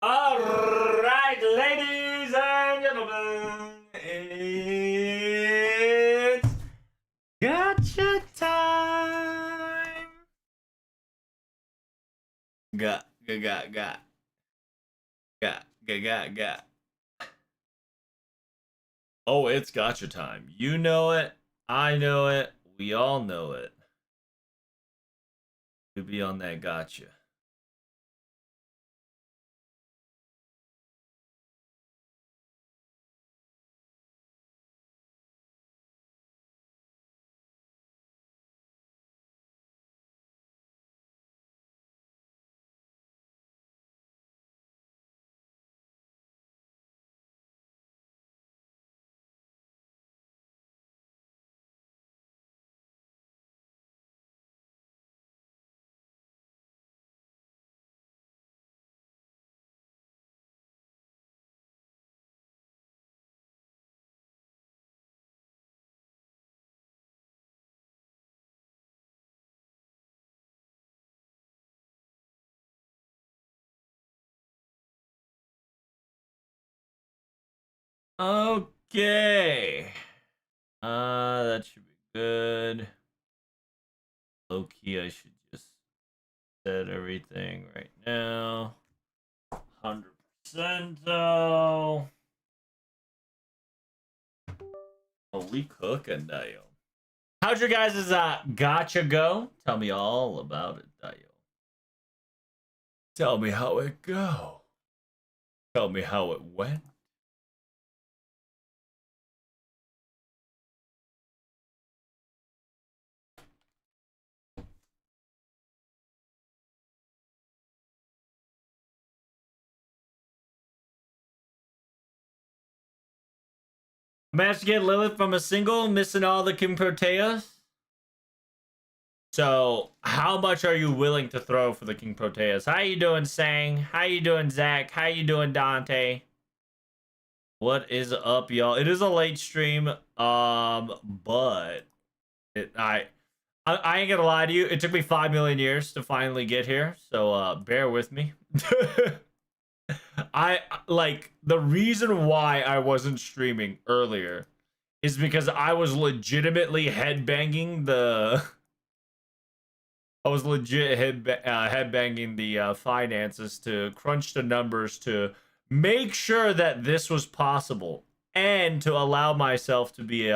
All right, ladies and gentlemen, it's Gacha time. Got. Oh, it's Gacha time. You know it. I know it. We all know it. To be on that Gacha. Okay. That should be good. Low key, I should just set everything right now. 100% though. Holy cooking, Dio. How'd your guys' Gacha go? Tell me all about it, Dio. Tell me how it go. Tell me how it went. Managed to get Lilith from a single, missing all the Kim Proteas. So, how much are you willing to throw for the King Proteas? How you doing, Sang? How you doing, Zach? How you doing, Dante? What is up, y'all? It is a late stream, but I ain't gonna lie to you. It took me 5 million years to finally get here, so bear with me. I like the reason why I wasn't streaming earlier is because I was legitimately headbanging the headbanging the finances to crunch the numbers to make sure that this was possible and to allow myself to be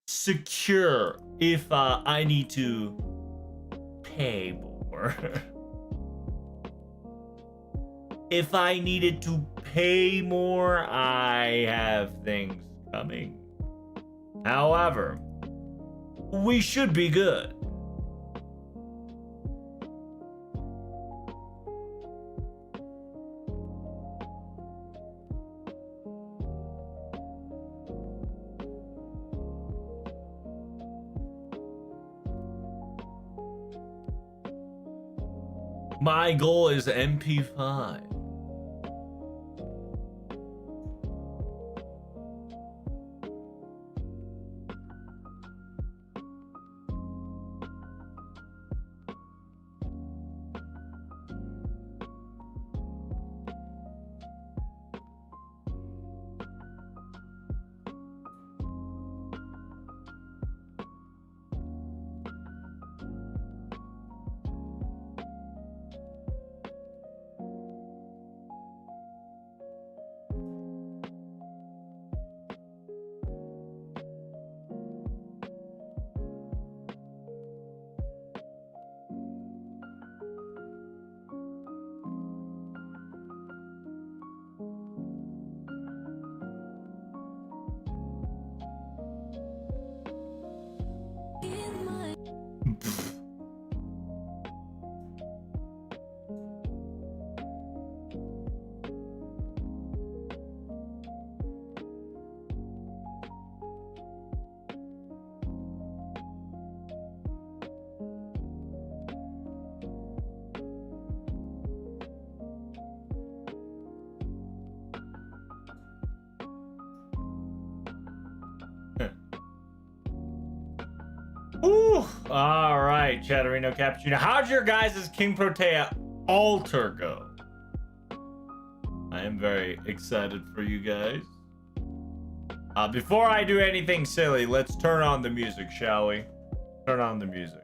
secure if I need to pay more. If I needed to pay more, I have things coming. However, we should be good. My goal is MP5. Ooh, all right, Chatterino Cappuccino. How'd your guys' King Protea altar go? I am very excited for you guys. Before I do anything silly, let's turn on the music, shall we? Turn on the music.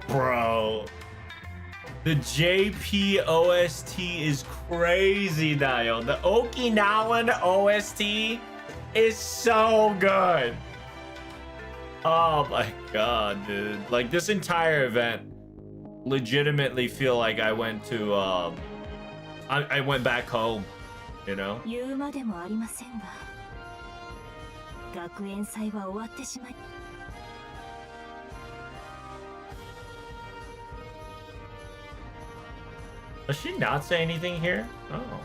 Bro, the JP OST is crazy now, yo. The Okinawan OST is so good. Oh my god, dude. Like, this entire event legitimately feel like I went to I went back home, you know? Does she not say anything here? Oh.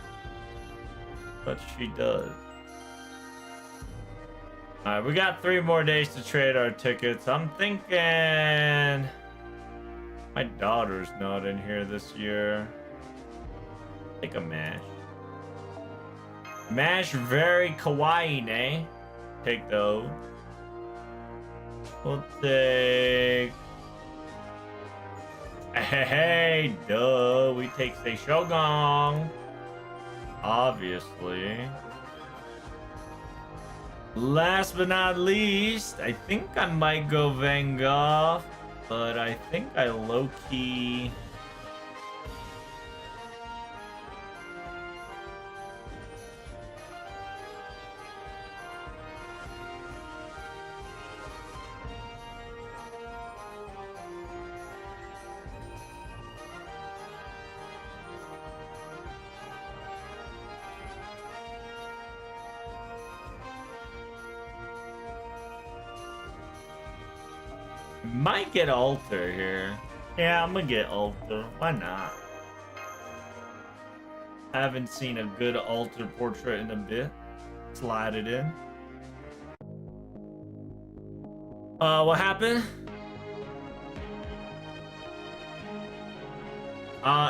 But she does. Alright, we got 3 more days to trade our tickets. I'm thinking my daughter's not in here this year. Take a mash. Mash very kawaii, eh? Take those. We'll take... Hey, duh. We take Sei Shogun. Obviously. Last but not least, I think I might go Van Gogh, but I think I low-key... Might get Alter here. Yeah, I'm gonna get Alter. Why not? Haven't seen a good Alter portrait in a bit. Slide it in. What happened?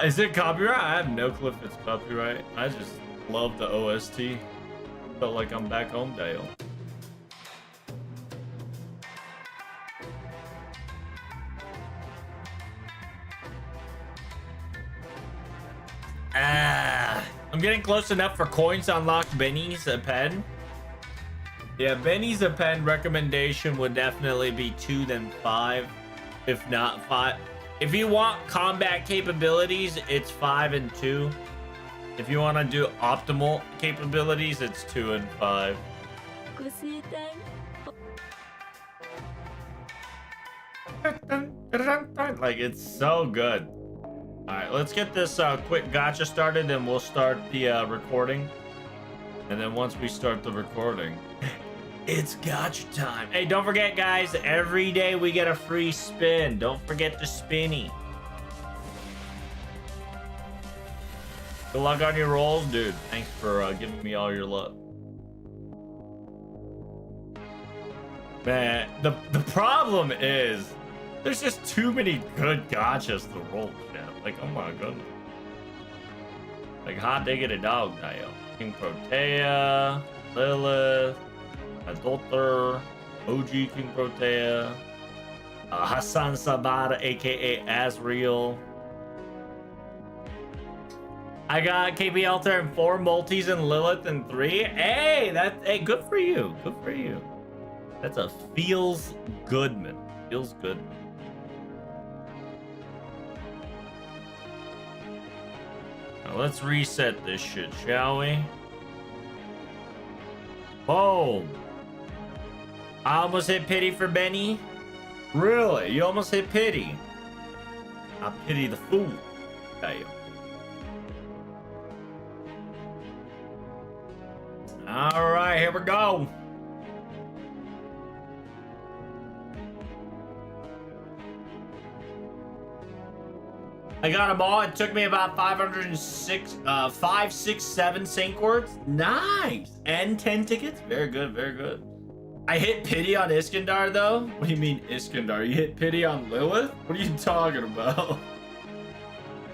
Is it copyright? I have no clue if it's copyright. I just love the OST. Felt like I'm back home, Dale. I'm getting close enough for coins to unlock BENI's pen. Yeah, BENI's pen recommendation would definitely be 2 then 5, if not 5. If you want combat capabilities, it's 5 and 2. If you want to do optimal capabilities, it's 2 and 5. Like, it's so good. Alright, let's get this quick gacha started and we'll start the recording. And then once we start the recording, it's gacha time. Hey, don't forget, guys, every day we get a free spin. Don't forget to spinny. Good luck on your rolls, dude. Thanks for giving me all your luck. Man, the problem is there's just too many good gachas to roll. Like, oh my goodness. Like, hot diggity dog now. King Protea, Lilith, Adulter, OG King Protea, Hassan Sabata, aka Asriel. I got KB Alter and 4 multis and Lilith and 3. Hey, good for you. Good for you. That's a feels goodman. Feels good. Let's reset this shit, shall we? Boom. I almost hit pity for BENI. Really? You almost hit pity? I pity the fool. Damn. Alright, here we go. I got them all. It took me about 506, 5, 6, 7 Saint Quartz. Nice. And 10 tickets. Very good, very good. I hit pity on Iskandar, though. What do you mean, Iskandar? You hit pity on Lilith? What are you talking about?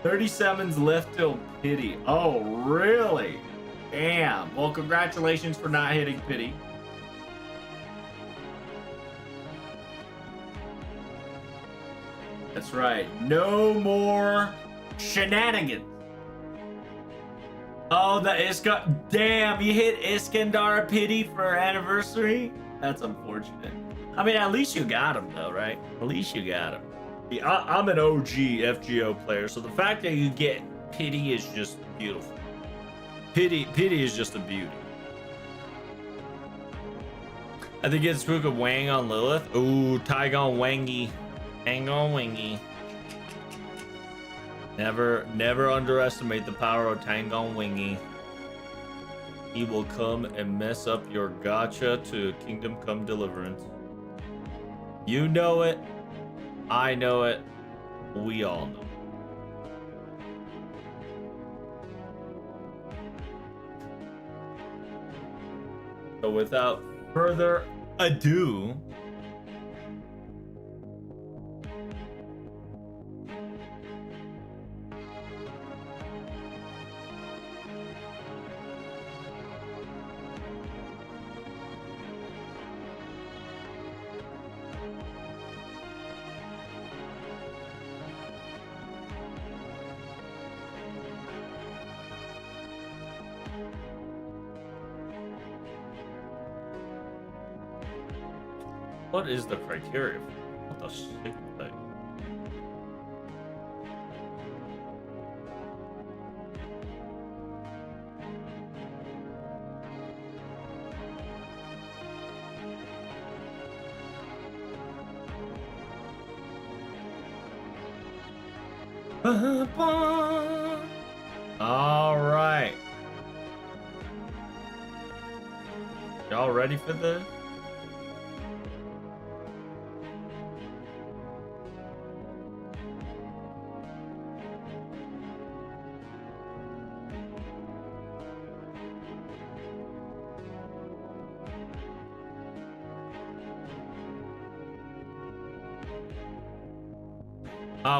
37's left till pity. Oh, really? Damn. Well, congratulations for not hitting pity. That's right. No more shenanigans. Oh, the Iskandar. Damn, you hit Iskandar pity for anniversary? That's unfortunate. I mean, at least you got him, though, right? At least you got him. Yeah, I'm an OG FGO player, so the fact that you get pity is just beautiful. Pity is just a beauty. I think it's Spook of Wang on Lilith. Ooh, Tygon Wangy. Hang on, Wingy. Never underestimate the power of Tangon Wingy. He will come and mess up your gacha to Kingdom Come Deliverance. You know it. I know it. We all know. So without further ado, what is the criteria? What the sick thing? All right. Y'all ready for this?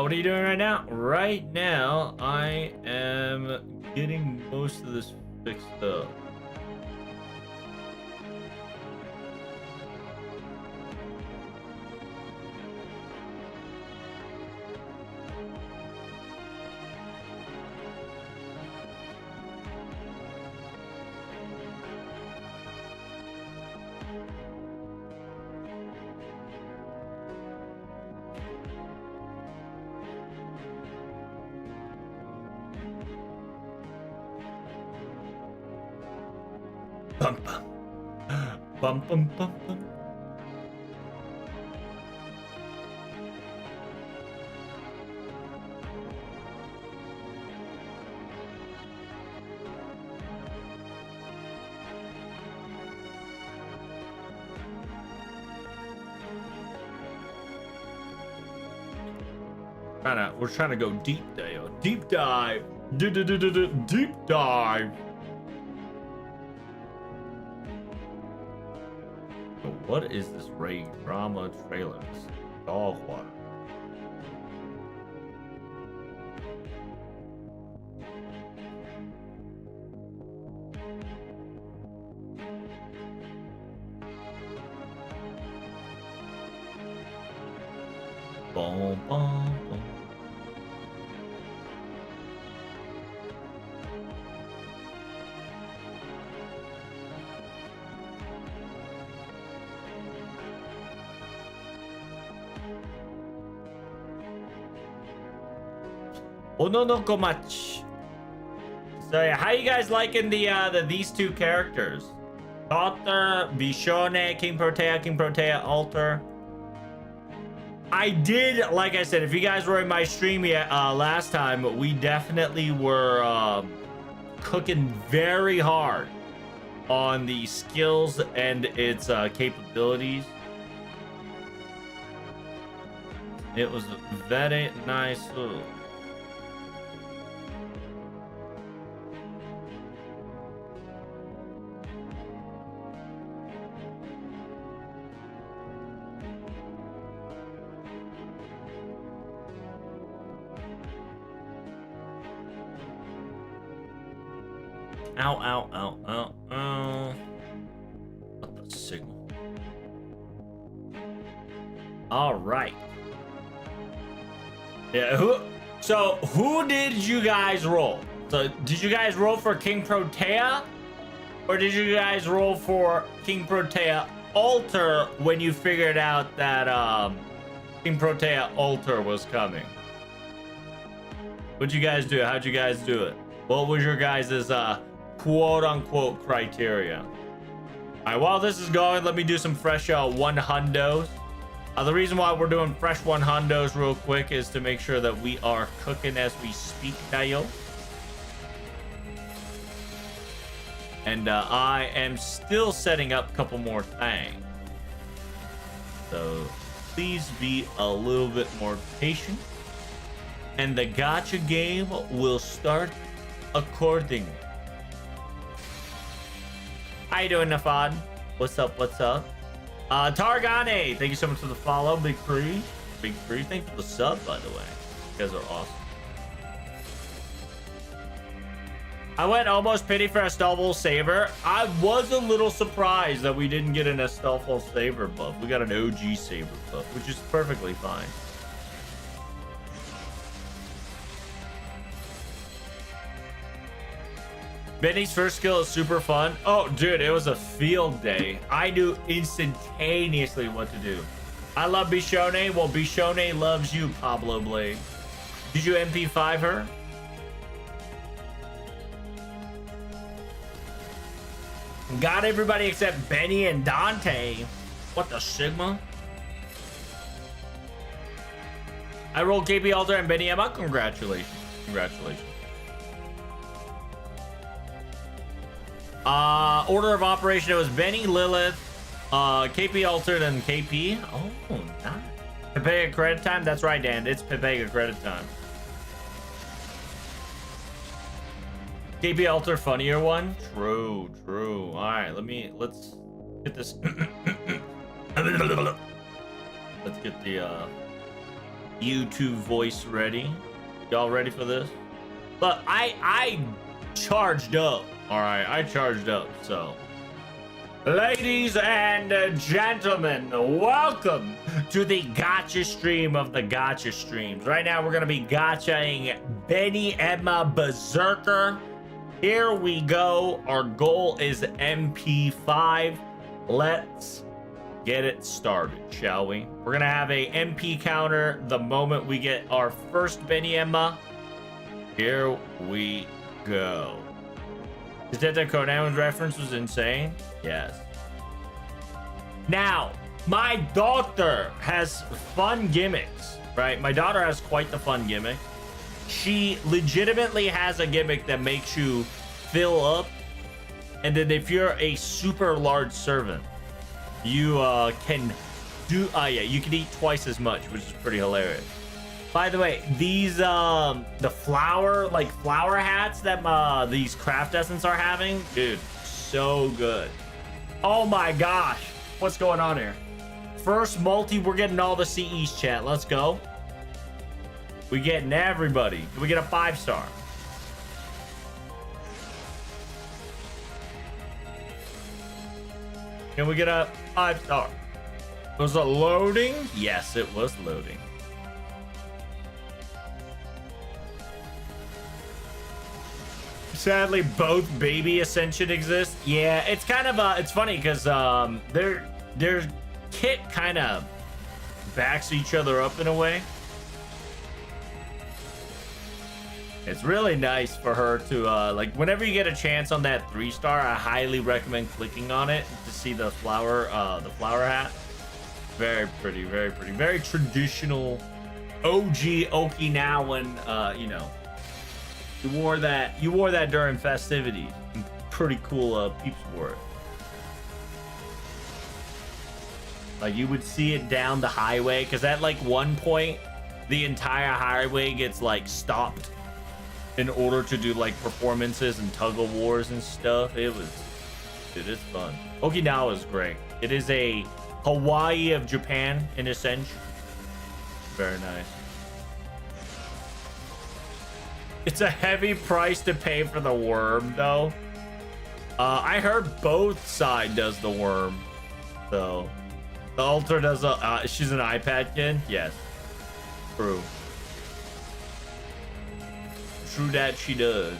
What are you doing right now? Right now, I am getting most of this fixed up. Bum bum. Bum bum bum bum. We're trying to go deep dive. Deep dive. Deep dive. What is this Ray drama trailer? Dog water. Boom, boom, boom. Ononokomachi. So yeah, how you guys liking the these two characters? Daughter, Bishone, King Protea, Alter. I did, like I said, if you guys were in my stream last time, we definitely were cooking very hard on the skills and its capabilities. It was very nice. Ow, ow, ow, ow, ow. What the signal? All right. Yeah, who did you guys roll? So did you guys roll for King Protea? Or did you guys roll for King Protea Altar when you figured out that King Protea Altar was coming? What'd you guys do? How'd you guys do it? What was your guys' quote-unquote criteria? All right, while this is going, let me do some fresh one hundos. The reason why we're doing fresh one hundos real quick is to make sure that we are cooking as we speak, Dale. And I am still setting up a couple more things. So please be a little bit more patient. And the gacha game will start accordingly. How you doing, Nafad? What's up? What's up? Targane, thank you so much for the follow. Big Free. Big Free. Thanks for the sub, by the way. You guys are awesome. I went almost pity for Astolfo Saber. I was a little surprised that we didn't get an Astolfo Saber buff. We got an OG Saber buff, which is perfectly fine. BENI's first skill is super fun. Oh, dude, it was a field day. I knew instantaneously what to do. I love Bishone. Well, Bishone loves you, Pablo Blade. Did you MP5 her? Got everybody except BENI and Dante. What the Sigma? I rolled KP Alter and BENI Emma. Congratulations. Congratulations. Order of operation, it was BENI, Lilith, KP Altered, and KP. Oh, nice. Pepega credit time? That's right, Dan. It's Pepega credit time. KP Alter funnier one? True, true. Alright, let's get this. Let's get the YouTube voice ready. Y'all ready for this? But I charged up. Alright, I charged up, so. Ladies and gentlemen, welcome to the gacha stream of the gacha streams. Right now, we're going to be gachaing BENI Emma Berserker. Here we go. Our goal is MP5. Let's get it started, shall we? We're going to have a MP counter the moment we get our first BENI Emma. Here we go. Is that the Konami's reference was insane? Yes. Now, my daughter has fun gimmicks, right? My daughter has quite the fun gimmick. She legitimately has a gimmick that makes you fill up. And then if you're a super large servant, you can do, you can eat twice as much, which is pretty hilarious. By the way, these the flower hats that these craft essence are having, dude, so good. Oh my gosh, what's going on here? First multi, we're getting all the CEs, chat. Let's go. We getting everybody. Can we get a 5-star? Can we get a 5-star? Was it loading? Yes, it was loading. Sadly, both baby Ascension exist. Yeah, it's kind of it's funny because their kit kind of backs each other up in a way. It's really nice for her to like whenever you get a chance on that 3-star, I highly recommend clicking on it to see the flower hat. Very pretty, very pretty, very traditional OG Okinawan, you know. You wore that during festivities. Pretty cool peeps wore it. Like you would see it down the highway because at like one point the entire highway gets like stopped in order to do like performances and tug of wars and stuff. It is fun. Okinawa is great. It is a Hawaii of Japan in a sense. Very nice. It's a heavy price to pay for the worm, though. I heard both side does the worm, though. The altar does she's an iPad kid? Yes. True. True that she does.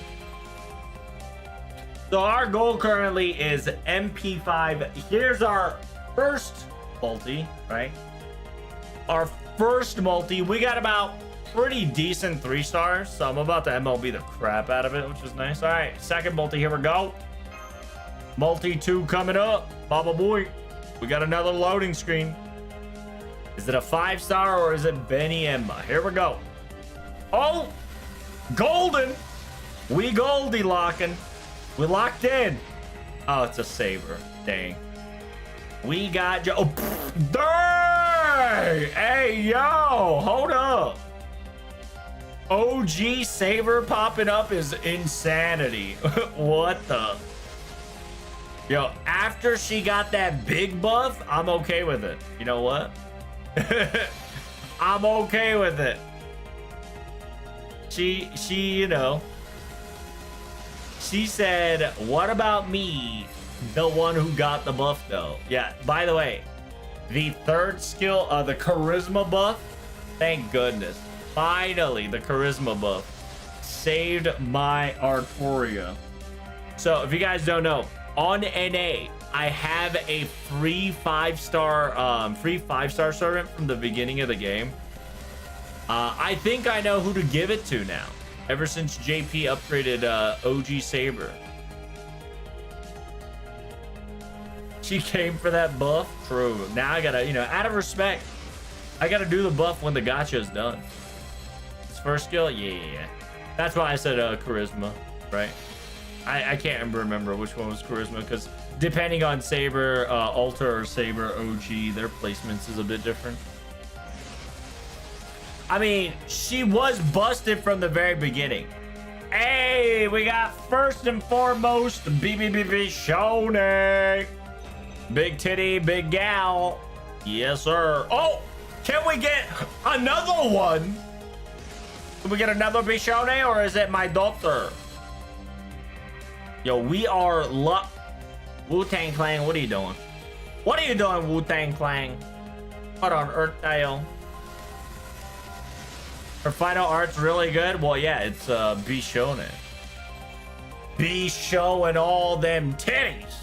So our goal currently is MP5. Here's our first multi, right? Our first multi. We got about pretty decent 3 stars. So I'm about to MLB the crap out of it, which is nice. All right, second multi. Here we go. Multi 2 coming up. Baba boy. We got another loading screen. Is it a 5-star or is it BENI Emma? Here we go. Oh, golden. We Goldilocking. We locked in. Oh, it's a saber. Dang. We got Joe. Oh, dang. Hey, yo. Hold up. OG saber popping up is insanity. What the? Yo, after she got that big buff, I'm okay with it. You know what? I'm okay with it. She, you know. She said, what about me, the one who got the buff, though? Yeah, by the way, the third skill, the charisma buff, thank goodness. Finally, the charisma buff saved my Artoria. So, if you guys don't know, on NA, I have a free 5-star servant from the beginning of the game. I think I know who to give it to now. Ever since JP upgraded OG Saber. She came for that buff? True. Now I gotta, you know, out of respect, I gotta do the buff when the gacha is done. His first skill? Yeah. That's why I said charisma, right? I can't remember which one was charisma, because depending on Saber, Alter or Saber OG, their placements is a bit different. I mean, she was busted from the very beginning. Hey, we got first and foremost BBBB Shone. Big titty, big gal. Yes, sir. Oh, can we get another one? Can we get another Bishone, or is it my daughter? Yo, we are Wu-Tang Clan, what are you doing? What are you doing, Wu-Tang Clan? What on earth, Dale? Her final art's really good. Well, yeah, it's be showing it. Be showing all them titties.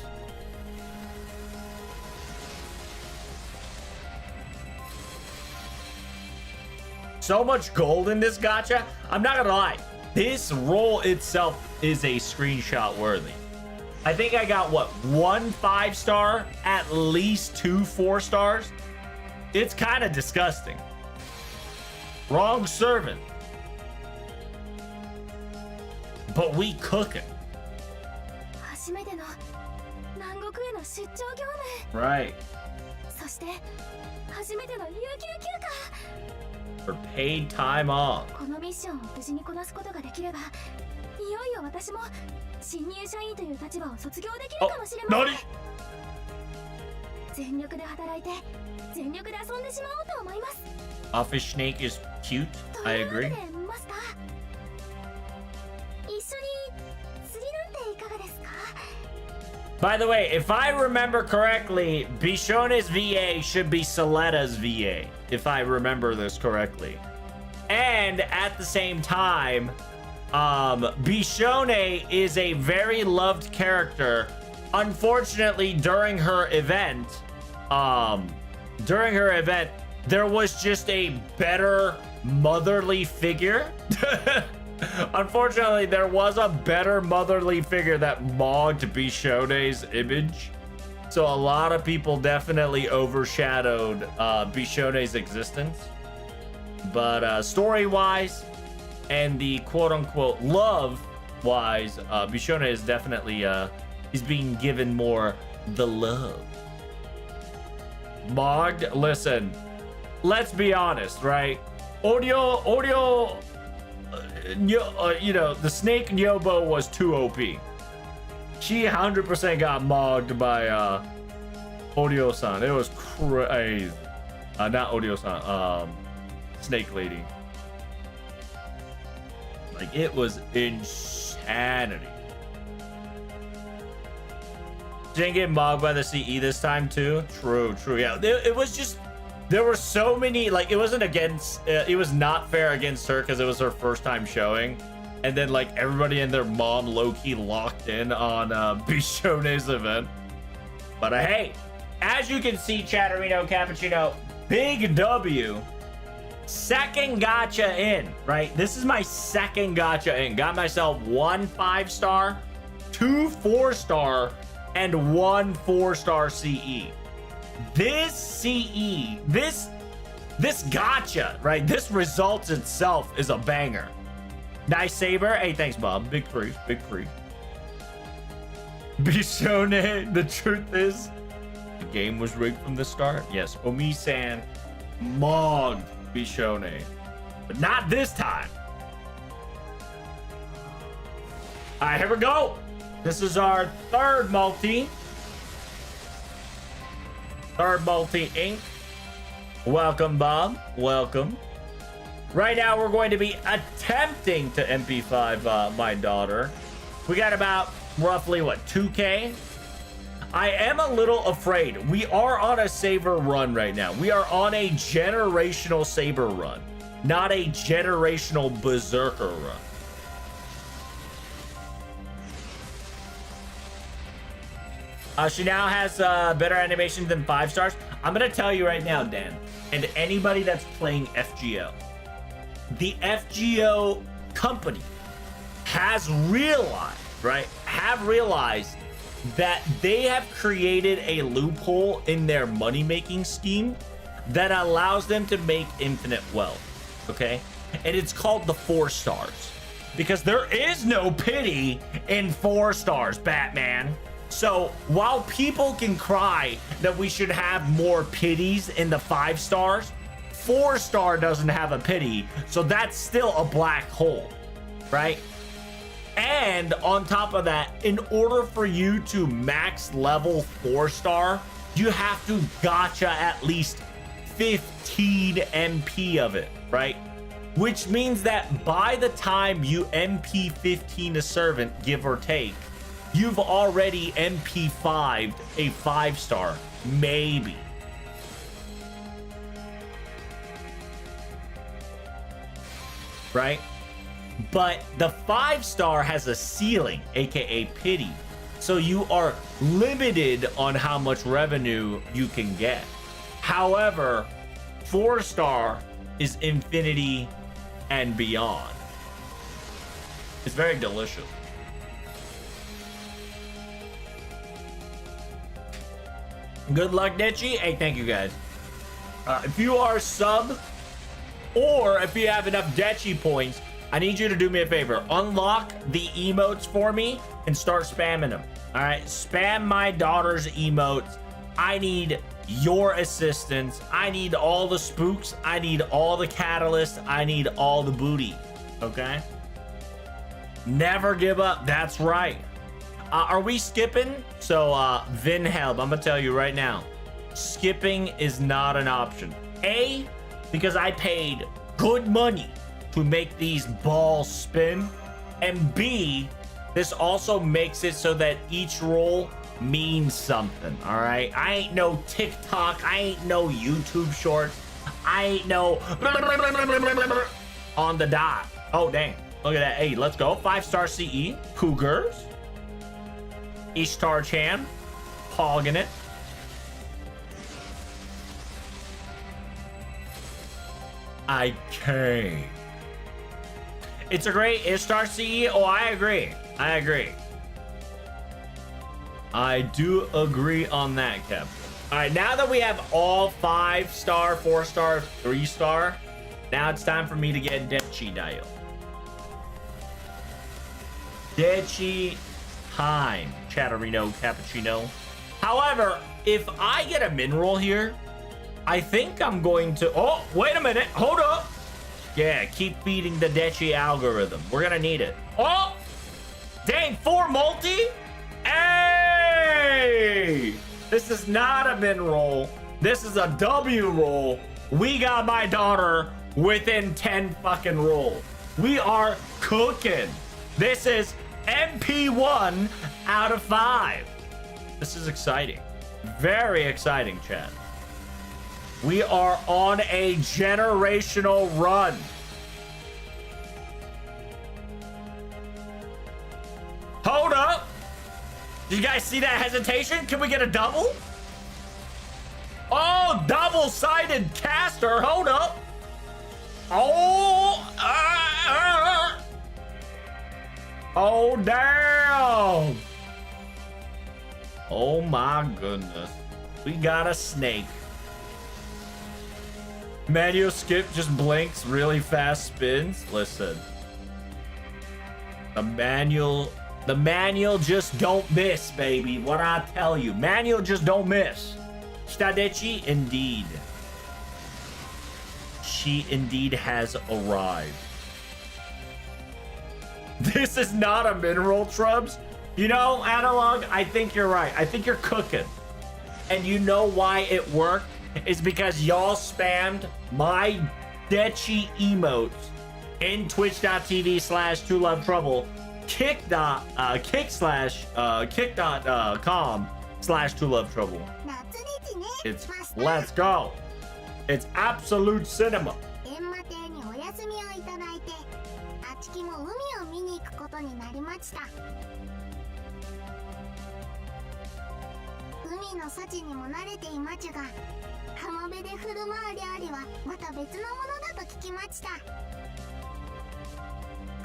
So much gold in this gacha. I'm not gonna lie. This roll itself is a screenshot worthy. I think I got what, 1 5-star, at least 2 4-stars. It's kind of disgusting. Wrong servant. But we cooking. Right. For paid time off. Nani? Office Snake is cute. I agree. By the way, if I remember correctly, Bishone's VA should be Soletta's VA, if I remember this correctly. And at the same time, Bishone is a very loved character. Unfortunately, during her event, there was just a better motherly figure. Unfortunately, there was a better motherly figure that mogged Bishone's image. So a lot of people definitely overshadowed Bishone's existence. But story-wise and the quote-unquote love-wise, Bishone is definitely he's being given more the love. Mogged? Listen, let's be honest, right? Audio, you know, the Snake Nyobo was too OP. She 100% got mogged by Audio-san. It was crazy. Not Audio-san, Snake Lady. Like, it was insanity. Didn't get mogged by the CE this time too. True. Yeah, it was just, there were so many, like, it wasn't against, it was not fair against her because it was her first time showing. And then like everybody and their mom low-key locked in on Bishone's event. But hey, as you can see, Chatterino Cappuccino, big W. Second gacha in, right? This is my second gacha in. Got myself 1 5-star, 2 4-star, and 1 4-star CE. This CE, this gacha, right? This result itself is a banger. Nice Saber. Hey, thanks, Bob. Big free, big free. Bishone, the truth is, the game was rigged from the start. Yes, Omi-san mogged Bishone, but not this time. All right, here we go. This is our third multi. Third multi ink. Welcome, Bob. Welcome. Right now, we're going to be attempting to MP5 my daughter. We got about roughly, what, 2K? I am a little afraid. We are on a Saber run right now. We are on a generational Saber run, not a generational Berserker run. She now has better animation than 5 stars. I'm going to tell you right now, Dan, and anybody that's playing FGO, the FGO company has realized, right? Have realized that they have created a loophole in their money-making scheme that allows them to make infinite wealth, okay? And it's called the 4 stars, because there is no pity in 4 stars, Batman. So while people can cry that we should have more pities in the 5 stars, 4 star doesn't have a pity, so that's still a black hole, right? And on top of that, in order for you to max level 4 star, you have to gacha at least 15 MP of it, right? Which means that by the time you MP15 a servant, give or take, you've already MP5'd a 5 star, maybe. Right? But the 5 star has a ceiling, aka pity. So you are limited on how much revenue you can get. However, 4 star is infinity and beyond. It's very delicious. Good luck, Ditchy. Hey, thank you guys. If you are sub, or if you have enough Detchy points, I need you to do me a favor. Unlock the emotes for me and start spamming them. All right, spam my daughter's emotes. I need your assistance. I need all the spooks. I need all the catalysts. I need all the booty. Okay? Never give up. That's right. Are we skipping? So, Vinhelb, I'm gonna tell you right now, skipping is not an option. A, because I paid good money to make these balls spin, and B, this also makes it so that each roll means something. All right, I ain't no TikTok, I ain't no YouTube shorts, I ain't no on the dot. Oh dang, look at that. Hey, let's go. 5-star CE Cougars. Ishtar Chan hogging it. I can't. It's a great Ishtar CE. Oh, I agree. I agree. I do agree on that, Captain. All right, now that we have all 5-star, 4-star, 3-star, now it's time for me to get Detchy dial. Detchy time, Chatterino Cappuccino. However, if I get a mineral here, I think I'm going to... Oh, wait a minute. Hold up. Yeah, keep feeding the Detchy algorithm. We're going to need it. Oh, dang, 4 multi? Hey! This is not a min roll. This is a W roll. We got my daughter within 10 fucking rolls. We are cooking. This is MP1 out of 5. This is exciting. Very exciting, chat. We are on a generational run. Did you guys see that hesitation? Can we get a double? Oh, double-sided caster. Hold up. Oh. Oh, damn. Oh, my goodness. We got a snake. Manual skip just blinks, really fast spins. Listen. The manual just don't miss, baby. What I tell you. Manual just don't miss. Stadechi, indeed. She indeed has arrived. This is not a mineral, Trubs. You know, Analog, I think you're right. I think you're cooking. And you know why it worked? Is because y'all spammed my Dechi emotes in twitch.tv/2lovetrouble, kick.com/2lovetrouble. It's let's go. It's absolute cinema. 海の幸にも慣れていまちゅが、浜辺で振る舞う料理はまた別のものだと聞きました。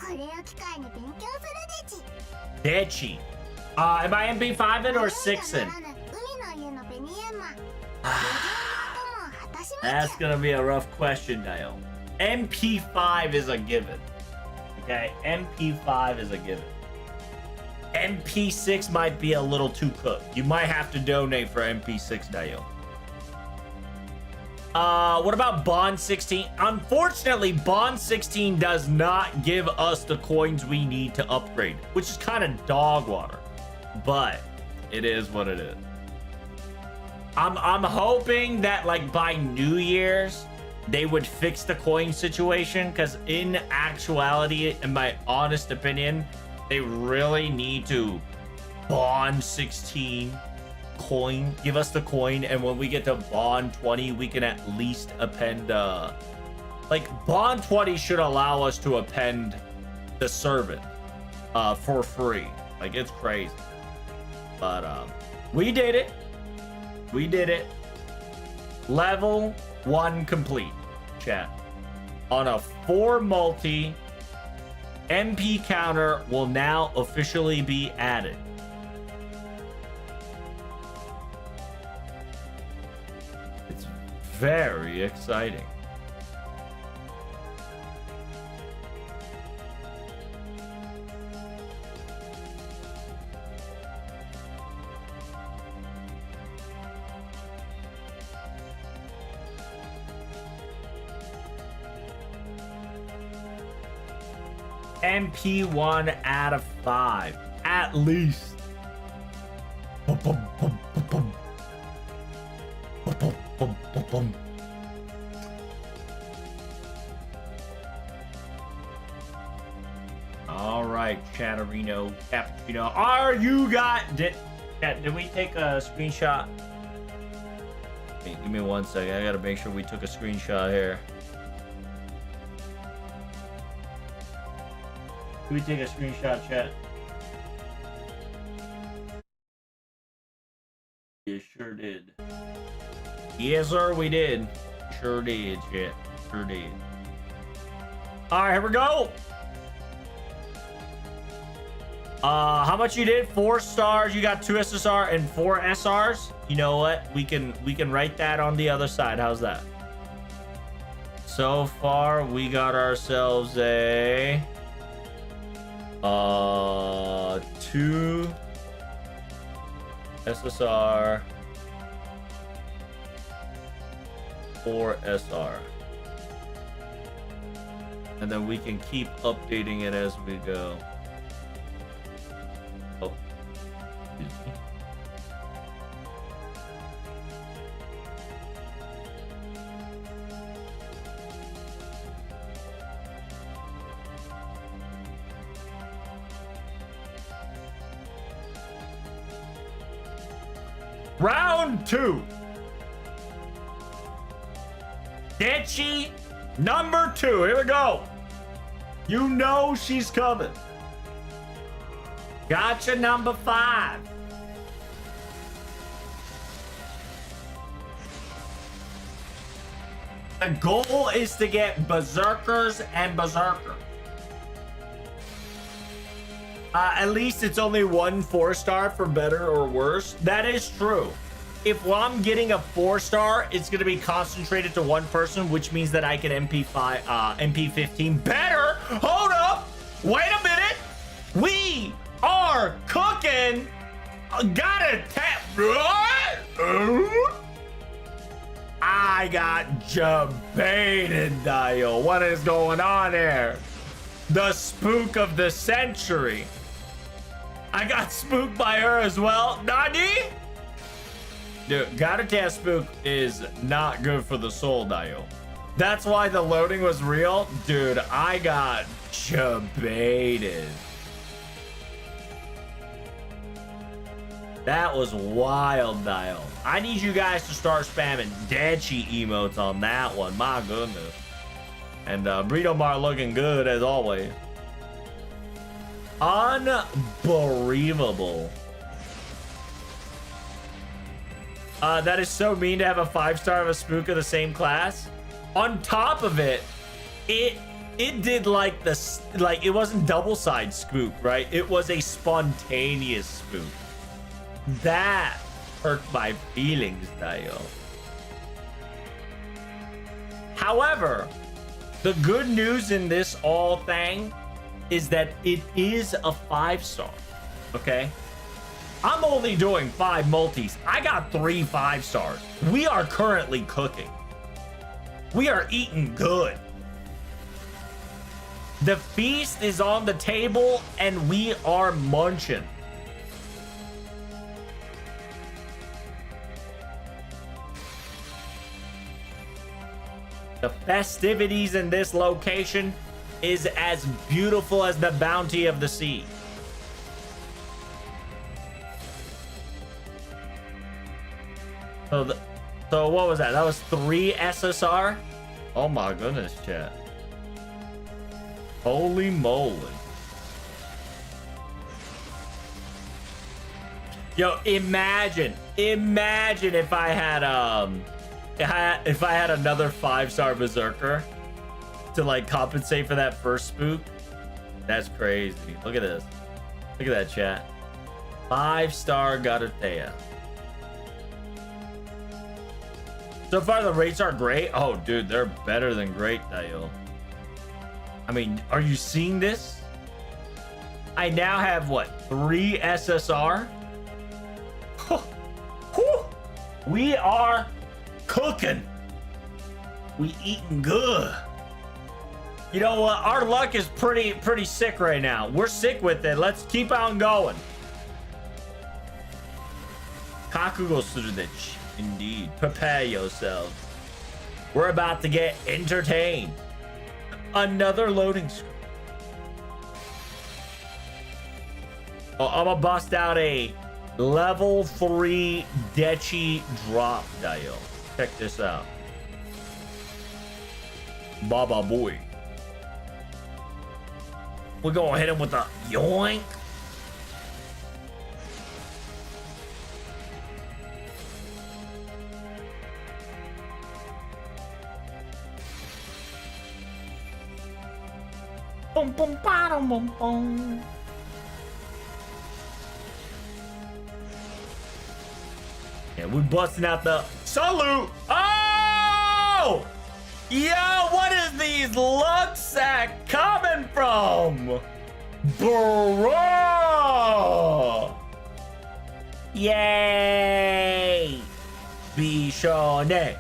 これを機会に勉強するでち。 Dechi. Am I MP5 in or 6 in? That's gonna be a rough question, Dale. MP5 is a given. Okay, MP5 is a given. MP6 might be a little too cooked. You might have to donate for MP6, Dale. What about Bond 16? Unfortunately, Bond 16 does not give us the coins we need to upgrade, which is kind of dog water, but it is what it is. I'm hoping that like by New Year's they would fix the coin situation, because in actuality, in my honest opinion, they really need to Bond 16 coin, give us the coin, and when we get to Bond 20 we can at least append like Bond 20 should allow us to append the servant for free. Like, it's crazy, but we did it. We did it. Level 1 complete, chat. On a 4 multi, MP counter will now officially be added. It's very exciting. MP1 out of 5, at least. All right, Chatterino, Cappuccino. Are you got? Did we take a screenshot? Hey, give me 1 second. I gotta make sure we took a screenshot here. Can we take a screenshot, chat? You sure did. Yes, sir, we did. Sure did, chat. Sure did. All right, here we go. How much you did? 4 stars. You got 2 SSR and 4 SRs. You know what? We can write that on the other side. How's that? So far, we got ourselves a 2 SSR, 4 SR, and then we can keep updating it as we go. Oh, excuse me. Round 2. Dechi number 2. Here we go. You know she's coming. Gacha number 5. The goal is to get berserkers and berserkers. At least it's only one 4-star for better or worse. That is true. If I'm getting a 4-star, it's going to be concentrated to one person, which means that I can MP5, MP15 better. Hold up. Wait a minute. We are cooking. Gotta tap. I got debated, Dio. What is going on here? The spook of the century. I got spooked by her as well. Nani? Dude, gotta tap spook is not good for the soul, Dio. That's why the loading was real. Dude, I got debated. That was wild, Dio. I need you guys to start spamming Dechi emotes on that one. My goodness. And Burrito Mar looking good as always. Unbelievable. That is so mean to have a 5-star of a spook of the same class. On top of it, it did like this, like it wasn't double-side spook, right? It was a spontaneous spook. That hurt my feelings, Dio. However, the good news in this all thing is that it is a 5-star, okay? I'm only doing 5 multis. I got 3 5-stars. We are currently cooking. We are eating good. The feast is on the table and we are munching. The festivities in this location is as beautiful as the bounty of the sea. So what was that? That was 3 SSR? Oh my goodness, chat. Holy moly. Yo, imagine if I had if I had another 5-star berserker to like compensate for that first spook. That's crazy. Look at this. Look at that, chat. 5-star Garatea. So far the rates are great. Oh dude, they're better than great, Dio. I mean, are you seeing this? I now have what, 3 SSR? We are cooking. We eating good. You know what? Our luck is pretty sick right now. We're sick with it. Let's keep on going. Kakugo Surudechi. Indeed. Prepare yourselves. We're about to get entertained. Another loading screen. Oh, I'm gonna bust out a level 3 Dechi drop dial. Check this out. Baba boy. We're gonna hit him with a yoink. Boom, boom, bottom, boom, boom. Yeah, we busting out the salute. Oh! Yo, what is these luck sack coming from? Bro! Yay! Bishone.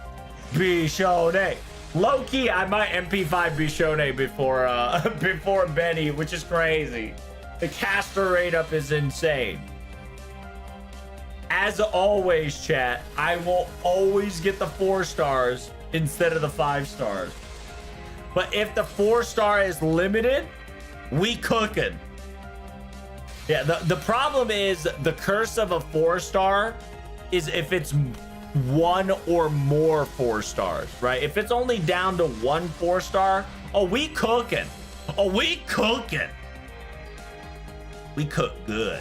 Bishone. Low key, I might MP5 Bishone before before BENI, which is crazy. The caster rate up is insane. As always, chat, I will always get the 4 stars instead of the 5 stars. But if the 4-star is limited, we cooking. Yeah, the problem is the curse of a 4-star is if it's 1 or more 4 stars, right? If it's only down to 1 4-star, oh, we cooking. Oh, we cooking. We cook good.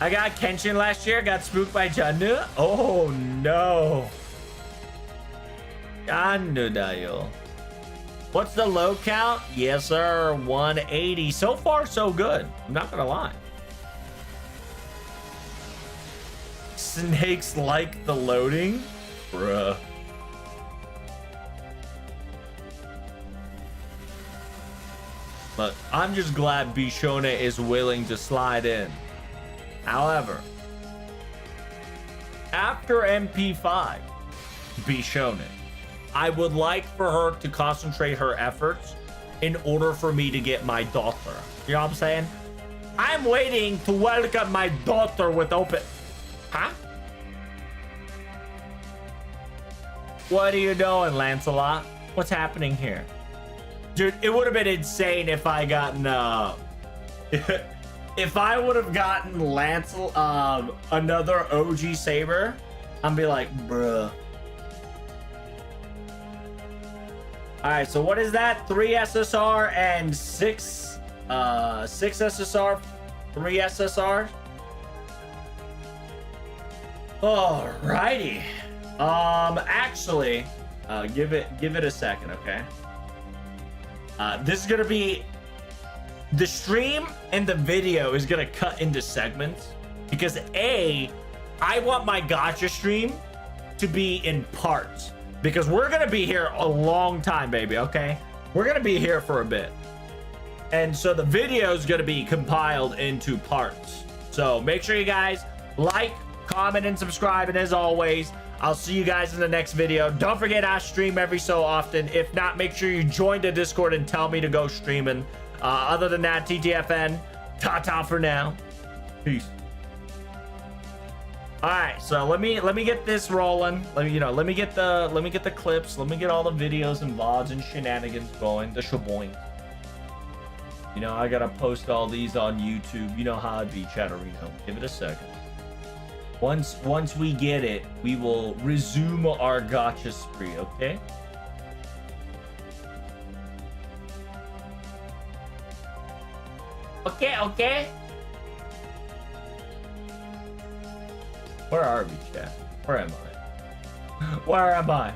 I got Kenshin last year. Got spooked by Jannu. Oh no. Jannu dayo. What's the low count? Yes, sir. 180. So far, so good. I'm not gonna lie. Snakes like the loading? Bruh. But I'm just glad Bishone is willing to slide in. However, after MP5, Bishone, I would like for her to concentrate her efforts in order for me to get my daughter. You know what I'm saying? I'm waiting to welcome my daughter with open... Huh? What are you doing, Lancelot? What's happening here? Dude, it would have been insane if I gotten, if I would have gotten another OG Saber, I'd be like, bruh. Alright, so what is that? 3 SSR and 6 SSR, 3 SSR. Alrighty. Actually, give it a second, okay? This is gonna be the stream, and the video is gonna cut into segments because I want my gacha stream to be in parts because we're gonna be here a long time, baby. Okay, we're gonna be here for a bit, and so the video is gonna be compiled into parts. So make sure you guys like, comment, and subscribe. And as always, I'll see you guys in the next video. Don't forget I stream every so often. If not, make sure you join the Discord and tell me to go streaming. Other than that, TTFN, ta-ta for now. Peace. All right, so let me get this rolling. Let me get the clips. Let me get all the videos and VODs and shenanigans going. The shaboing. You know, I gotta post all these on YouTube. You know how it be, Chatterino. Give it a second. Once we get it, we will resume our gacha spree, okay? Okay. Where are we, chat? Where am I? Where am I?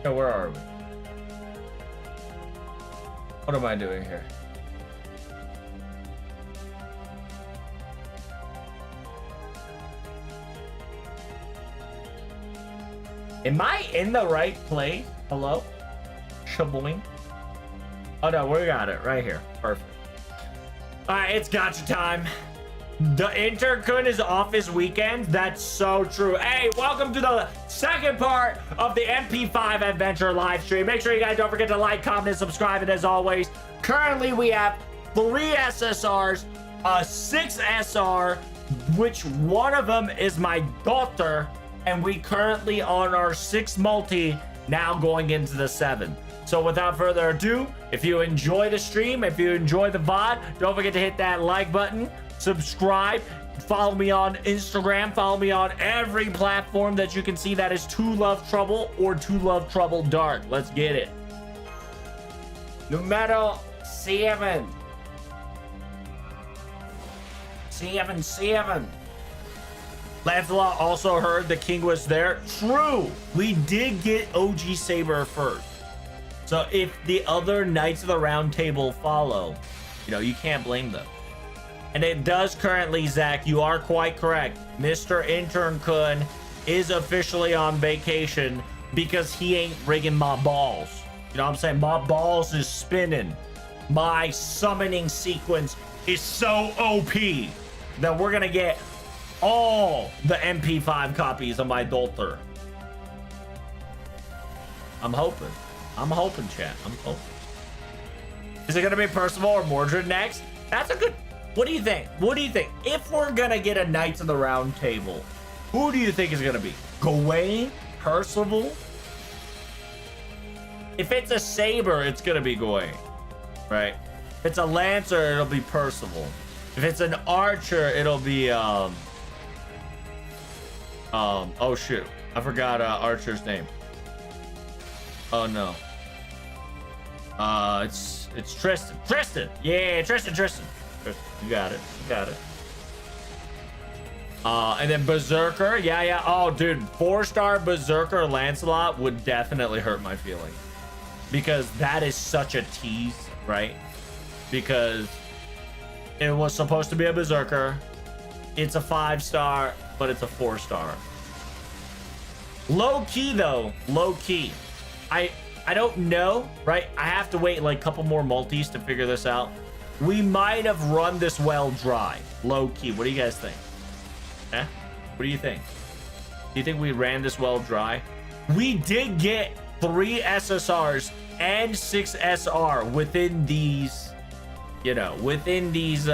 Yeah, where are we? What am I doing here? Am I in the right place? Hello? Shaboing. Oh no, we got it right here. Perfect. Alright, it's gacha time. The intern is off his weekend. That's so true. Hey, welcome to the second part of the MP5 Adventure live stream. Make sure you guys don't forget to like, comment, and subscribe. And as always, currently we have 3 SSRs, a 6 SR, which one of them is my daughter. And we currently on our 6 multi, now going into the 7. So without further ado, if you enjoy the stream, if you enjoy the VOD, don't forget to hit that like button, subscribe, follow me on Instagram, follow me on every platform that you can see that is 2 Love Trouble or 2 Love Trouble Dark. Let's get it. Numero 7. 7. Lancelot also heard the king was there. True. We did get OG Saber first. So if the other Knights of the Round Table follow, you know, you can't blame them. And it does currently, Zach, you are quite correct. Mr. Intern Kun is officially on vacation because he ain't rigging my balls. You know what I'm saying? My balls is spinning. My summoning sequence is so OP that we're going to get all the MP5 copies of my daughter. I'm hoping, chat. I'm hoping. Is it gonna be Percival or Mordred next? That's a good. What do you think? If we're gonna get a Knights of the Round Table, who do you think is gonna be? Gawain? Percival? If it's a Saber, it's gonna be Gawain, right? If it's a Lancer, it'll be Percival. If it's an Archer, it'll be oh shoot, I forgot Archer's name. Oh no. It's Tristan. Tristan. Yeah, Tristan. You got it. And then Berserker. Yeah. Oh, dude. 4-star Berserker Lancelot would definitely hurt my feelings. Because that is such a tease, right? Because it was supposed to be a Berserker. It's a 5-star, but it's a 4-star. Low key, though. Low key. I don't know, right? I have to wait like a couple more multis to figure this out. We might have run this well dry. Low key. What do you guys think? Eh? What do you think? Do you think we ran this well dry? We did get 3 SSRs and 6 SR within these, you know, within these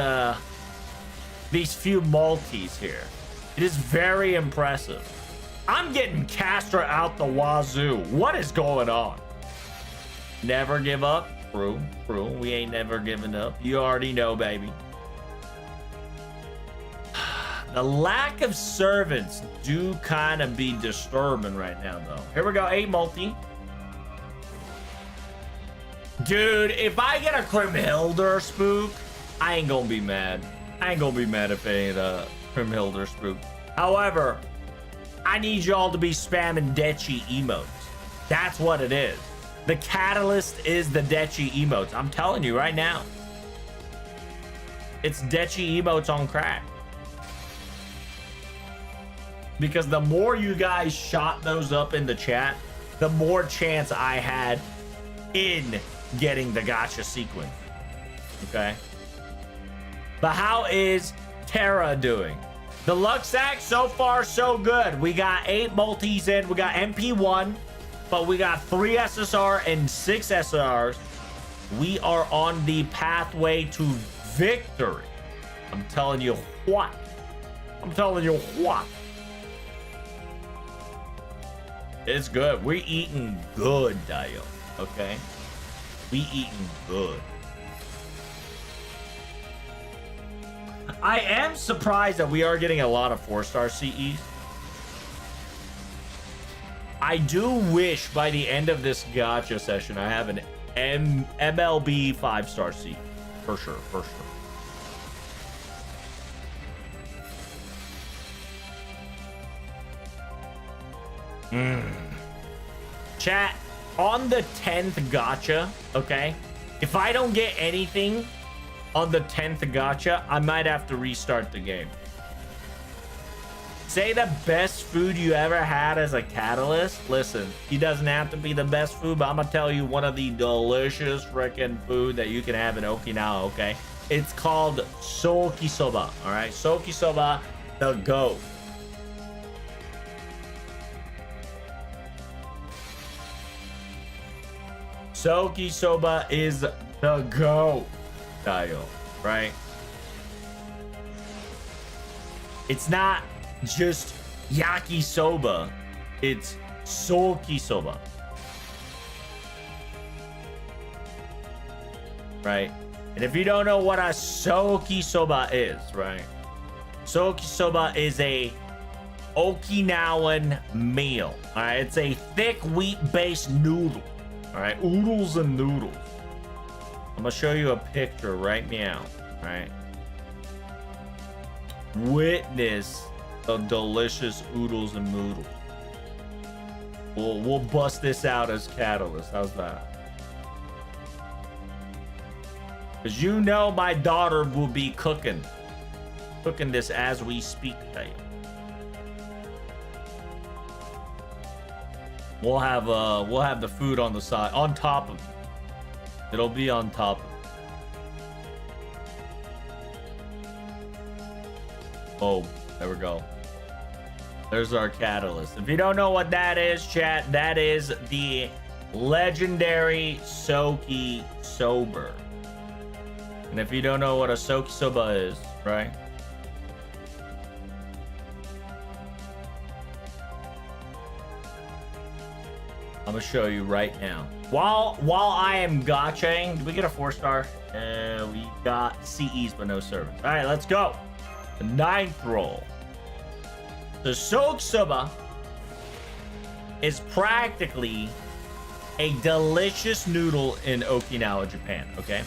few multis here. It is very impressive. I'm getting Castra out the wazoo. What is going on? Never give up. True. We ain't never giving up. You already know, baby. The lack of servants do kind of be disturbing right now, though. Here we go. 8 multi. Dude, if I get a Grimhilder spook, I ain't gonna be mad. I ain't gonna be mad if it ain't a Grimhilder spook. However, I need y'all to be spamming Dechi emotes. That's what it is. The catalyst is the Dechi emotes. I'm telling you right now. It's Dechi emotes on crack. Because the more you guys shot those up in the chat, the more chance I had in getting the gacha sequence. Okay? But how is Terra doing? The Luxac, so far, so good. We got 8 multis in. We got MP1, but we got 3 SSR and 6 SRs. We are on the pathway to victory. I'm telling you what. It's good. We're eating good, Dio. Okay? We eating good. I am surprised that we are getting a lot of 4-star CEs. I do wish by the end of this gacha session I have an MLB 5-star CE. For sure. Chat, on the 10th gacha, okay? If I don't get anything on the 10th gacha, I might have to restart the game. Say the best food you ever had as a catalyst. Listen, he doesn't have to be the best food, but I'm gonna tell you one of the delicious freaking food that you can have in Okinawa, okay? It's called sokisoba, all right? Sokisoba, the GOAT. Sokisoba is the GOAT style, right? It's not just yakisoba, it's sokisoba, right? And if you don't know what a sokisoba is, right? Sokisoba is a Okinawan meal, all right? It's a thick wheat-based noodle, all right? Oodles and noodles. I'm gonna show you a picture right now, right? Witness the delicious oodles and noodles. We'll bust this out as catalyst. How's that? Because you know my daughter will be cooking this as we speak. We'll have the food on the side, on top of it. It'll be on top of it. Oh, there we go. There's our catalyst. If you don't know what that is, chat, that is the legendary Soki Sober. And if you don't know what a Soki Soba is, right? I'm gonna show you right now. While I am gachaing, did we get a 4-star? We got CEs but no servants. All right, let's go. The 9th roll. The Sokisoba is practically a delicious noodle in Okinawa, Japan, okay?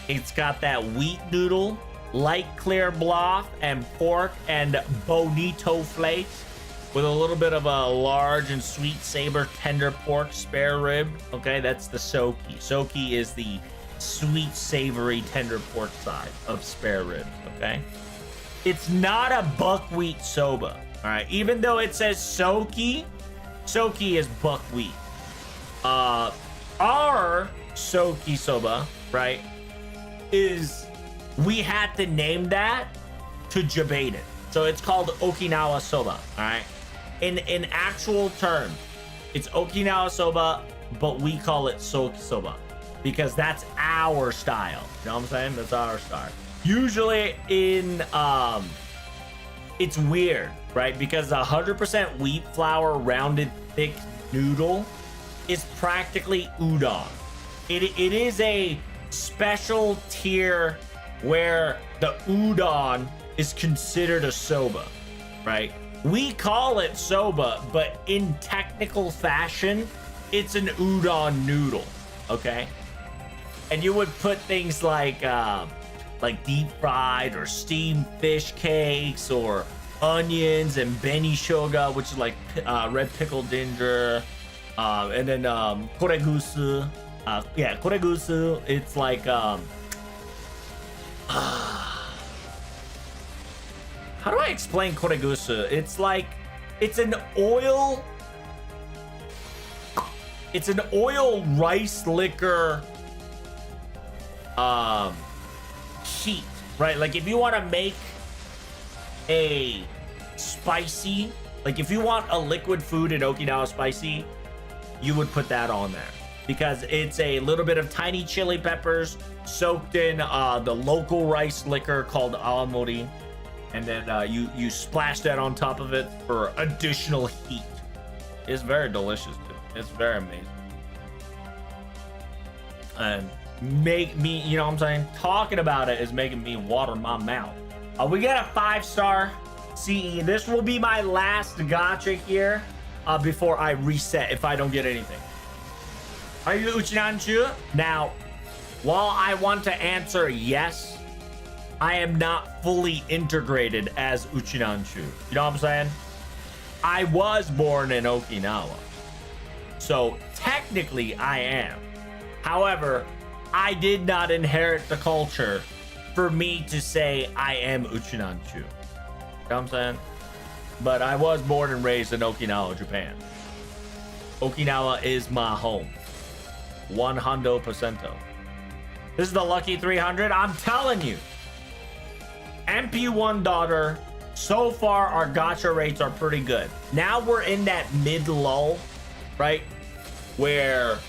It's got that wheat noodle, light clear broth, and pork and bonito flakes with a little bit of a large and sweet saber tender pork spare rib. Okay, that's the soki. Soki is the sweet, savory, tender pork side of spare ribs, okay? It's not a buckwheat soba, all right? Even though it says soki, soki is buckwheat. Our soki soba, right, is we had to name that to debate it. So it's called Okinawa soba, all right? In actual terms, it's Okinawa soba, but we call it soki soba because that's our style. You know what I'm saying? That's our style. Usually in it's weird, right? Because 100% wheat flour rounded thick noodle is practically udon. It is a special tier where the udon is considered a soba, right? We call it soba, but in technical fashion, it's an udon noodle, okay? And you would put things like deep fried or steamed fish cakes or onions and BENI shoga, which is like red pickled ginger, and then koregusu. Koregusu. It's like how do I explain koregusu? It's like it's an oil rice liquor heat, right? Like if you want to make a spicy, like if you want a liquid food in Okinawa spicy, you would put that on there because it's a little bit of tiny chili peppers soaked in the local rice liquor called awamori, and then you splash that on top of it for additional heat. It's very delicious, dude. It's very amazing. And make me, you know what I'm saying? Talking about it is making me water my mouth. We get a 5-star CE. This will be my last gacha here before I reset if I don't get anything. Are you Uchinanchu? Now, while I want to answer yes, I am not fully integrated as Uchinanchu. You know what I'm saying? I was born in Okinawa. So technically I am. However, I did not inherit the culture for me to say I am Uchinanchu. You know what I'm saying? But I was born and raised in Okinawa, Japan. Okinawa is my home. 100%. This is the lucky 300. I'm telling you. MP1 daughter. So far, our gacha rates are pretty good. Now we're in that mid lull, right? Where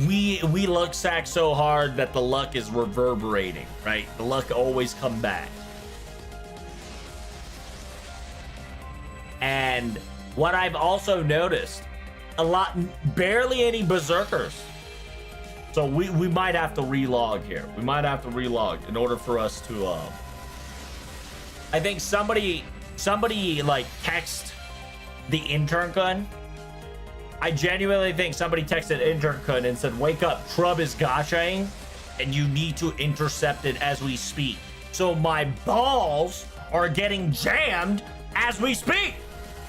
we luck sack so hard that the luck is reverberating, right? The luck always come back. And what I've also noticed, barely any berserkers. So we might have to relog here. We might have to relog in order for us to I think somebody like text the intern gun. I genuinely think somebody texted intern gun and said, "Wake up, Trub is gachaing, and you need to intercept it as we speak." So my balls are getting jammed as we speak.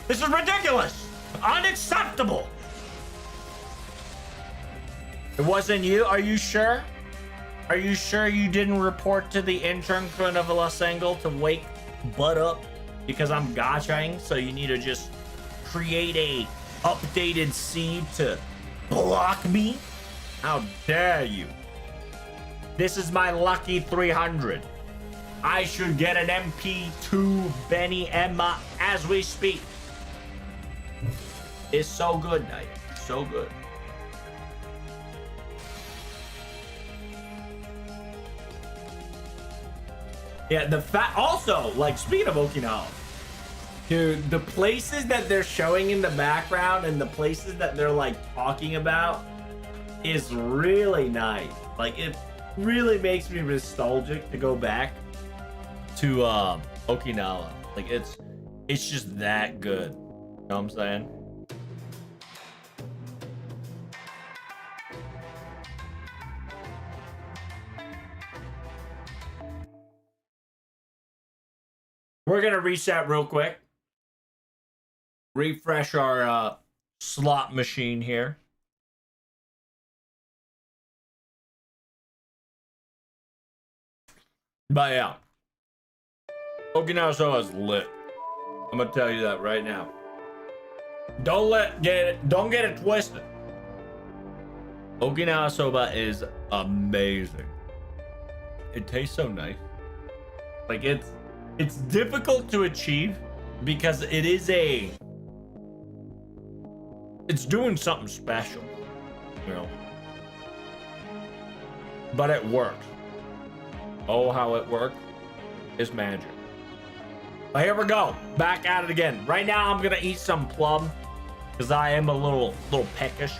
This is ridiculous. Unacceptable. It wasn't you? Are you sure? Are you sure you didn't report to the intern gun of Los Angeles to wake butt up because I'm gachaing? So you need to just create a updated seed to block me? How dare you? This is my lucky 300. I should get an MP5 BENI Emma as we speak. It's so good, Knight. So good. Yeah, also, like, speaking of Okinawa, dude, the places that they're showing in the background and the places that they're like talking about is really nice. Like, it really makes me nostalgic to go back to Okinawa. Like, it's just that good. You know what I'm saying? We're gonna reset real quick. Refresh our slot machine here. But yeah, Okinawa soba is lit. I'm gonna tell you that right now. Don't get it twisted. Okinawa soba is amazing. It tastes so nice. Like it's difficult to achieve because it's doing something special, you know. But it works. Oh, how it worked is magic. But here we go, back at it again. Right now, I'm gonna eat some plum because I am a little peckish.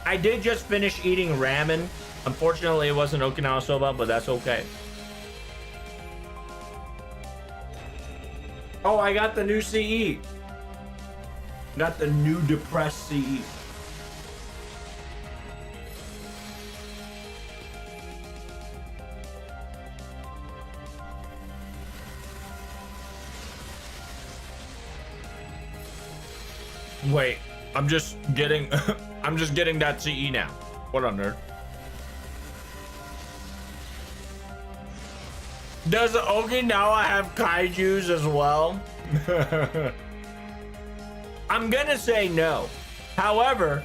I did just finish eating ramen. Unfortunately, it wasn't Okinawa soba, but that's okay. Oh, I got the new CE. Got the new depressed CE. Wait, I'm just getting that CE now. What on nerd? Does Okinawa have kaijus as well? I'm gonna say no. However,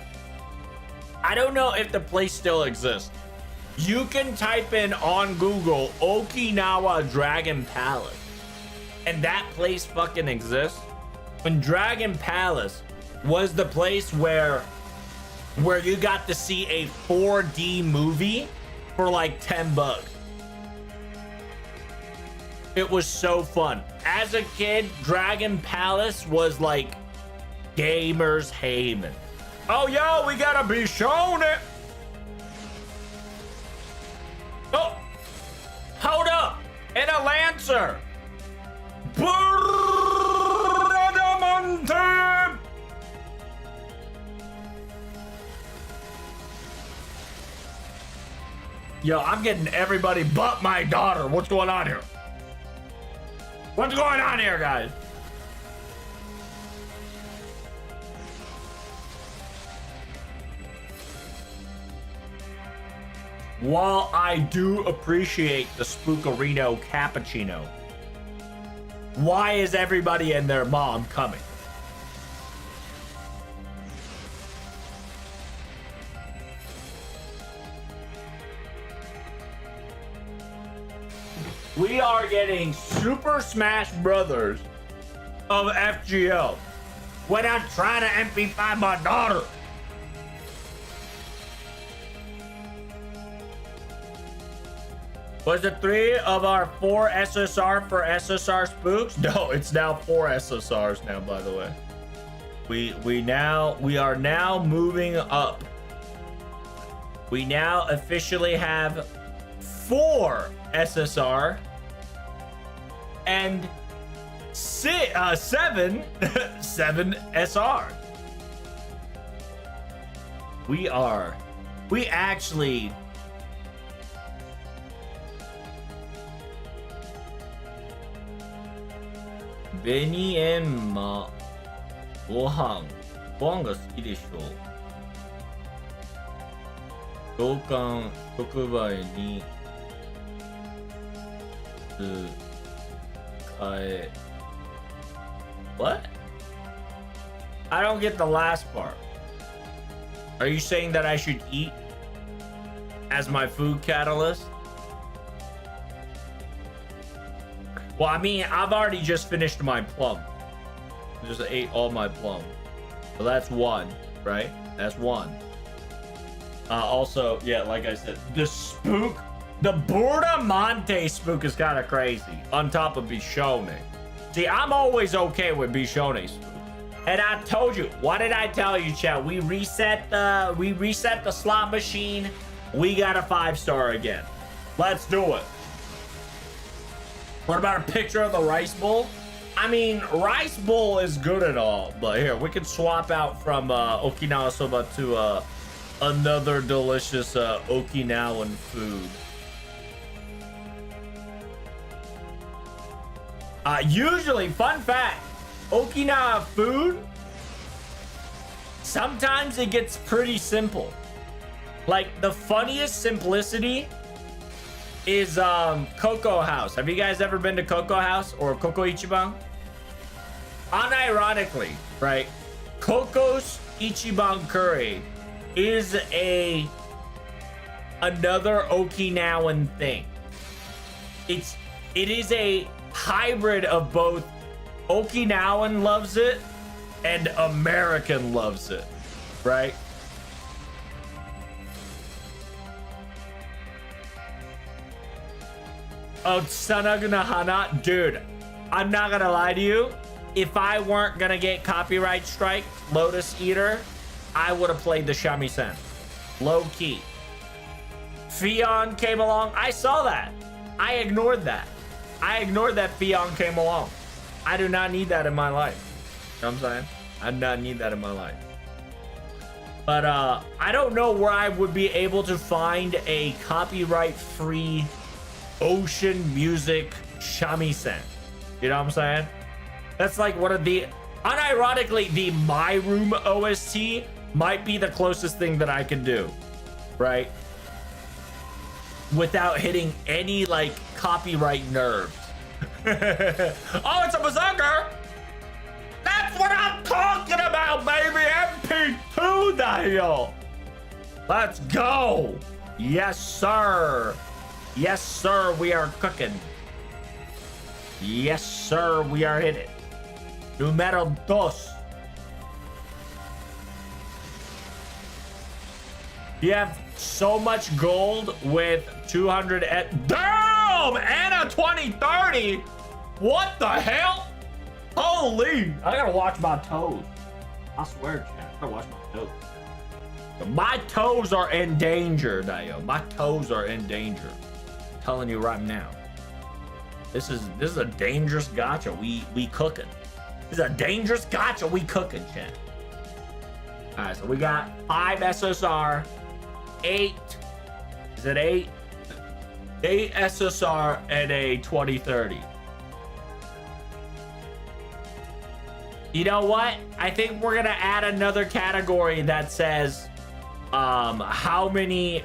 I don't know if the place still exists. You can type in on Google Okinawa Dragon Palace, and that place fucking exists. When Dragon Palace was the place where you got to see a 4D movie for like $10. It was so fun. As a kid, Dragon Palace was like gamers' haven. Oh, yo, we gotta be shown it. Oh, hold up. And a Lancer. Bradamante. Yo, I'm getting everybody but my daughter. What's going on here? What's going on here, guys? While I do appreciate the Spookarino cappuccino, why is everybody and their mom coming? We are getting Super Smash Brothers of FGO when I'm trying to MP5 my daughter. Was it 3 of our 4 SSR for SSR Spooks? No, it's now 4 SSRs now, by the way. We are now moving up. We now officially have 4 SSR and 7 SR. We actually BENI andご飯が好きでしょう。同感触媒にWhat? I don't get the last part. Are you saying that I should eat as my food catalyst? Well, I mean, I've already just finished my plum. I just ate all my plum. So that's 1, right? That's 1. Also, yeah, like I said, the spook, the Bordamante spook is kind of crazy on top of Bishone. See, I'm always okay with Bishone spook. And I told you, what did I tell you, chat? We reset the slot machine. We got a 5-star again. Let's do it. What about a picture of the rice bowl? I mean, rice bowl is good and all, but here, we can swap out from Okinawa soba to another delicious Okinawan food. Usually, fun fact, Okinawa food, sometimes it gets pretty simple. Like, the funniest simplicity is Coco House. Have you guys ever been to Coco House or Coco Ichiban? Unironically, right? Coco's Ichiban curry is another Okinawan thing. It is a hybrid of both Okinawan loves it and American loves it, right? Oh, Sanaguna Hana, dude, I'm not gonna lie to you. If I weren't gonna get copyright strike, Lotus Eater, I would have played the shamisen. Low key. Fion came along. I saw that. I ignored that. I ignored that Fion came along. I do not need that in my life. You know what I'm saying? I do not need that in my life. But I don't know where I would be able to find a copyright-free ocean music shamisen. You know what I'm saying? That's like one of the, unironically, the My Room OST might be the closest thing that I can do, right? Without hitting any like copyright nerves. Oh, it's a berserker! That's what I'm talking about, baby! MP5 Dream! Let's go! Yes, sir! Yes, sir, we are cooking. Yes, sir, we are in it. Numero dos. You have so much gold with 200. Damn! And a 2030. What the hell? Holy! I gotta watch my toes. I swear, chat. I gotta watch my toes. My toes are in danger, Dio. My toes are in danger. I'm telling you right now. This is a dangerous gacha. We cooking. This is a dangerous gacha. We cooking, chat. All right, so we got 5 SSR, 8. Is it 8? 8 SSR and a 2030. You know what? I think we're gonna add another category that says how many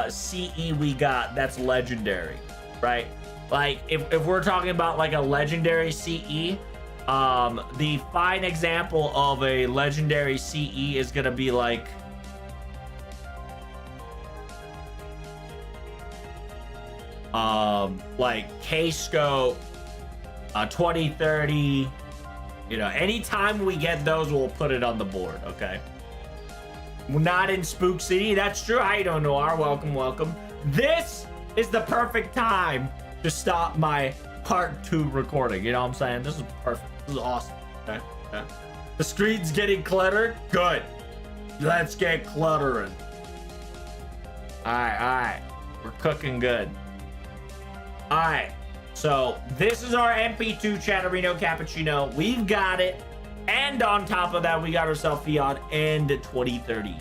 CE we got that's legendary, right? Like if we're talking about like a legendary CE, the fine example of a legendary CE is gonna be like K-Scope, 2030. You know, anytime we get those, we'll put it on the board, okay? We're not in Spook City. That's true. I don't know. Welcome, welcome. This is the perfect time to stop my part 2 recording. You know what I'm saying? This is perfect. This is awesome. Okay? Okay. The screen's getting cluttered. Good. Let's get cluttering. All right. We're cooking good. All right. So this is our MP2 Chatterino Cappuccino. We've got it. And on top of that, we got ourselves Fiat and 2030.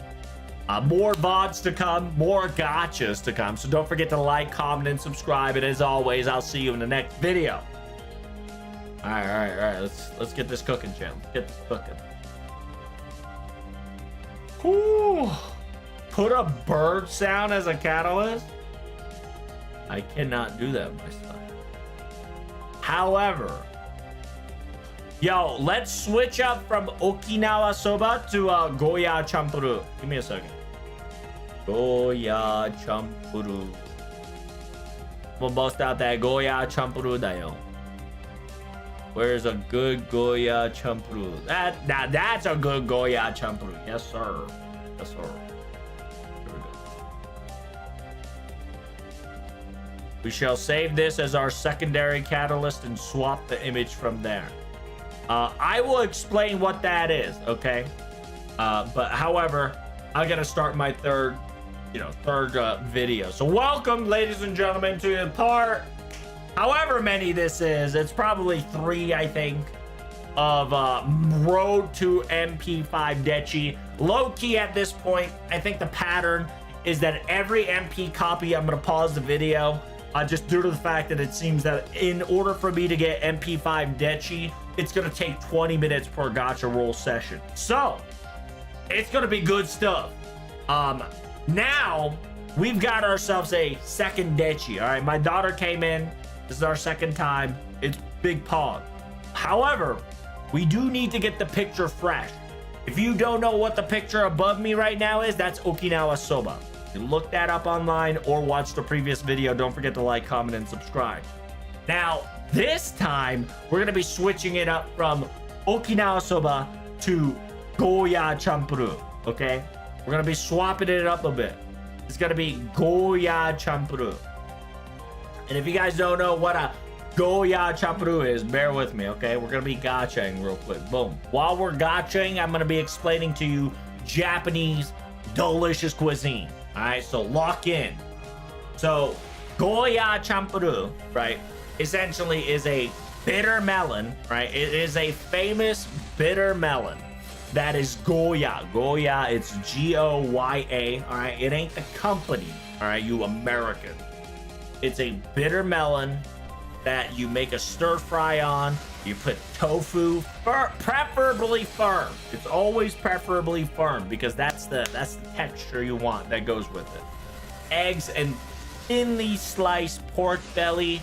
More VODs to come, more gachas to come. So don't forget to like, comment, and subscribe. And as always, I'll see you in the next video. All right. Let's get this cooking, champ. Let's get this cooking. Ooh. Put a bird sound as a catalyst? I cannot do that myself. However, yo, let's switch up from Okinawa soba to Goya champuru. Give me a second. Goya champuru. We'll bust out that Goya champuru dayo. Where's a good Goya champuru? That's a good Goya champuru. Yes, sir. Yes, sir. Here we go. We shall save this as our secondary catalyst and swap the image from there. I will explain what that is, okay? But however, I'm gonna start my third video. So welcome, ladies and gentlemen, to the part, however many this is. It's probably 3, I think, of Road to MP5 Dechi. Low key at this point, I think the pattern is that every MP copy, I'm gonna pause the video, just due to the fact that it seems that in order for me to get MP5 Dechi, it's gonna take 20 minutes per gacha roll session. So it's gonna be good stuff. Now we've got ourselves a second Dechi. All right, my daughter came in. This is our second time. It's big pog. However, we do need to get the picture fresh. If you don't know what the picture above me right now is, that's Okinawa soba. You look that up online or watch the previous video. Don't forget to like, comment, and subscribe. Now, this time, we're going to be switching it up from Okinawa soba to Goya champuru, okay? We're going to be swapping it up a bit. It's going to be Goya champuru. And if you guys don't know what a Goya champuru is, bear with me, okay? We're going to be gachaing real quick. Boom. While we're gachaing, I'm going to be explaining to you Japanese delicious cuisine. All right, so lock in. So Goya champuru, right, essentially is a bitter melon, right? It is a famous bitter melon that is Goya. Goya, it's Goya, all right? It ain't the company, all right, you American. It's a bitter melon that you make a stir fry on. You put tofu, preferably firm. It's always preferably firm because that's the texture you want that goes with it. Eggs and thinly sliced pork belly,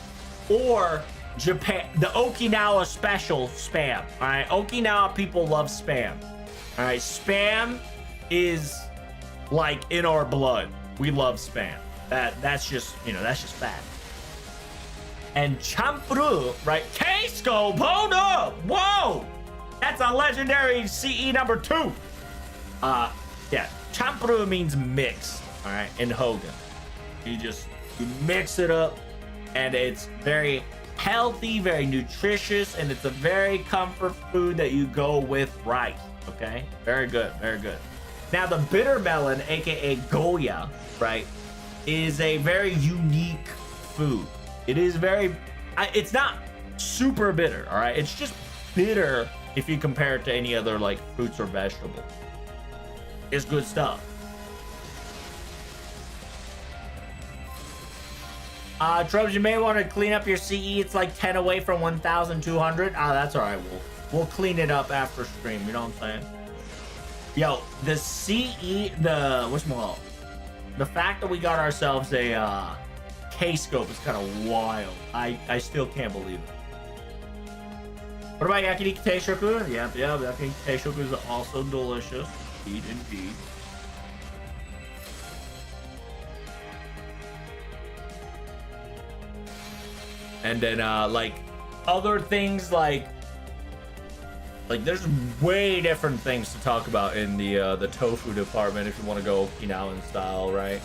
or Japan, the Okinawa special spam. All right, Okinawa people love spam. All right, spam is like in our blood. We love spam. That's just, you know, that's just fact. And champuru, right? K-scope, hold up! Whoa! That's a legendary CE number 2. Yeah, champuru means mix, all right, in Hogan. You mix it up, and it's very healthy, very nutritious, and it's a very comfort food that you go with rice, okay? Very good, very good. Now, the bitter melon, aka Goya, right, is a very unique food. It is very, it's not super bitter, all right? It's just bitter if you compare it to any other like fruits or vegetables. It's good stuff. Trubs, you may want to clean up your CE. It's like 10 away from 1,200. That's all right. We'll clean it up after stream. You know what I'm saying? Yo, the CE, the fact that we got ourselves a, K-scope is kind of wild. I still can't believe it. What about yakiniku teishoku? Yep, yakiniku teishoku is also delicious. Indeed. And then like other things like there's way different things to talk about in the tofu department if you want to go Okinawan style, right?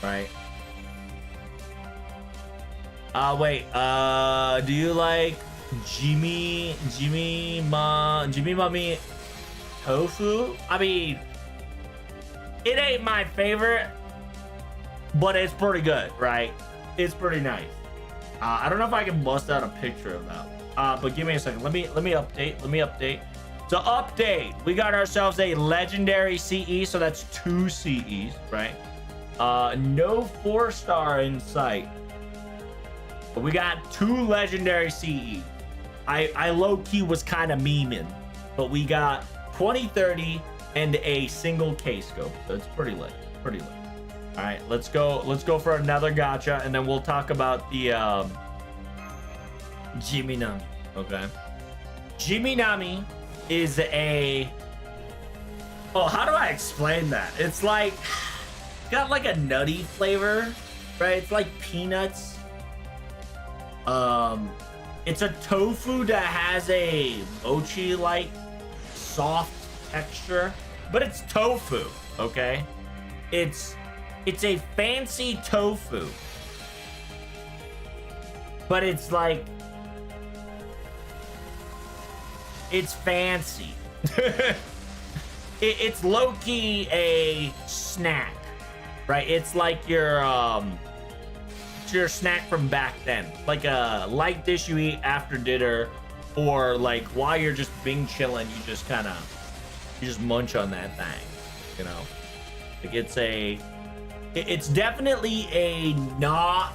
Right. Wait. Do you like Jimmy Mami tofu? I mean, it ain't my favorite, but it's pretty good, right? It's pretty nice. I don't know if I can bust out a picture of that one. But give me a second. Let me update. To update, we got ourselves a legendary CE, so that's 2 CEs, right? No 4-star in sight. But we got 2 legendary CE. I low-key was kind of memeing. But we got 2030 and a single K-scope. So it's pretty lit. Pretty lit. Alright, let's go for another gacha, and then we'll talk about the Jiminami. Okay. Jiminami is a... Oh, how do I explain that? It's like... got like a nutty flavor, right? It's like peanuts. It's a tofu that has a mochi like soft texture, but it's tofu, okay? It's a fancy tofu, but it's like it's fancy. It's low-key a snack. Right, it's like your snack from back then, like a light dish you eat after dinner, or like while you're just chilling, you just munch on that thing, you know. Like it's definitely a not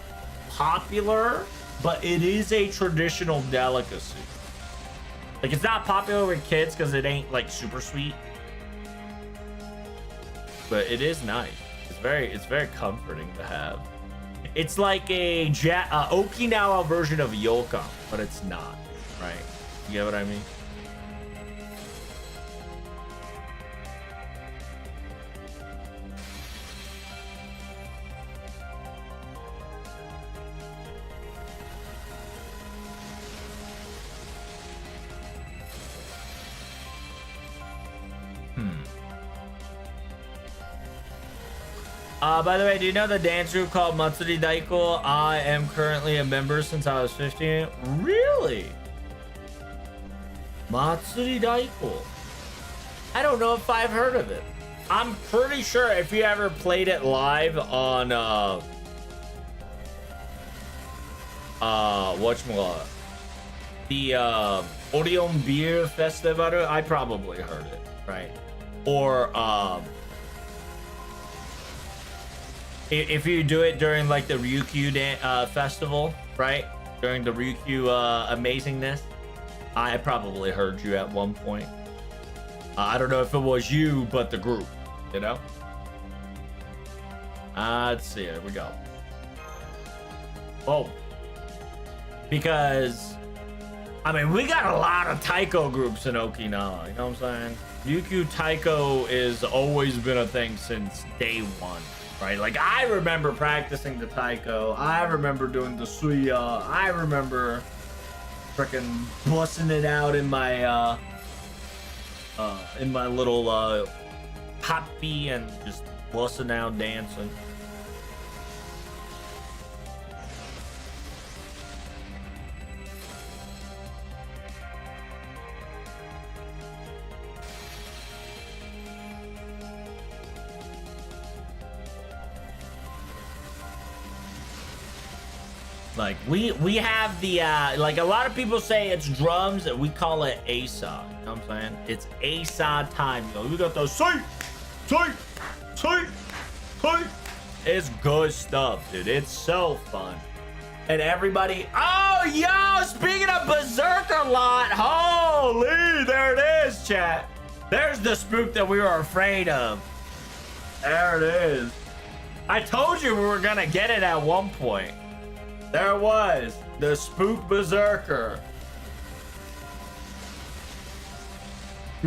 popular, but it is a traditional delicacy. Like it's not popular with kids because it ain't like super sweet, but it is nice. It's very comforting to have. It's like a Okinawa version of Yokan, but it's not, right? You get what I mean? By the way, do you know the dance group called Matsuri Daiko? I am currently a member since I was 15. Really? Matsuri Daiko. I don't know if I've heard of it. I'm pretty sure if you ever played it live on whatchamacallit, the Orion Beer Festival, I probably heard it, right? Or if you do it during like the Ryukyu festival, right? During the Ryukyu amazingness, I probably heard you at one point. I don't know if it was you, but the group, you know? Let's see, here we go. Oh. Because, I mean, we got a lot of taiko groups in Okinawa, you know what I'm saying? Ryukyu taiko has always been a thing since day one. Right, like I remember practicing the taiko. I remember doing the suya. I remember freaking busting it out in my little happy and just busting out dancing. Like we have the like a lot of people say it's drums, and we call it asa. You know what I'm saying? It's asa time. Yo, we got those say. It's good stuff, dude. It's so fun. And everybody, oh yo, speaking of Berserker lot, holy, there it is, chat. There's the spook that we were afraid of. There it is. I told you we were gonna get it at one point. There it was, the Spook Berserker.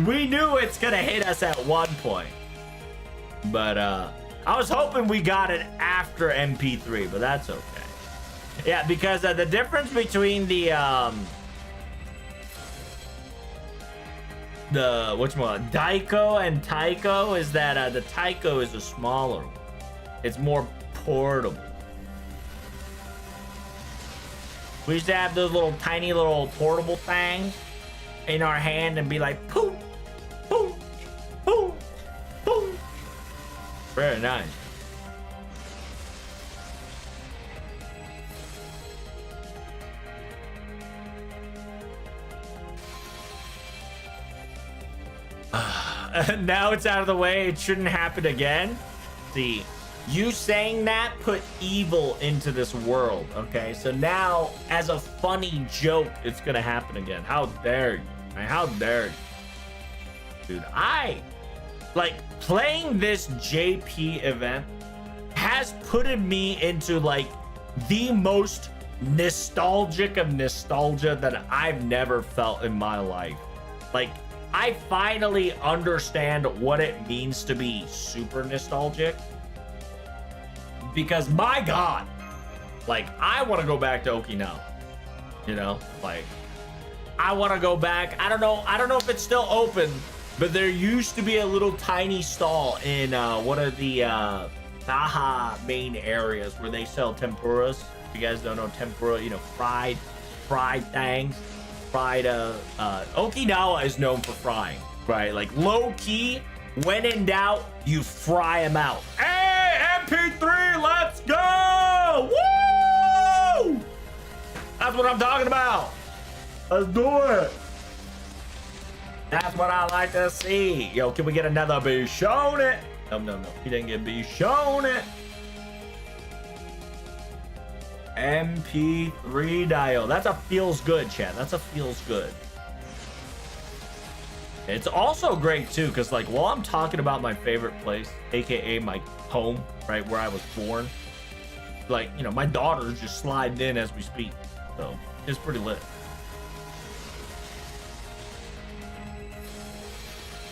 We knew it's gonna hit us at one point. But I was hoping we got it after MP3, but that's okay. Yeah, because the difference between the Daiko and Taiko is that the Taiko is a smaller one. It's more portable. We used to have those little tiny little portable things in our hand and be like, poof, poof, poof, poof. Very nice. Now it's out of the way. It shouldn't happen again. See. You saying that put evil into this world, okay? So now, as a funny joke, it's gonna happen again. How dare you, man? How dare you? Dude, like, playing this JP event has put me into, like, the most nostalgic of nostalgia that I've never felt in my life. Like, I finally understand what it means to be super nostalgic. Because my God, like I want to go back to Okinawa, you know, like I want to go back. I don't know if it's still open, but there used to be a little tiny stall in one of the Naha main areas where they sell tempuras. If you guys don't know tempura, you know, fried things, Okinawa is known for frying, right? Like low key, when in doubt, you fry them out. Hey, MP3, let's go! Woo! That's what I'm talking about. Let's do it. That's what I like to see. Yo, can we get another be shown it? No. He didn't get B. Shown it. MP3 dial. That's a feels good, chat. That's a feels good. It's also great too, because like while I'm talking about my favorite place, aka my home, right where I was born, like, you know, my daughter's just sliding in as we speak, so it's pretty lit.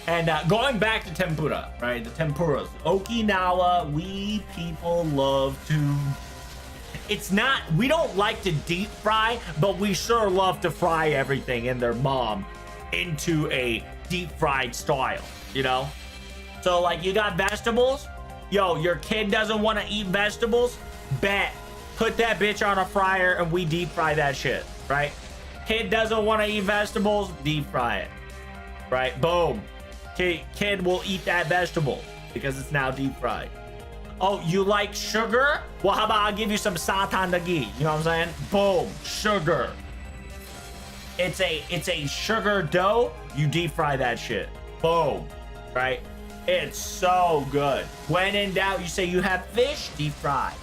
And going back to tempura, right? The tempuras, Okinawa, we people love to. It's not, we don't like to deep fry, but we sure love to fry everything in their mom into a deep fried style, you know? So like you got vegetables, yo, your kid doesn't want to eat vegetables, bet, put that bitch on a fryer and we deep fry that shit, right? Kid doesn't want to eat vegetables, deep fry it, right? Boom. Kid will eat that vegetable because it's now deep fried. Oh, you like sugar? Well, how about I'll give you some satan dagi? You know what I'm saying? Boom, sugar. It's a sugar dough. You deep fry that shit. Boom, right? It's so good. When in doubt, you say you have fish, deep fry.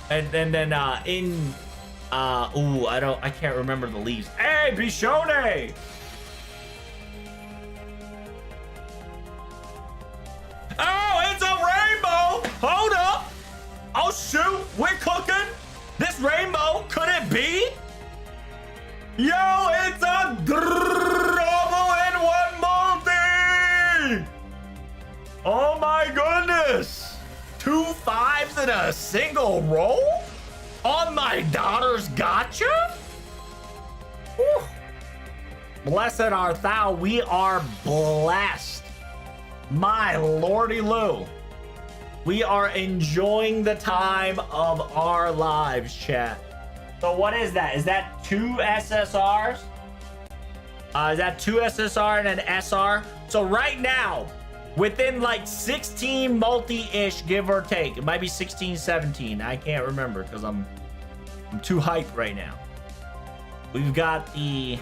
And then I can't remember the leaves. Hey, Bishone! Oh, it's a rainbow! Hold up! Oh shoot, we're cooking. This rainbow, could it be? Yo, it's a double in one multi! Oh my goodness! 2 5s in a single roll? On my daughter's gacha? Whew. Blessed art thou, we are blessed. My lordy Lou. We are enjoying the time of our lives, chat. So what is that? Is that 2 SSRs? Is that 2 SSR and an SR? So right now, within like 16 multi-ish, give or take. It might be 16, 17. I can't remember because I'm too hyped right now. We've got the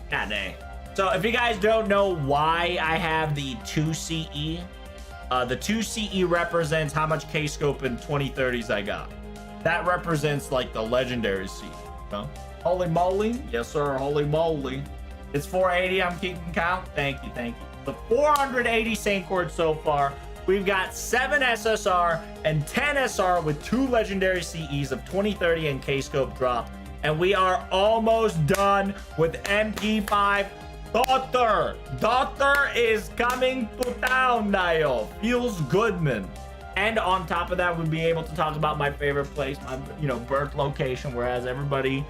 God dang. So if you guys don't know why I have the 2 CE, the 2 CE represents how much K-scope in 2030s I got. That represents like the legendary CE. So, holy moly. Yes, sir. Holy moly. It's 480. I'm keeping count. Thank you. The 480 Saint chords so far. We've got 7 SSR and 10 SR with 2 legendary CEs of 2030 and K-scope drop. And we are almost done with MP5. Daughter is coming to town now. Feels good, man. And on top of that, we'll be able to talk about my favorite place, my birth location, whereas everybody,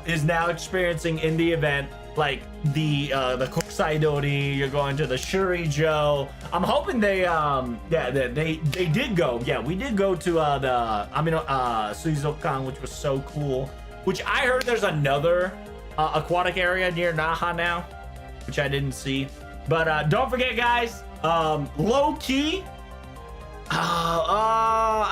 is now experiencing in the event, like the Kokusaidori, you're going to the Shurijo. I'm hoping they did go. Yeah, we did go to the Suizokan, which was so cool. Which I heard there's another aquatic area near Naha now, which I didn't see. But don't forget, guys, low key. All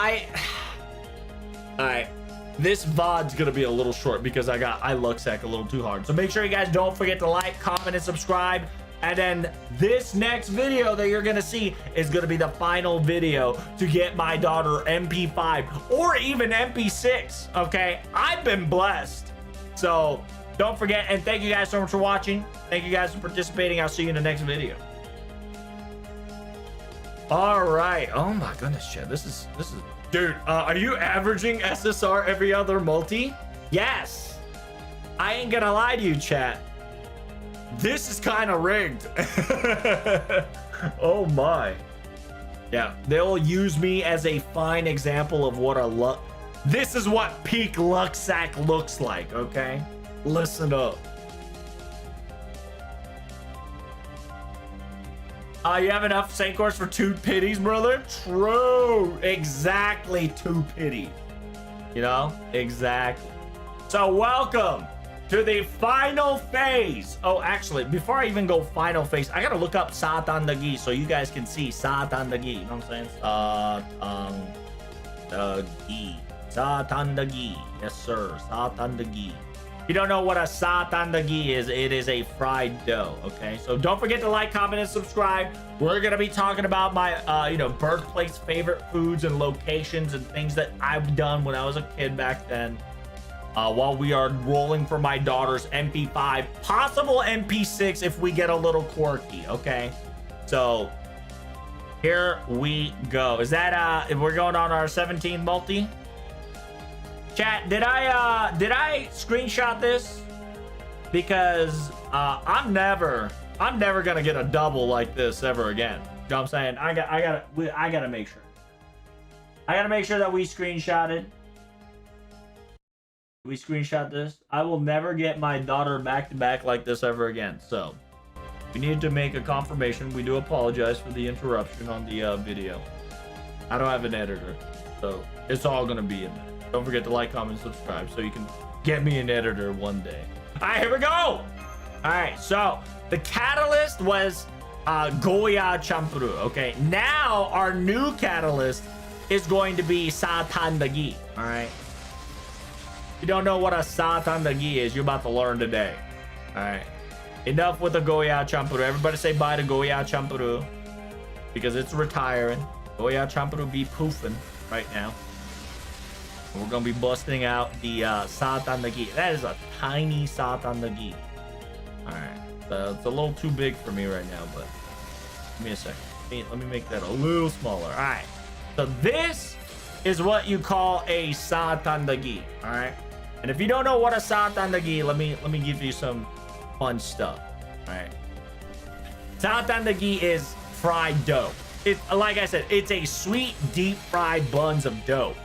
right. This VOD's gonna be a little short because I Luxac a little too hard. So make sure you guys don't forget to like, comment, and subscribe. And then this next video that you're gonna see is gonna be the final video to get my daughter MP5 or even MP6. Okay, I've been blessed. So don't forget, and thank you guys so much for watching. Thank you guys for participating. I'll see you in the next video. All right. Oh my goodness, Chad. This is dude. Are you averaging SSR every other multi? Yes. I ain't gonna lie to you, chat. This is kind of rigged. Oh my. Yeah, they'll use me as a fine example of what this is what peak Luxac looks like, okay? Listen up. You have enough Saint Course for 2 pities, brother? True. Exactly 2 pities. Exactly. So welcome to the final phase. Oh, actually, before I even go final phase, I gotta look up Satan Dagi so you guys can see Satan Dagi. You know what I'm saying? Dagi. Satan Dagi. Yes, sir. Satan Dagi. you don't know what a satandagi is, it is a fried dough, okay? So don't forget to like, comment, and subscribe. We're gonna be talking about my, you know, birthplace favorite foods and locations and things that I've done when I was a kid back then. While we are rolling for my daughter's MP5, possible MP6 if we get a little quirky, okay? So here we go. Is that, we're going on our 17 multi? Chat, did I screenshot this? Because I'm never gonna get a double like this ever again. You know what I'm saying? I gotta make sure. I gotta make sure that we screenshotted. We screenshot this. I will never get my daughter back to back like this ever again. So we need to make a confirmation. We do apologize for the interruption on the video. I don't have an editor, so it's all gonna be in there. Don't forget to like, comment, and subscribe so you can get me an editor one day. All right, here we go. All right, so the catalyst was Goya Champuru. Okay, now our new catalyst is going to be Satandagi. All right. If you don't know what a Satandagi is, you're about to learn today. All right. Enough with the Goya Champuru. Everybody say bye to Goya Champuru because it's retiring. Goya Champuru be poofing right now. We're gonna be busting out the satandagi. That is a tiny satandagi. All right, so it's a little too big for me right now, but give me a second. Let me make that a little smaller. All right, so this is what you call a satandagi. All right, and if you don't know what a satandagi, let me give you some fun stuff. All right, satandagi is fried dough. It's like I said, it's a sweet deep fried buns of dough.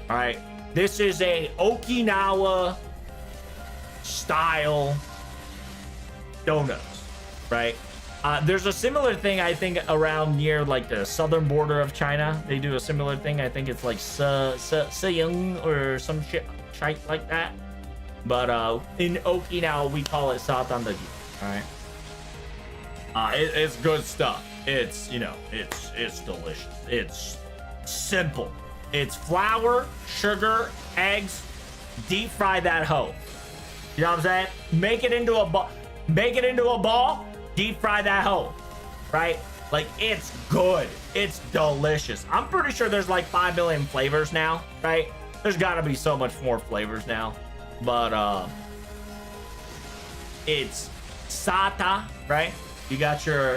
All right. This is a Okinawa style donuts, right? There's a similar thing, I think, around near like the southern border of China. They do a similar thing. I think it's like Seyung or some shit like that. But in Okinawa, we call it satandagi. All right. It's good stuff. It's, you know, it's delicious. It's simple. It's flour, sugar, eggs, deep fry that hoe. You know what I'm saying? Make it into a ball. Make it into a ball, deep fry that hoe. Right? Like, it's good. It's delicious. I'm pretty sure there's like 5 million flavors now, right? There's gotta be so much more flavors now. But it's sata, right? You got your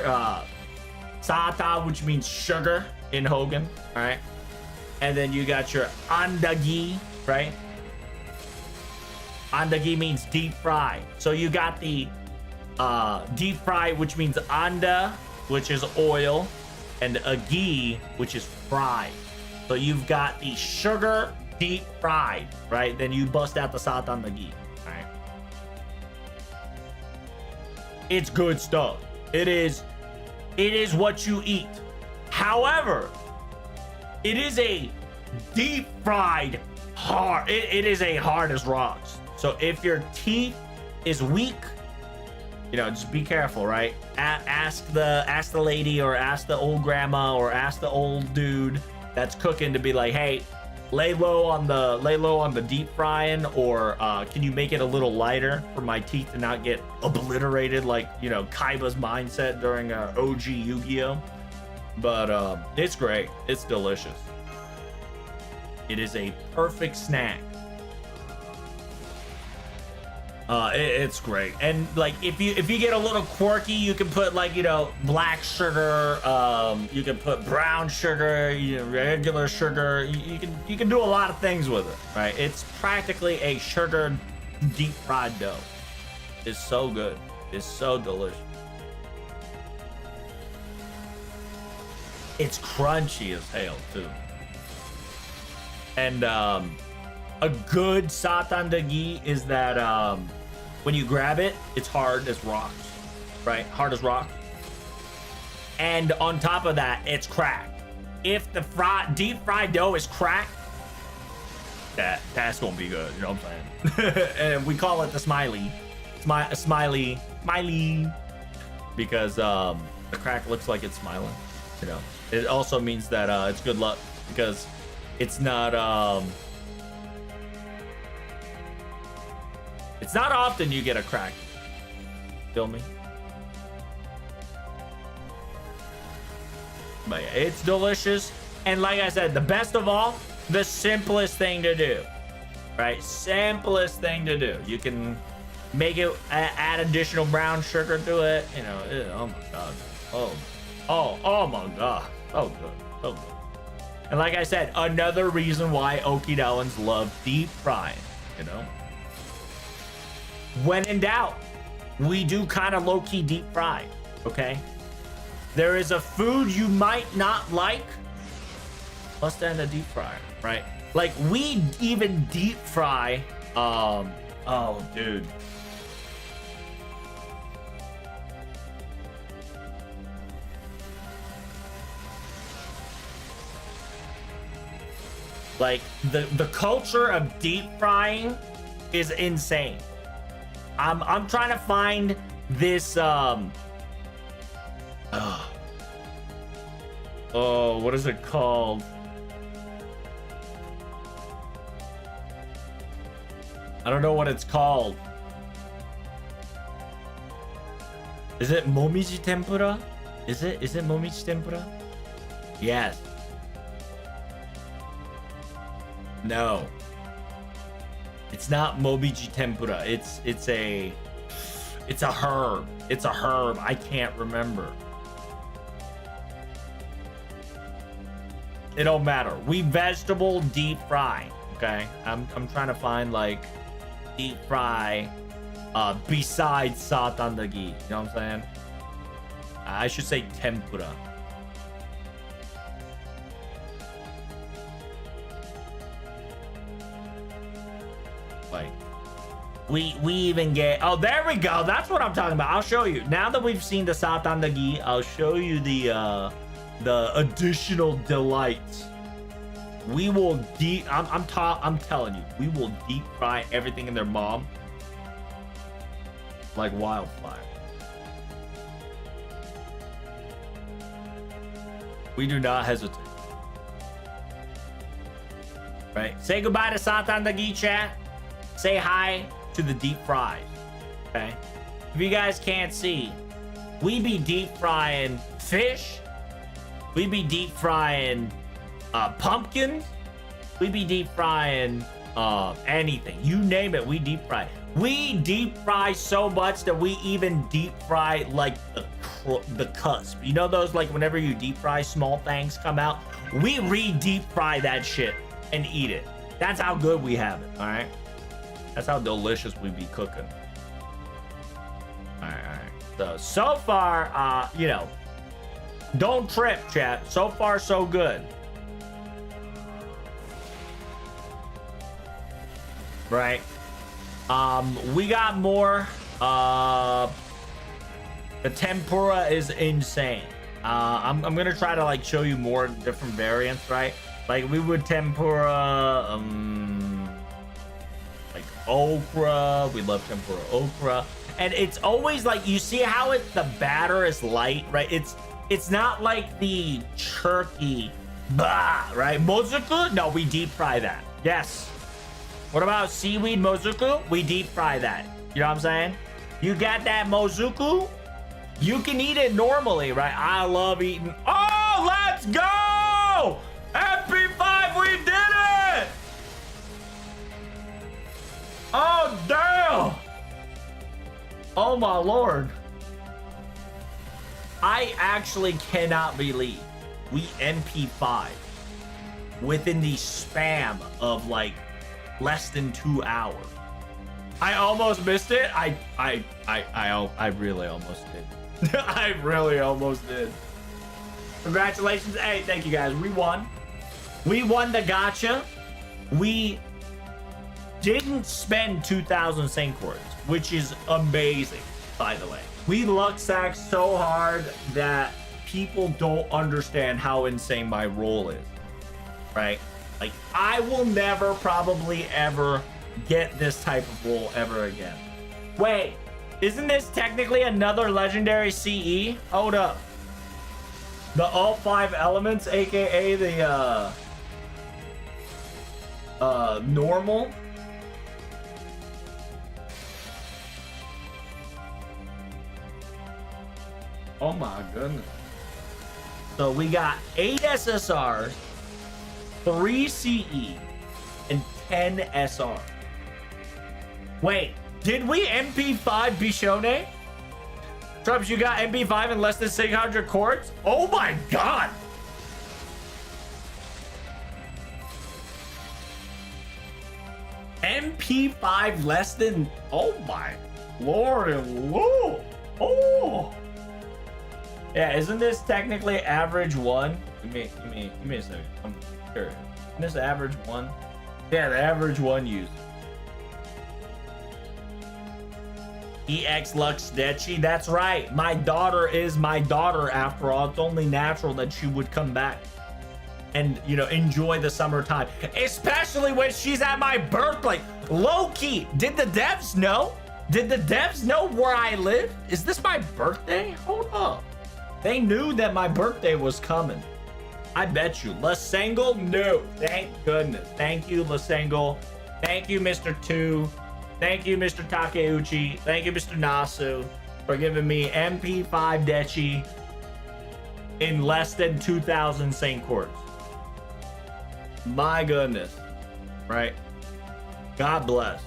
sata, which means sugar in Hogan, all right? And then you got your andagi, right? Andagi means deep fry. So you got the deep fry, which means anda, which is oil, and agi, which is fried. So you've got the sugar deep fried, right? Then you bust out the satandagi, right? It's good stuff. It is what you eat. However, it is a deep fried hard. It is a hard as rocks. So if your teeth is weak, you know, just be careful, right? Ask the lady, or ask the old grandma, or ask the old dude that's cooking to be like, hey, lay low on the deep frying, or can you make it a little lighter for my teeth to not get obliterated like, you know, Kaiba's mindset during OG Yu-Gi-Oh. But it's great. It's delicious. It is a perfect snack. It's great. And like, if you get a little quirky, you can put like, you know, black sugar, you can put brown sugar, you know, regular sugar. You can do a lot of things with it, right? It's practically a sugar deep fried dough. It's so good. It's so delicious. It's crunchy as hell too. And a good satandagi is that when you grab it, it's hard as rocks, right? Hard as rock. And on top of that, it's cracked. If the deep fried dough is cracked, that's gonna be good. You know what I'm saying? And we call it the smiley, because the crack looks like it's smiling. You know, it also means that it's good luck, because it's not It's not often you get a crack. Feel me? But yeah, it's delicious. And like I said, the best of all, the simplest thing to do. Right? Simplest thing to do. You can make it, add additional brown sugar to it. You know, oh my God. Oh my God. So good. So good. And like I said, another reason why Okinawans love deep frying, you know? When in doubt, we do kind of low-key deep fry, okay? There is a food you might not like, less than a deep fryer, right? Like, we even deep fry, oh, dude. Like, the culture of deep frying is insane. I'm trying to find this oh, what is it called? I don't know what it's called. Is it momiji tempura? Is it momiji tempura? Yes. No. It's not momiji tempura. It's a herb. It's a herb. I can't remember. It don't matter. We vegetable deep fry. Okay. I'm trying to find like deep fry besides satandagi. You know what I'm saying? I should say tempura. Like, we even get, oh, there we go. That's what I'm talking about. I'll show you. Now that we've seen the satandagi, I'll show you the additional delights. We will I'm telling you, we will deep fry everything in their mom like wildfire. We do not hesitate. Right? Say goodbye to satandagi, chat. Say hi to the deep fries. Okay? If you guys can't see, we be deep frying fish. We be deep frying pumpkins. We be deep frying anything. You name it, we deep fry. We deep fry so much that we even deep fry like the cusp. You know those, like whenever you deep fry, small things come out? We re-deep fry that shit and eat it. That's how good we have it, all right? That's how delicious we be cooking. All right. So far, you know, don't trip, chat. So far, so good. Right. We got more. The tempura is insane. I'm gonna try to like show you more different variants, right? Like we would tempura, like okra. We love tempura okra, and it's always like, you see how the batter is light, right? It's not like the turkey, right? Mozuku, no, we deep fry that. Yes. What about seaweed mozuku? We deep fry that. You know what I'm saying? You got that mozuku? You can eat it normally, right? I love eating. Oh, let's go! MP5, we did it! Oh, damn! Oh, my Lord. I actually cannot believe we NP5 within the spam of like less than 2 hours. I almost missed it. I really almost did. I really almost did. Congratulations. Hey, thank you guys. We won. We won the gacha. We didn't spend 2,000 Saint coins, which is amazing, by the way. We luck sacked so hard that people don't understand how insane my roll is, right? Like, I will never, probably ever get this type of roll ever again. Wait, isn't this technically another legendary CE? Hold up. The all 5 elements, aka the normal. Oh my goodness. So we got 8 SSRs, 3 CE, and 10 SR. Wait, did we MP5 Bishone? Trubs, you got MP5 in less than 600 quartz? Oh my god! MP5 less than... Oh my lord and whoa! Oh! Yeah, isn't this technically average 1? Give me a second. I'm sure. Isn't this average 1? Yeah, the average 1 use. EX Lux Dechi, that's right. My daughter is my daughter after all. It's only natural that she would come back and, you know, enjoy the summertime. Especially when she's at my birthday. Low-key, did the devs know? Did the devs know where I live? Is this my birthday? Hold up. They knew that my birthday was coming. I bet you. Lasengle? No. Thank goodness. Thank you, Lasengle. Thank you, Mr. 2. Thank you, Mr. Takeuchi. Thank you, Mr. Nasu, for giving me MP5 Dechi in less than 2,000 St. Quartz. My goodness. Right? God bless.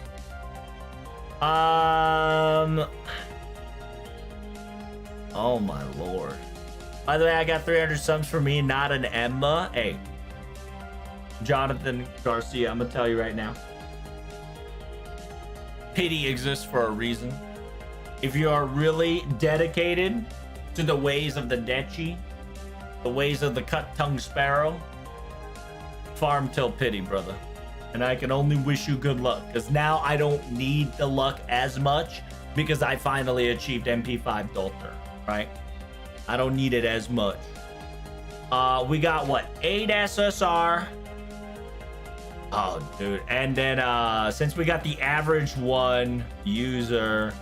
Oh my lord. By the way, I got 300 subs for me, not an Emma. Hey, Jonathan Garcia, I'm gonna tell you right now. Pity exists for a reason. If you are really dedicated to the ways of the Dechi, the ways of the cut-tongue sparrow, farm till pity, brother. And I can only wish you good luck, because now I don't need the luck as much because I finally achieved MP5 Dolter, right? I don't need it as much. We got what? 8 SSR. Oh, dude. And then since we got the average 1 user,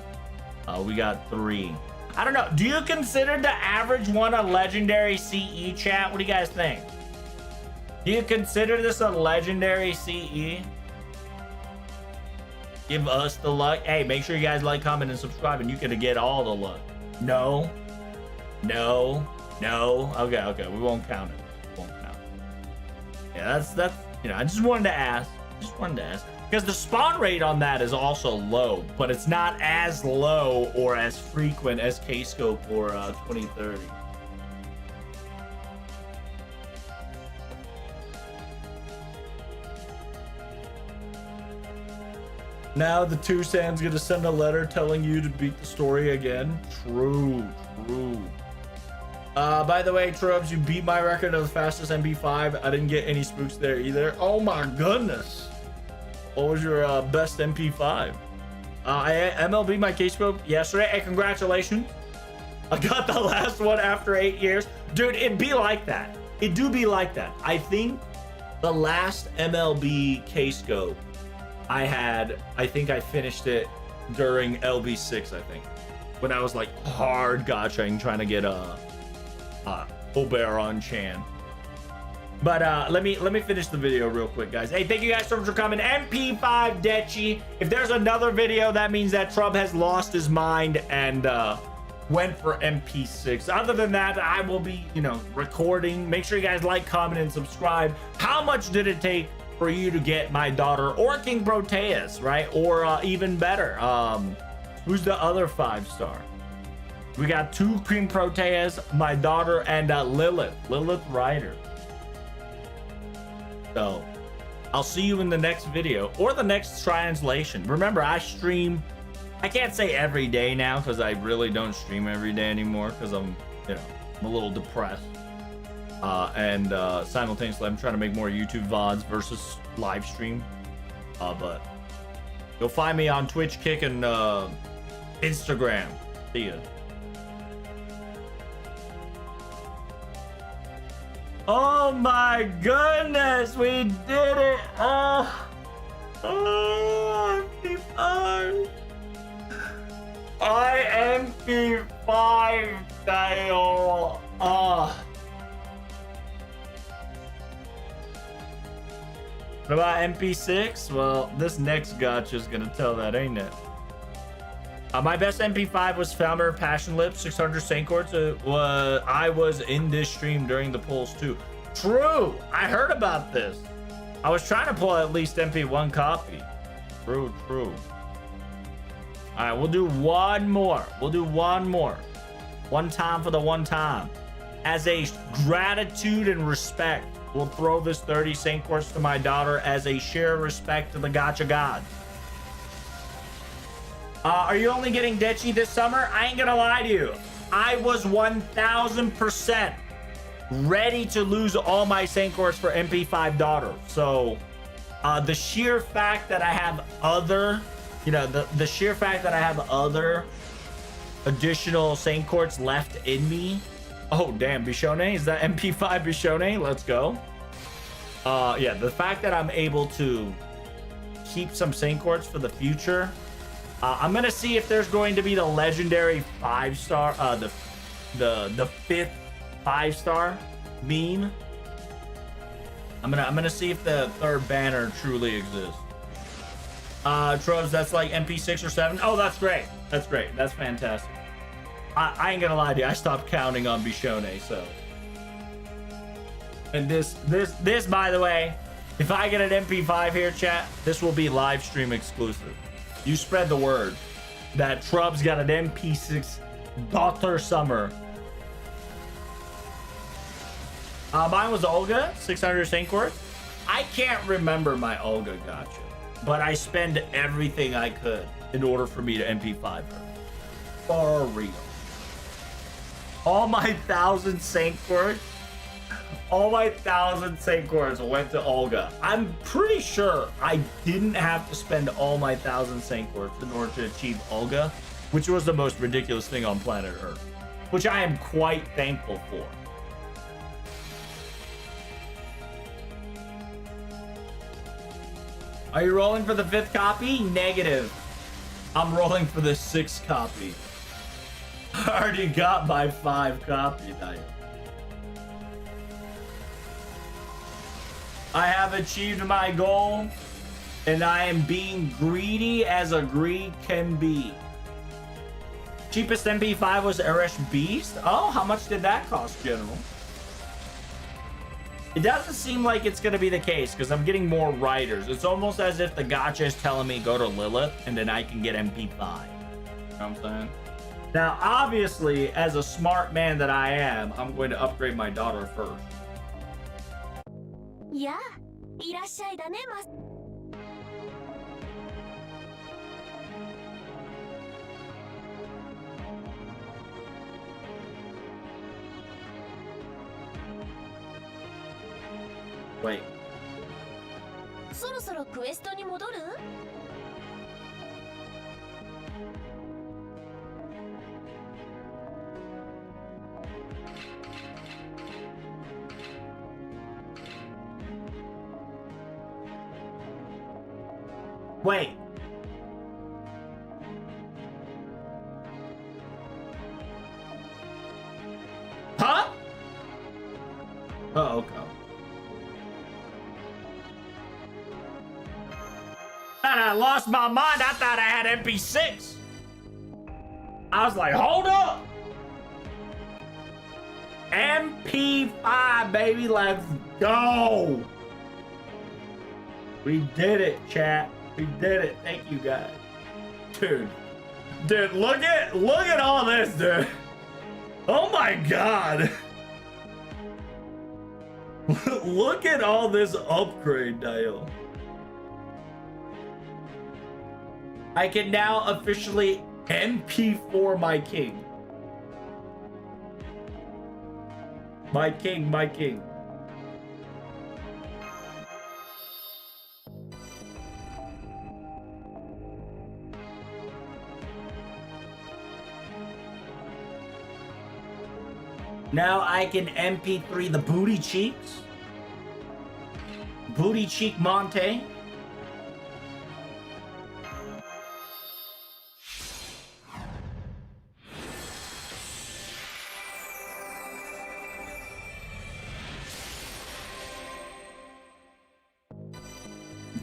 we got 3. I don't know. Do you consider the average 1 a legendary CE, chat? What do you guys think? Do you consider this a legendary CE? Give us the luck. Hey, make sure you guys like, comment, and subscribe, and you can get all the luck. No. No. No. Okay. We won't count it. Won't count it. Yeah, that's you know, I just wanted to ask. Because the spawn rate on that is also low, but it's not as low or as frequent as K-Scope or 2030. Now the 2 Sand's gonna send a letter telling you to beat the story again. True. By the way, Trubs, you beat my record of the fastest MP5. I didn't get any spooks there either. Oh my goodness. What was your best MP5? I MLB my K-Scope yesterday. Hey, congratulations. I got the last one after 8 years. Dude, it'd be like that. It do be like that. I think the last MLB K-Scope I think I finished it during LB6, I think. When I was like hard gachaing, trying to get Oberon Chan. But let me finish the video real quick, guys. Hey, thank you guys so much for coming. MP5 Dechi. If there's another video, that means that Trump has lost his mind and went for MP6. Other than that, I will be, you know, recording. Make sure you guys like, comment, and subscribe. How much did it take for you to get my daughter or King Proteus, right? Or even better, who's the other 5-star? We got 2 King Proteus, my daughter, and Lilith Ryder. So I'll see you in the next video or the next translation. Remember, I stream, I can't say every day now because I really don't stream every day anymore because I'm, you know, I'm a little depressed. And simultaneously, I'm trying to make more YouTube VODs versus live stream. But you'll find me on Twitch, Kick, and Instagram. See ya. Oh my goodness, we did it! MP5. MP5 style. What about MP6? Well, this next gacha is gonna tell that, ain't it? My best MP5 was Founder Passion Lips 600 Saint Quartz. I was in this stream during the polls too. True. I heard about this. I was trying to pull at least MP1 copy. True. All right, we'll do one more. One time for the one time. As a gratitude and respect, we'll throw this 30 Saint Quartz to my daughter as a sheer respect to the Gacha gods. Are you only getting Dechi this summer? I ain't gonna lie to you. I was 1000% ready to lose all my Saint Quartz for MP5 daughter. So the sheer fact that I have other, the sheer fact that I have other additional Saint Quartz left in me. Oh, damn, Bishone. Is that MP5 Bishone? Let's go. Yeah, the fact that I'm able to keep some Saint Quartz for the future. I'm gonna see if there's going to be the legendary 5-star, the 5th 5-star meme. I'm gonna see if the 3rd banner truly exists. Trubs, that's like MP6 or 7. Oh, that's great. That's fantastic. I ain't gonna lie to you. I stopped counting on Bishone, so. And this, by the way, if I get an MP5 here, chat, this will be live stream exclusive. You spread the word that Trubs got an MP6 daughter summer. Mine was Olga, 600 Saint Quartz. I can't remember my Olga gacha, but I spend everything I could in order for me to MP5 her. For real. All my 1,000 Saint Quartz went to Olga. I'm pretty sure I didn't have to spend all my 1,000 Saint Quartz in order to achieve Olga, which was the most ridiculous thing on planet Earth, which I am quite thankful for. Are you rolling for the 5th copy? Negative. I'm rolling for the 6th copy. I already got my 5 copy now. I have achieved my goal, and I am being greedy as a greed can be. Cheapest MP5 was Eresh Beast. Oh, how much did that cost, General? It doesn't seem like it's going to be the case because I'm getting more riders. It's almost as if the gacha is telling me go to Lilith and then I can get MP5. You know what I'm saying? Now, obviously, as a smart man that I am, I'm going to upgrade my daughter first. Yeah, いらっしゃいだね、マス。Wait. そろそろクエストに戻る？ Wait. Huh? Oh, okay. I lost my mind. I thought I had MP6. I was like, hold up. MP5, baby. Let's go. We did it, chat. We did it. Thank you, guys. Dude, look at all this, dude. Oh my god. Look at all this upgrade, Dial. I can now officially MP4 my king. My king, my king. Now I can MP3 the booty cheeks. Booty cheek Monte.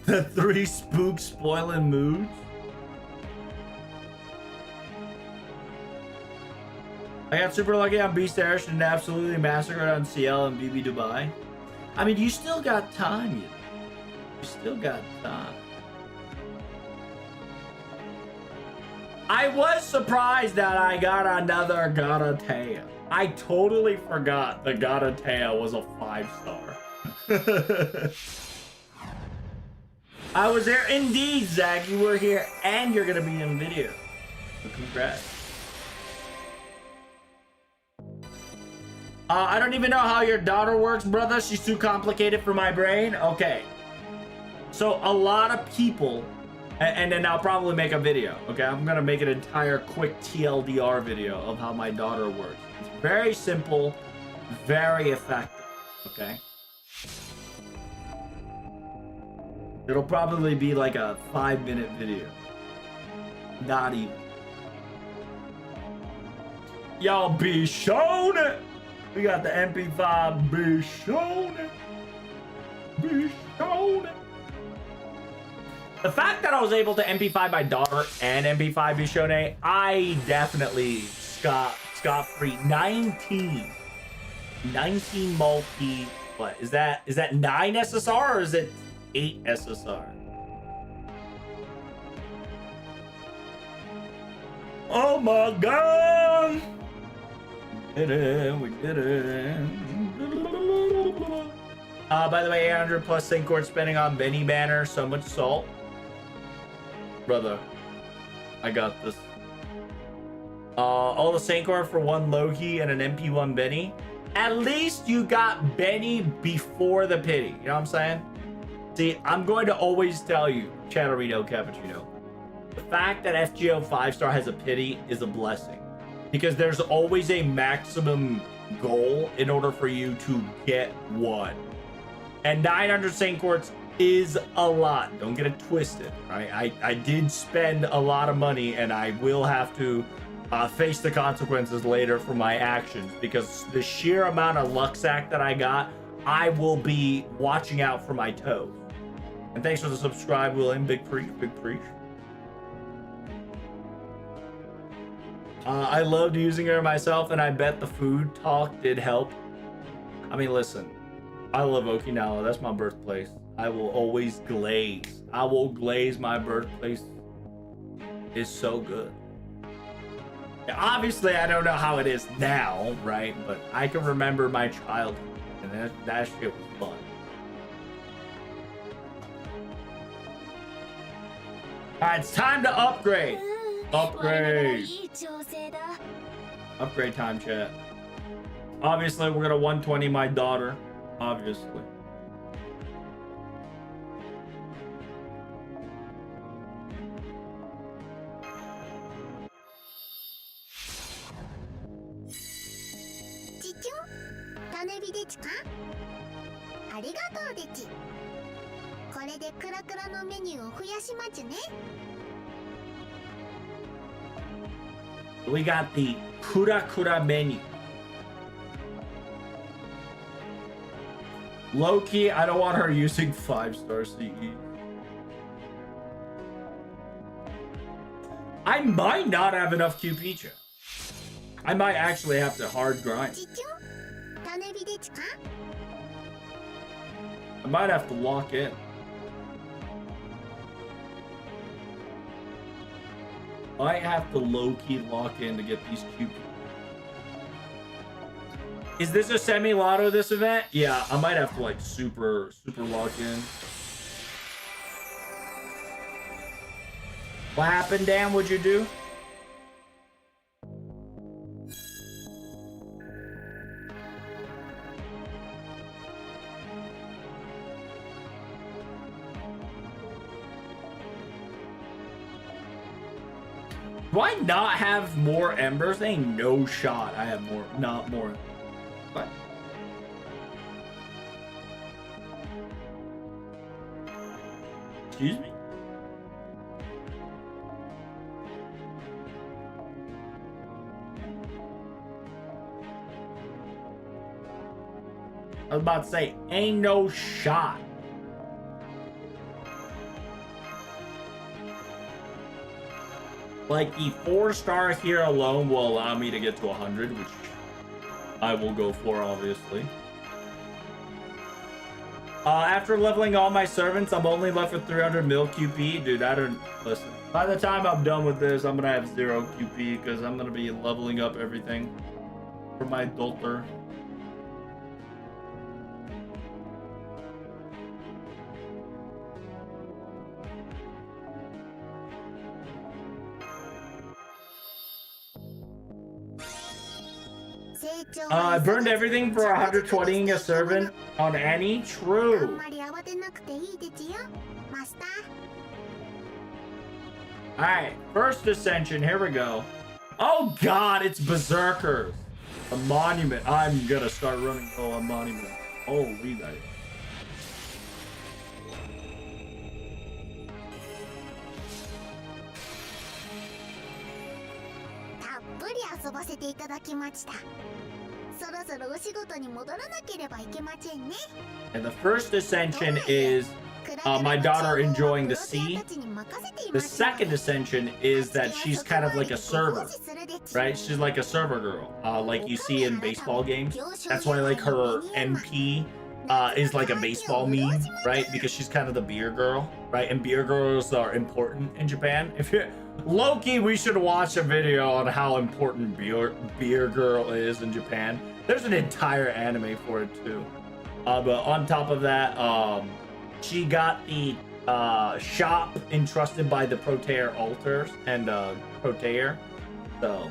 The 3 spooks spoiling moods. I got super lucky on Beast Airish and absolutely massacred on CL and BB Dubai. I mean, you still got time, you know. You still got time. I was surprised that I got another Garatea. I totally forgot the Garatea was a 5-star. I was there indeed, Zach. You were here and you're gonna be in the video. So congrats. I don't even know how your daughter works, brother. She's too complicated for my brain. Okay. So a lot of people, and then I'll probably make a video. Okay, I'm gonna make an entire quick TLDR video of how my daughter works. It's very simple, very effective. Okay. It'll probably be like a 5-minute video. Not even. Y'all be shown it. We got the MP5. Be shown it. Be shown it. The fact that I was able to MP5 my daughter and MP5 Bishone, I definitely scot-free. 19 multi. What is that? Is that 9 SSR or is it 8 SSR? Oh my god! We did it. By the way, 800 plus sync cord spending on BENI banner. So much salt. Brother, I got this. All the sync cord for 1 Loki and an MP1 BENI. At least you got BENI before the pity. You know what I'm saying? See, I'm going to always tell you, Chatterito Cappuccino, the fact that FGO 5-star has a pity is a blessing. Because there's always a maximum goal in order for you to get one. And 900 sync quartz is a lot. Don't get it twisted, right? I did spend a lot of money and I will have to face the consequences later for my actions. Because the sheer amount of luck sack that I got, I will be watching out for my toes. And thanks for the subscribe, William. Big preach, big preach. I loved using her myself, and I bet the food talk did help. I mean, listen, I love Okinawa. That's my birthplace. I will always glaze. I will glaze my birthplace. It's so good. Obviously, I don't know how it is now, right? But I can remember my childhood, and that shit was fun. Alright, it's time to upgrade. Upgrade. Upgrade time, chat. Obviously, we're gonna 120 my daughter. Obviously. We got the Kura Kura menu. Loki, I don't want her using 5-star CE. I might not have enough QP. I might actually have to hard grind. I might have to lock in. I have to low-key lock in to get these QP. Is this a semi-lotto, this event? Yeah, I might have to like super lock in. What happened, Dan? What'd you do? Do I not have more embers? There ain't no shot I have more, not more. What? Excuse me? I was about to say, ain't no shot. Like, the 4-star here alone will allow me to get to 100, which I will go for, obviously. After leveling all my servants, I'm only left with 300 mil QP. Dude, I don't... Listen, by the time I'm done with this, I'm gonna have 0 QP because I'm gonna be leveling up everything for my daughter. I burned everything for 120ing a servant on Annie. True. Alright, first ascension. Here we go. Oh god, it's Berserkers. A monument. I'm gonna start running low on monument. Holy that. And the first ascension is my daughter enjoying the sea. The second ascension is that she's kind of like a server, right? She's like a server girl, like you see in baseball games. That's why like her NP is like a baseball meme, right? Because she's kind of the beer girl, right? And beer girls are important in Japan. If you're Loki, we should watch a video on how important beer girl is in Japan. There's an entire anime for it too. But on top of that, she got the shop entrusted by the Proteer altars and Proteer. So,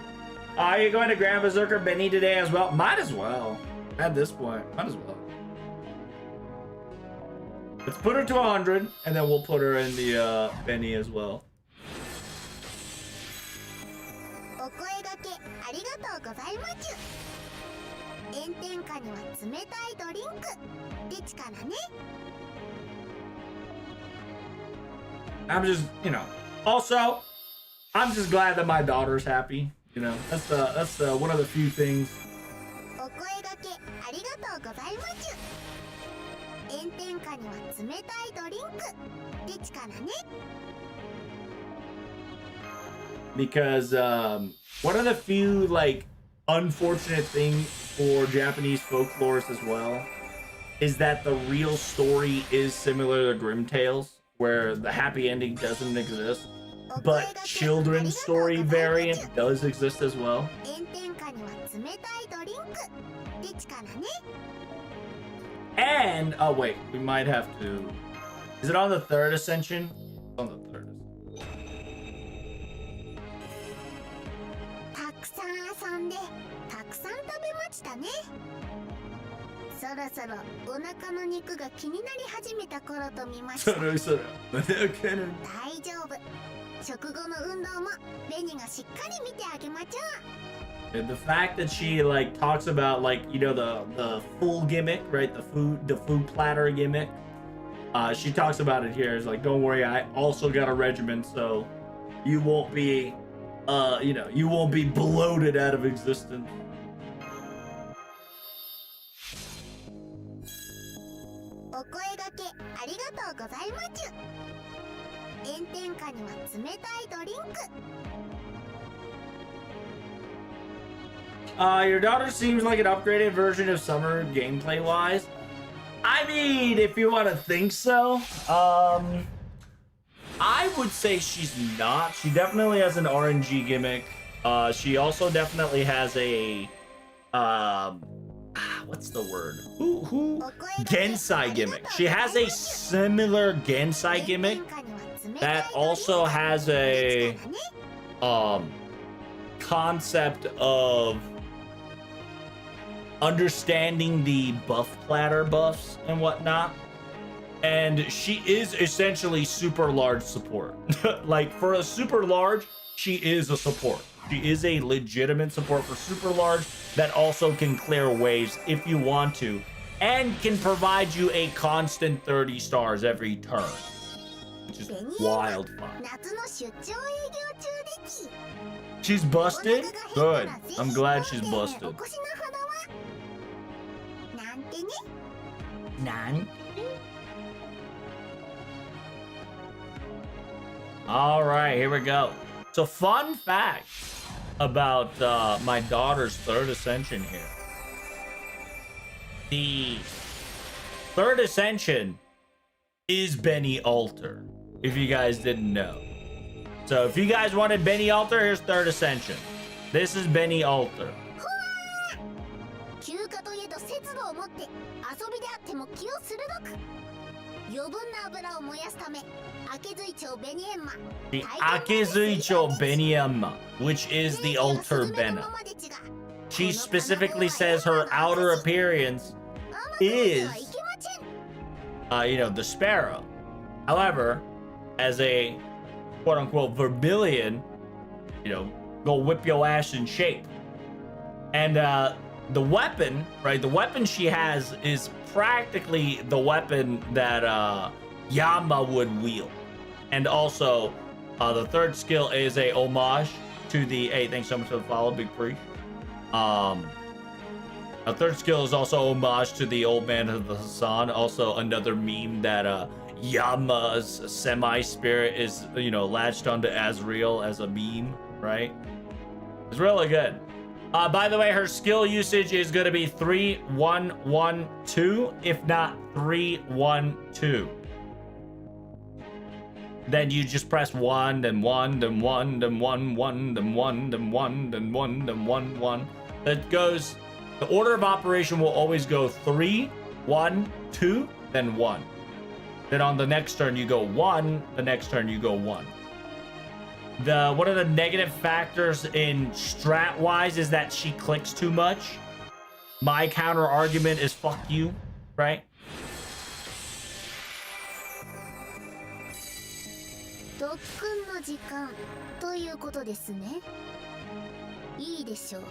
are you going to Grand Berserker BENI today as well? Might as well. At this point, might as well. Let's put her to 100, and then we'll put her in the BENI as well. I'm just, you know. Also, I'm just glad that my daughter's happy. You know, that's one of the few things. Because one of the few like unfortunate things for Japanese folklore as well is that the real story is similar to Grim Tales, where the happy ending doesn't exist, but children's story variant does exist as well. And oh wait, we might have to. Is it on the 3rd ascension? It's on the 3rd. And the fact that she like talks about like, you know, the full gimmick, right? The food platter gimmick. She talks about it here. It's like, don't worry, I also got a regimen, so you won't be you know, you won't be bloated out of existence. Your daughter seems like an upgraded version of Summer gameplay wise. I mean, if you want to think so, I would say she's not. She definitely has an RNG gimmick. She also definitely has a what's the word? Gensai gimmick. She has a similar Gensai gimmick that also has a concept of understanding the buff platter buffs and whatnot. And she is essentially super large support. Like for a super large, she is a support. She is a legitimate support for super large that also can clear waves if you want to, and can provide you a constant 30 stars every turn, which is wild fun. She's busted? Good. I'm glad she's busted. Nan? All right, here we go. So fun fact about my daughter's third ascension here. The third ascension is BENI Alter, if you guys didn't know. So if you guys wanted BENI Alter, here's third ascension. This is BENI Alter. 休暇といえど節度を持って遊びであっても気を鋭く余分な油を燃やすため明髄町ベニエンマ The Akezuicho Beniemma, which is the Alter Bena. She specifically says her outer appearance is, the sparrow. However, as a quote-unquote vermilion, go whip your ass in shape. And the weapon, right? The weapon she has is practically the weapon that Yama would wield. And also, the third skill is a homage to the. Hey, thanks so much for the follow, Big Preach. A third skill is also homage to the old man of the Hassan. Also, another meme that Yama's semi-spirit is, latched onto Azrael as a meme, right? It's really good. By the way, her skill usage is going to be 3-1-1-2, if not 3-1-2. Then you just press 1, then 1, then 1, then 1, 1, then 1, then 1, then 1, then 1, 1. That goes, the order of operation will always go 3, 1, 2, then 1. Then on the next turn you go 1, the next turn you go 1. One of the negative factors in strat wise is that she clicks too much. My counter argument is fuck you, right? 特訓の時間ということですね。いいでしょう。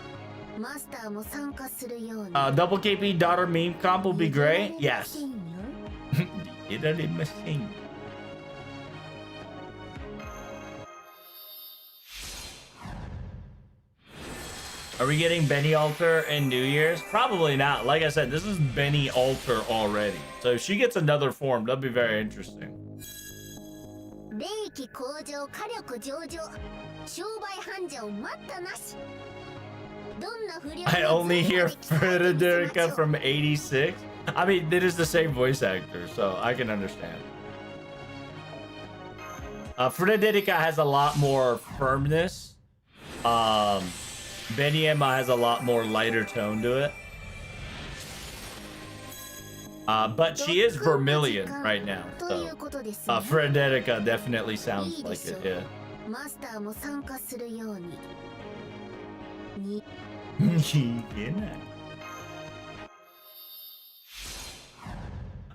マスターも参加するように。Double KP daughter meme comp will be great. Yes. Are we getting BENI Alter in New Year's? Probably not. Like I said, this is BENI Alter already. So if she gets another form, that'd be very interesting. I only hear Frederica from 86. I mean, it is the same voice actor, so I can understand. Frederica has a lot more firmness. Beniemma has a lot more lighter tone to it. But she is vermilion right now, so Frederica definitely sounds like it, yeah.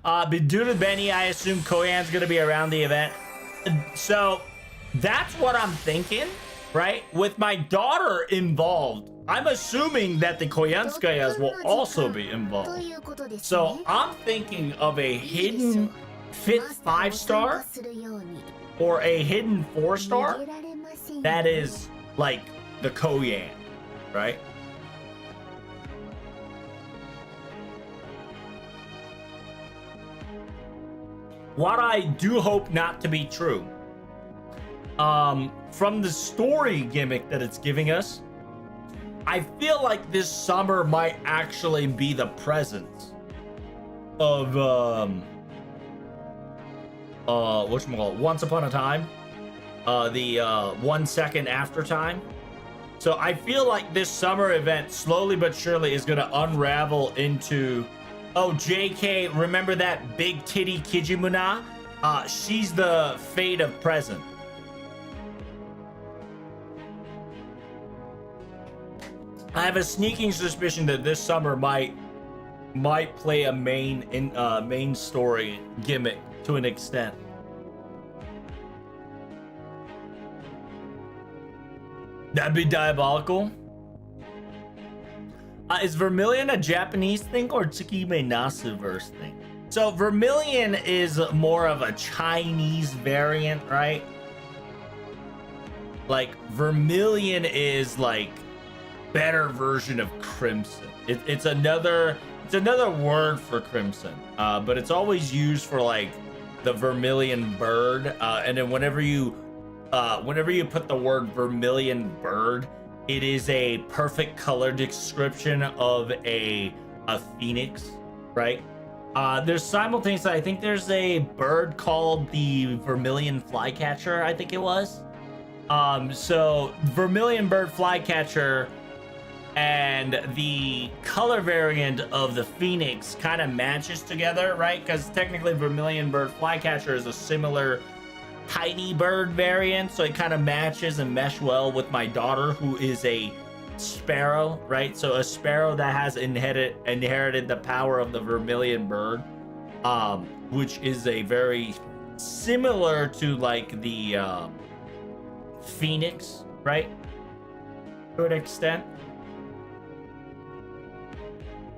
But due to BENI, I assume Koyan's gonna be around the event. So that's what I'm thinking, right? With my daughter involved, I'm assuming that the Koyanskayas will also be involved. So I'm thinking of a hidden 5-star or a hidden 4-star that is like the Koyan, right? What I do hope not to be true, from the story gimmick that it's giving us, I feel like this summer might actually be the presence of whatchamacallit, Once Upon a Time, the 1 second after time. So I feel like this summer event slowly but surely is going to unravel into, oh, JK, remember that big titty Kijimuna? She's the fate of present. I have a sneaking suspicion that this summer might play a main story gimmick to an extent. That'd be diabolical. Is Vermilion a Japanese thing or Tsukime Nasu verse thing? So Vermilion is more of a Chinese variant, right? Like Vermilion is like better version of Crimson. It's another word for Crimson, but it's always used for like the Vermilion bird. And then whenever you whenever you put the word vermilion bird, it is a perfect color description of a phoenix, right? There's simultaneously, I think there's a bird called the vermilion flycatcher, I think it was. So vermilion bird flycatcher and the color variant of the phoenix kind of matches together, right? Because technically vermilion bird flycatcher is a similar tiny bird variant, so it kind of matches and mesh well with my daughter, who is a sparrow, right? So a sparrow that has inherited the power of the vermilion bird, which is a very similar to like the phoenix, right? To an extent.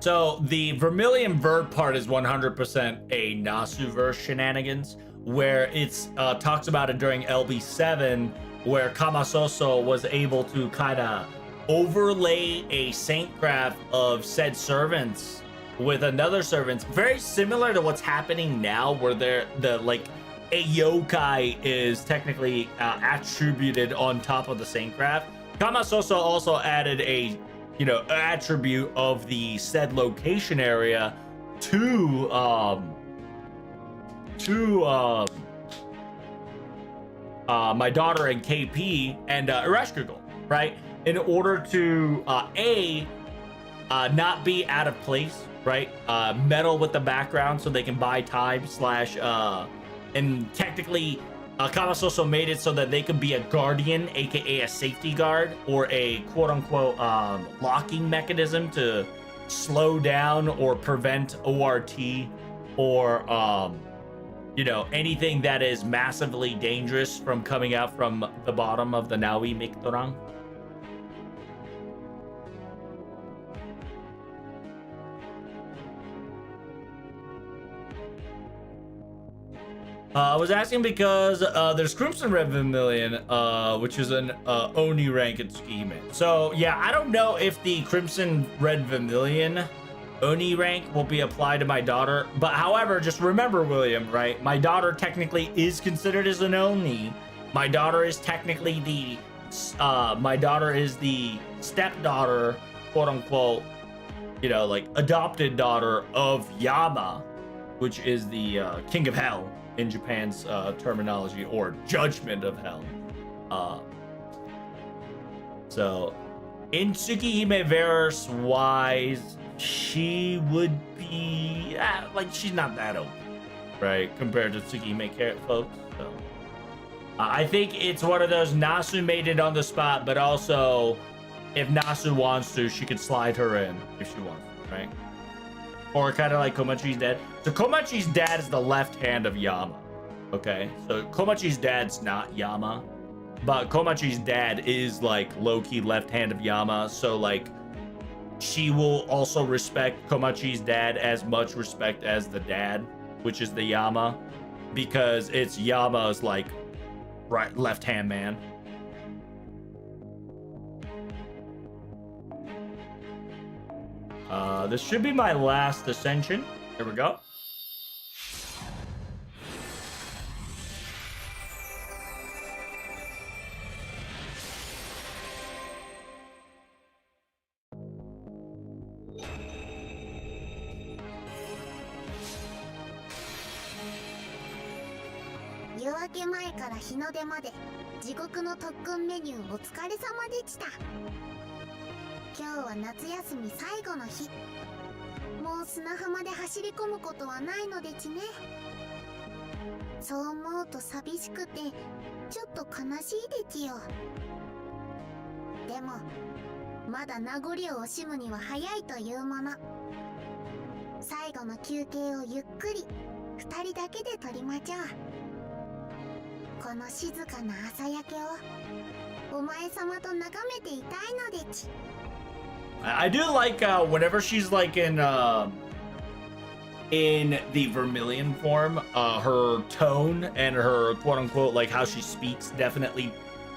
So the vermilion bird part is 100% a Nasuverse shenanigans, where it's talks about it during LB7, where Kamasoso was able to kind of overlay a saint graph of said servants with another servants, very similar to what's happening now, where a yokai is technically attributed on top of the saint graph. Kamasoso also added a attribute of the said location area to my daughter and KP and Urashkugel, right? In order to not be out of place, right? Meddle with the background so they can buy time / and technically Kamasoso made it so that they could be a guardian, aka a safety guard, or a quote-unquote locking mechanism to slow down or prevent ORT or anything that is massively dangerous from coming out from the bottom of the Naui Miktorang. I was asking because there's Crimson Red Vermilion, which is an Oni rank at Tsukihime. So yeah, I don't know if the Crimson Red Vermilion Oni rank will be applied to my daughter, but however, just remember, William, right? My daughter technically is considered as an Oni. My daughter is technically the stepdaughter, quote unquote, adopted daughter of Yama, which is the king of hell in Japan's terminology, or judgment of hell. So in Tsukihime verse wise, she would be she's not that old, right, compared to Tsukihime folks. So I think it's one of those Nasu made it on the spot, but also if Nasu wants to, she could slide her in if she wants to, right? Or kind of like Komachi's dad. So Komachi's dad is the left hand of Yama. Okay, so Komachi's dad's not Yama, but Komachi's dad is like low-key left hand of Yama. So like she will also respect Komachi's dad as much respect as the dad, which is the Yama, because it's Yama's like right left hand man. This should be my last ascension. Here we go. Yeake前から日の出まで地獄の特訓メニューお疲れ様でした。今日は夏休み最後の日。もう砂浜で走り込むことはないのでちね。そう思うと寂しくてちょっと悲しいでちよ。でもまだ名残を惜しむには早いというもの。最後の休憩をゆっくり2人だけで取りましょう。この静かな朝焼けをお前様と眺めていたいのでち。I do like whenever she's like in the vermilion form, her tone and her quote unquote like how she speaks definitely,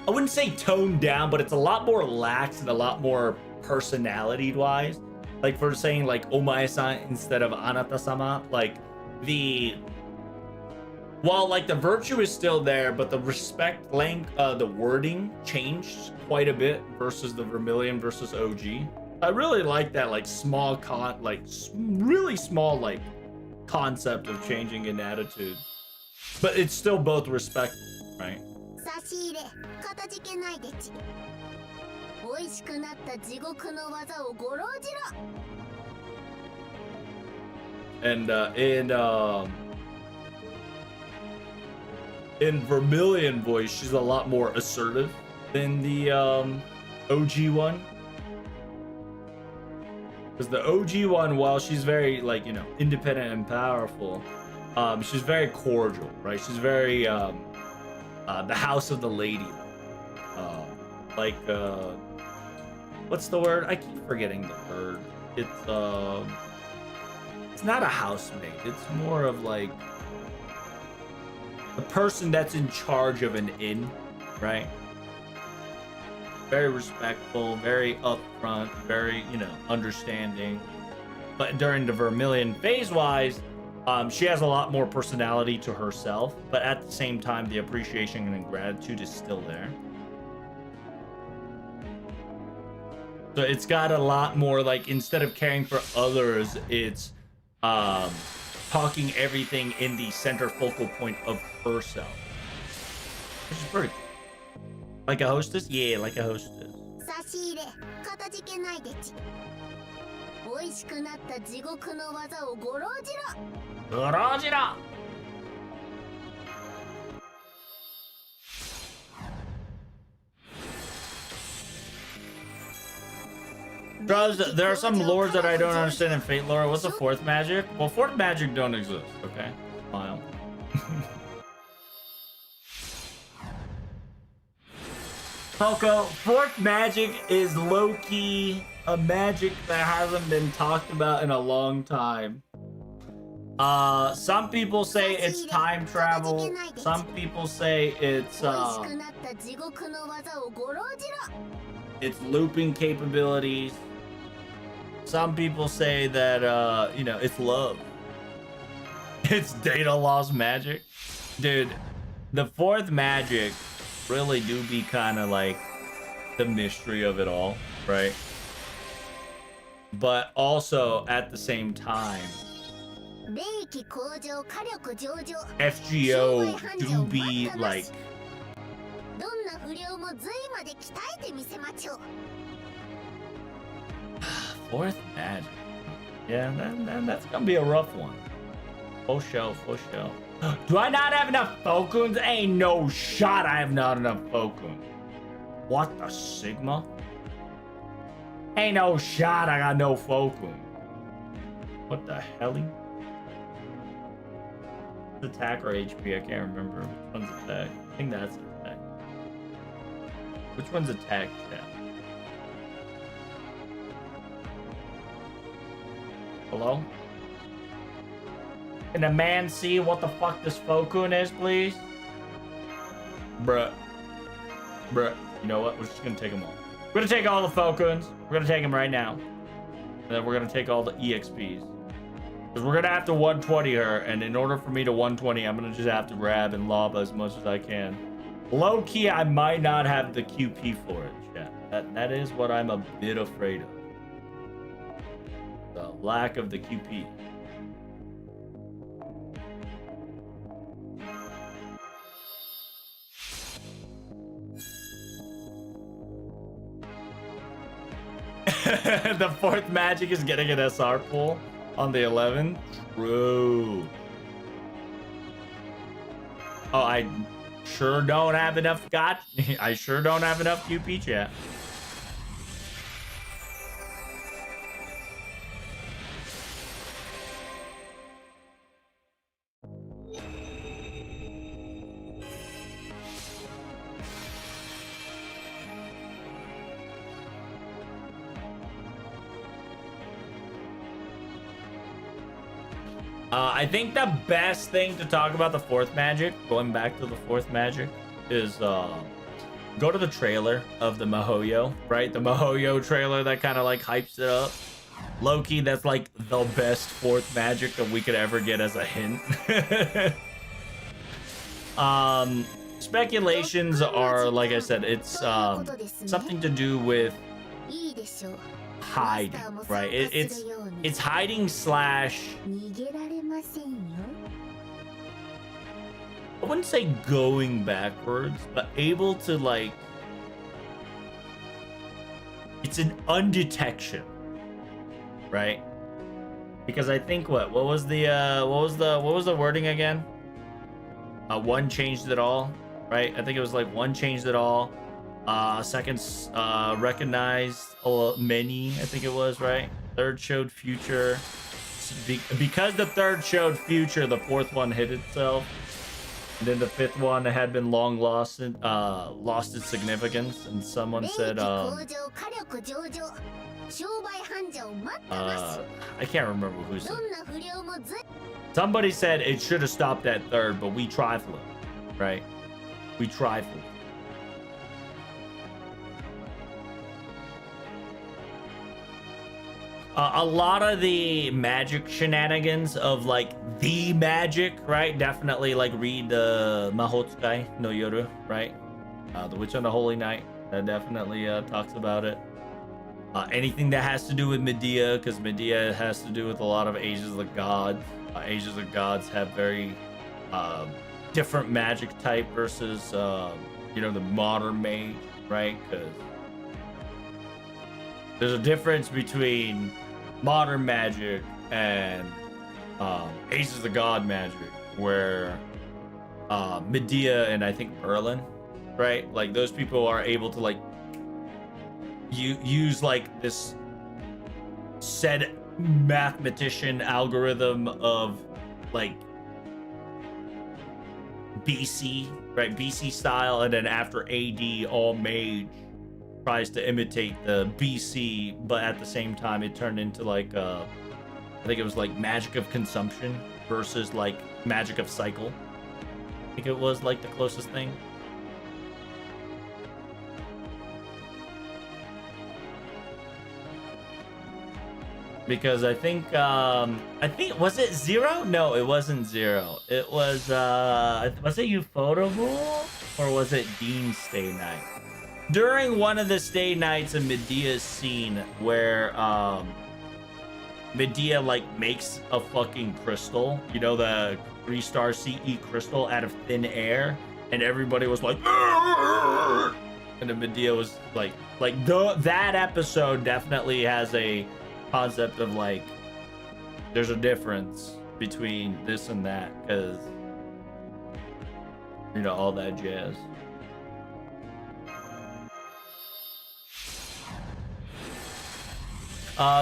I wouldn't say toned down, but it's a lot more lax and a lot more personality wise. Like for saying like omae-san instead of anata-sama, like the While like the virtue is still there, but the respect the wording changed quite a bit versus the Vermilion versus OG. I really like that like really small like concept of changing an attitude, but it's still both respectful, right? And in Vermilion voice, she's a lot more assertive than the OG one. Because the OG one, while she's very like, you know, independent and powerful, she's very cordial, right? She's very the House of the Lady, like what's the word? I keep forgetting the word. It's not a housemaid. It's more of like the person that's in charge of an inn, right? Very respectful, very upfront, very, you know, understanding. But during the Vermilion phase-wise, she has a lot more personality to herself, but at the same time, the appreciation and gratitude is still there. So it's got a lot more, like, instead of caring for others, it's talking everything in the center focal point of herself. Which is pretty cool. Like a hostess? Yeah, like a hostess. Drugs, there are some lores that I don't understand in Fate lore. What's the fourth magic? Well, fourth magic don't exist, okay? Smile. Poco, fourth magic is low-key a magic that hasn't been talked about in a long time. Some people say it's time travel. Some people say it's looping capabilities. Some people say that you know, it's love. It's data loss magic. Dude, the fourth magic really do be kind of like the mystery of it all, right? But also at the same time, FGO do be like fourth magic. Yeah, that's gonna be a rough one. For sure, for sure. Do I not have enough Fokuns? Ain't no shot I have not enough Fokuns. What the Sigma? Ain't no shot I got no Fokun. What the helly? Attack or HP? I can't remember. Which one's attack? I think that's attack. Which one's attack? Yeah. Hello? Can a man see what the fuck this Fokun is, please? Bruh. Bruh. You know what? We're just gonna take them all. We're gonna take all the Fokuns. We're gonna take them right now. And then we're gonna take all the EXPs. Because we're gonna have to 120 her, and in order for me to 120, I'm gonna just have to grab and lob as much as I can. Low key, I might not have the QP for it. Yeah, that is what I'm a bit afraid of. The lack of the QP. The fourth magic is getting an SR pull on the 11. True. Oh, I sure don't have enough I sure don't have enough QP chat. I think the best thing to talk about the fourth magic, going back to the fourth magic, is go to the trailer of the Mihoyo, right? The Mihoyo trailer that kind of like hypes it up. Low-key, that's like the best fourth magic that we could ever get as a hint. Speculations are, like I said, it's something to do with hiding, right? It's hiding slash, I wouldn't say going backwards, but able to, like, it's an undetection, right? Because I think what was the wording again? One changed it all, right? I think it was like one changed it all. Second recognized many, I think it was, right? Third showed future. Because the third showed future, the fourth one hid itself. And then the fifth one had been long lost its significance. And someone said, I can't remember who said it. Somebody said it should have stopped at third, but we trifle it, right? We trifle. A lot of the magic shenanigans of, like, the magic, right? Definitely, like, read the Mahotsukai no Yoru, right? The Witch on the Holy Night. That definitely talks about it. Anything that has to do with Medea, because Medea has to do with a lot of Ages of the Gods. Ages of Gods have very different magic type versus, you know, the modern mage, right? Because there's a difference between modern magic and Ages of the God magic, where Medea and I think Merlin, right? Like, those people are able to, like, use, like, this said mathematician algorithm of, like, BC, right? BC style, and then after AD, all mage tries to imitate the BC, but at the same time it turned into, like, I think it was like magic of consumption versus, like, magic of cycle. I think it was, like, the closest thing. Because I think was it Zero? No, it wasn't Zero. It was it Ufotable or was it Dean's Stay Night? During one of the stay nights in Medea's scene where Medea, like, makes a fucking crystal, you know, the 3-star CE crystal out of thin air, and everybody was like, "Arr!" And then Medea was like that episode definitely has a concept of, like, there's a difference between this and that, because, you know, all that jazz.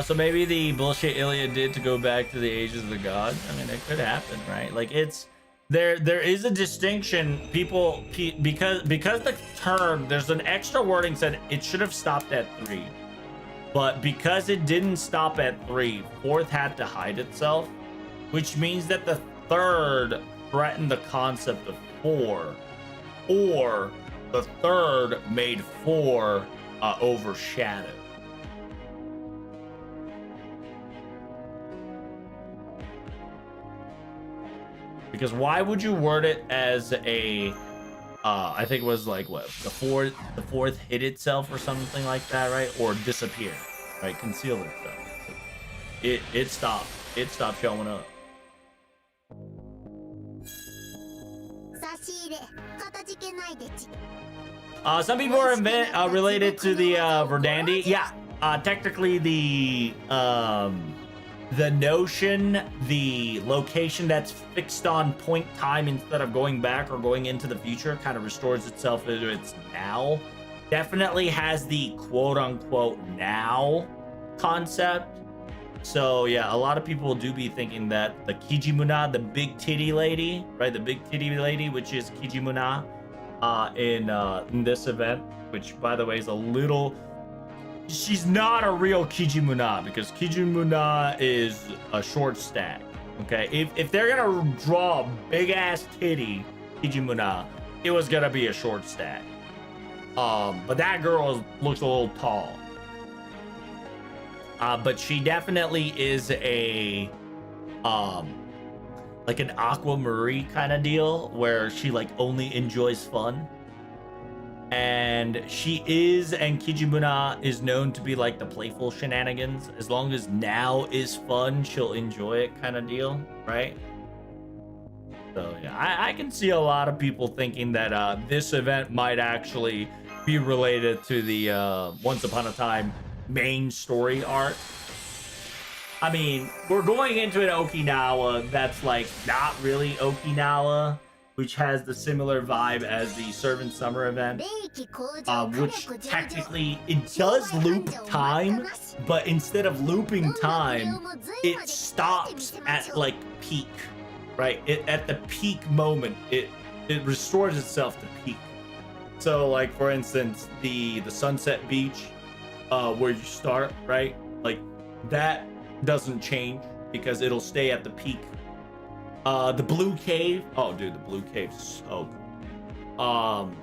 So maybe the bullshit Ilya did to go back to the Ages of the Gods. I mean, it could happen, right? Like, it's there is a distinction. People, because the term, there's an extra wording said it should have stopped at 3, but because it didn't stop at 3, fourth had to hide itself, which means that the third threatened the concept of 4, or the third made 4 overshadow. Because why would you word it as a I think it was like, what, the fourth hid itself or something like that, right? Or disappear, right? Conceal itself. It stopped showing up. Some people are related to the Verdandi. Yeah, technically the notion, the location that's fixed on point time instead of going back or going into the future kind of restores itself into its now. Definitely has the quote-unquote now concept. So yeah, a lot of people do be thinking that the Kijimuna, the big titty lady, right? The big titty lady, which is Kijimuna in this event, which, by the way, is a little... She's not a real Kijimuna, because Kijimuna is a short stack, okay? If they're gonna draw a big-ass titty Kijimuna, it was gonna be a short stack. But that girl looks a little tall. But she definitely is a like an Aquamarine kind of deal where she like only enjoys fun. And she is, and Kijimuna is known to be like the playful shenanigans. As long as now is fun, she'll enjoy it kind of deal, right? So yeah, I can see a lot of people thinking that this event might actually be related to the Once Upon a Time main story arc. I mean, we're going into an Okinawa that's like not really Okinawa, which has the similar vibe as the Servant Summer event, which technically it does loop time, but instead of looping time, it stops at like peak, right? At the peak moment, it restores itself to peak. So like for instance, the Sunset Beach, where you start, right? Like that doesn't change because it'll stay at the peak. The Blue Cave, oh dude, the Blue Cave's so cool.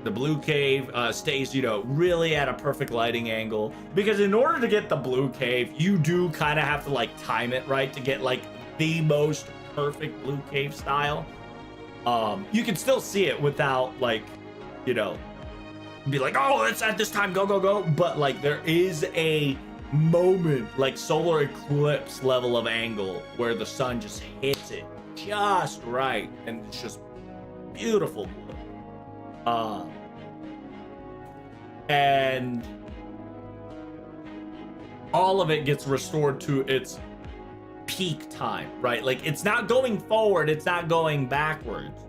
The Blue Cave stays, you know, really at a perfect lighting angle, because in order to get the Blue Cave, you do kind of have to like time it right to get like the most perfect Blue Cave style. You can still see it without like, you know, be like, oh, it's at this time, go, go, go. But like there is a moment, like solar eclipse level of angle, where the sun just hits it just right, and it's just beautiful blue. And all of it gets restored to its peak time, right? Like it's not going forward, it's not going backwards.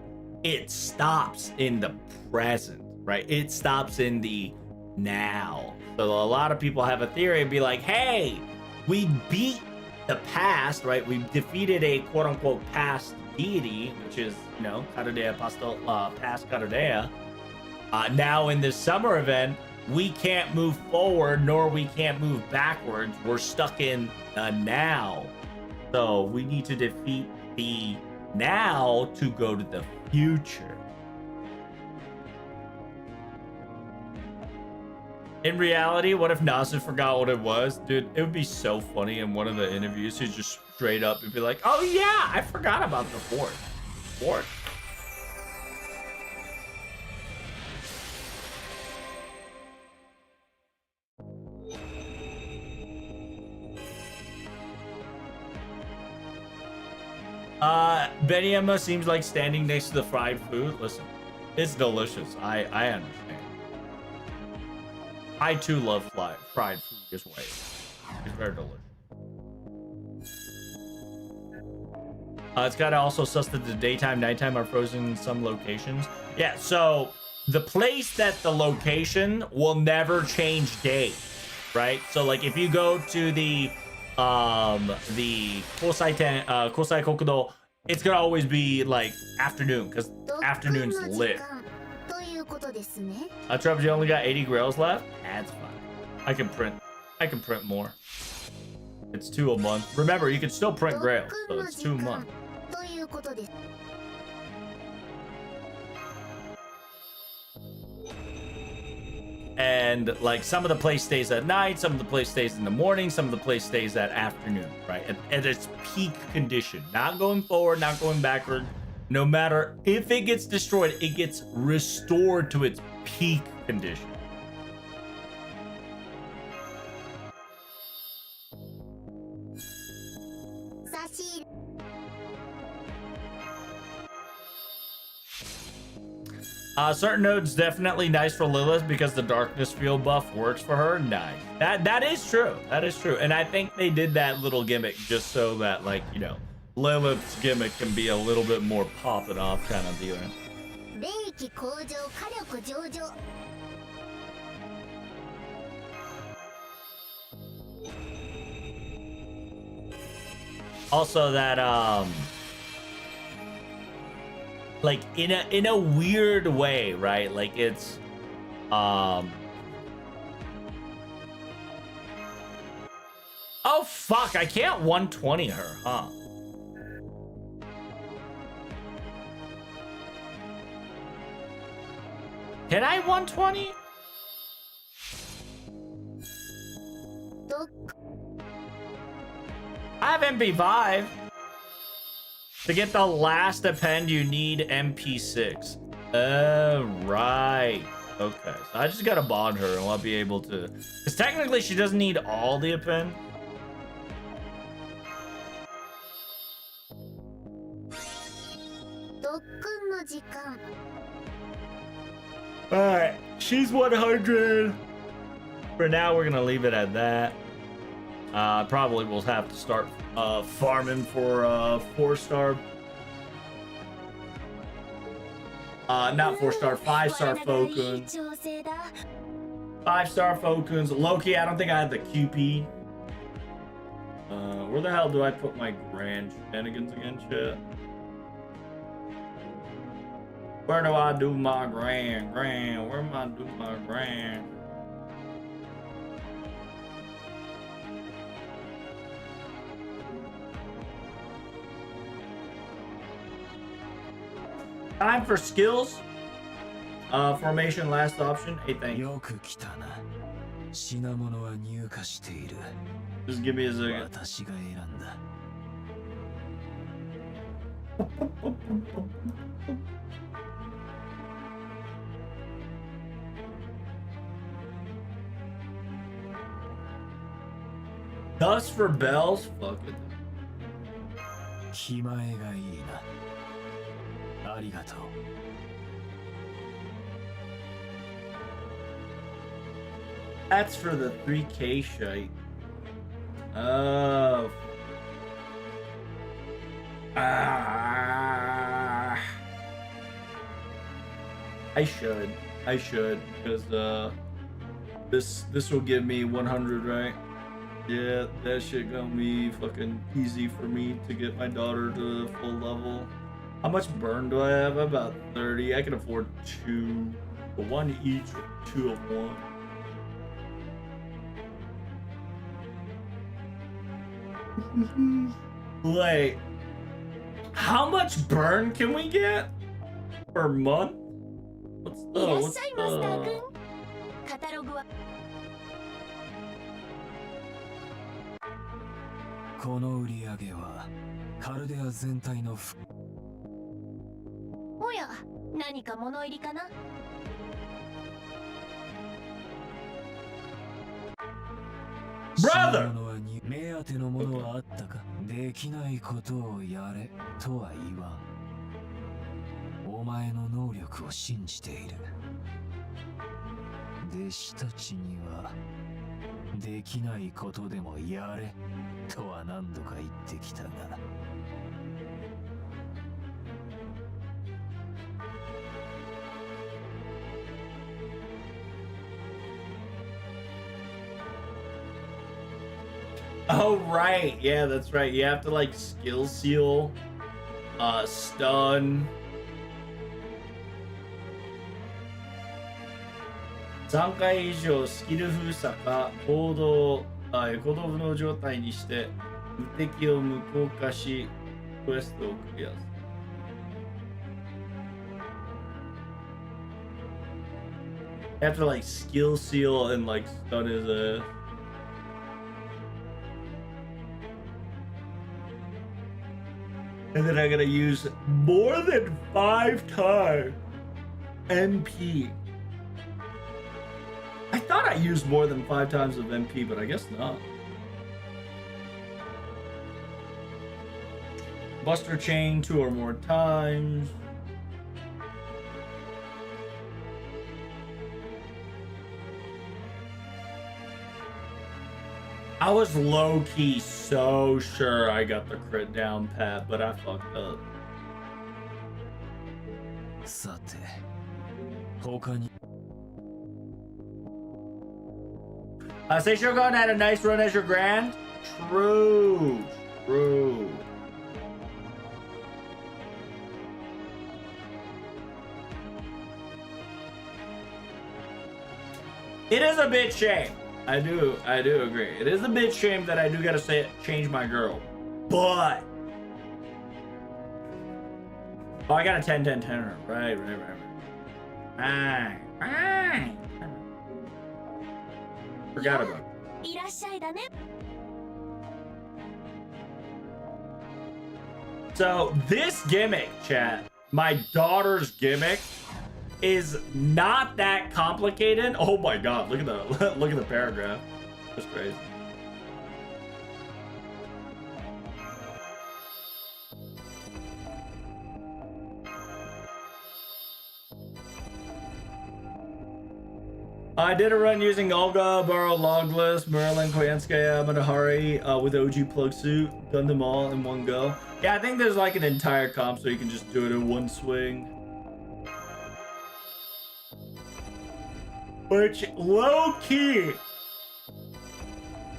It stops in the present, right? It stops in the now. So a lot of people have a theory and be like, hey, we beat the past, right? We defeated a quote unquote past deity, which is, you know, Karodea past Karodea. Now in this summer event, we can't move forward nor we can't move backwards. We're stuck in the now. So we need to defeat the now to go to the future. In reality, what if Nasu forgot what it was? Dude, it would be so funny in one of the interviews. He'd just straight up and be like, oh yeah, I forgot about the fort. Beniyama seems like standing next to the fried food. Listen, it's delicious. I understand. I too love fried food this way. It's very delicious. It's got to also suss that the daytime, nighttime are frozen in some locations. Yeah, so the place that the location will never change day, right? So like if you go to the Kosai Kokudo, it's gonna always be like afternoon, because afternoon's lit. Trevor, you only got 80 grails left? That's fine. I can print more. It's 2 a month. Remember, you can still print grails, so it's 2 a month. And like some of the place stays at night, some of the place stays in the morning, some of the place stays at afternoon, right? At its peak condition, not going forward, not going backward. No matter if it gets destroyed, it gets restored to its peak condition. Certain nodes definitely nice for Lilith because the darkness field buff works for her. Nice. That is true. That is true. And I think they did that little gimmick just so that, like, you know, Lilith's gimmick can be a little bit more popping off kind of deal. Also that like in a weird way, right? Like it's oh fuck, I can't 120 her, huh? Can I 120? I have MP5. To get the last append, you need MP6. Right. Okay, so I just gotta bond her and I'll be able to... Because technically she doesn't need all the append. Alright, she's 100. For now, we're gonna leave it at that. Probably we'll have to start farming for 4-star. Not 4-star, 5-star Fokuns. 5-star Fokuns. Loki, I don't think I have the QP. Where the hell do I put my grand shenanigans again, chat? Where do I do my grand? Where am I do my grand? Time for skills. Formation, last option. Hey, thank you. Just give me a second. Dust for bells? Fuck it. That's for the 3K shite. Oh. I should, because this will give me 100, right? Yeah, that shit gonna be fucking easy for me to get my daughter to full level. How much burn do I have? About 30. I can afford 2, but 1 each, or 2 of 1. Wait, how much burn can we get per month? What's the この売り上げはカルデア全体のおや、何か物入りかな? Brother! 目当てのものはあったか? できないことをやれとは言わん。お前の能力を信じている。弟子たちにはできないことでもやれとは何度か言ってきたが。Oh right, yeah, that's right. You have to like skill seal, stun. 3回以上スキル封鎖か行動不能状態にして無敵を無効化しクエストをクリアする。You have to like skill seal and like stun his ass. And then I gotta use more than 5 times MP. I thought I used more than 5 times of MP, but I guess not. Buster chain 2 or more times. I was low-key so sure I got the crit down pat, but I fucked up. さて、他に Say Shogun had a nice run as your grand? True. It is a bit shame. I do agree. It is a bit shame that I do gotta change my girl. But oh, I got a 10-10-10. Right. Forgot about it. So this gimmick, chat, my daughter's gimmick, is not that complicated. Oh my god, look at the look at the paragraph. That's crazy. I did a run using Olga, Baro, Logless, Merlin, Koyanskaya, Matahari with OG plug suit. Done them all in one go. Yeah, I think there's like an entire comp so you can just do it in one swing. Which, low key.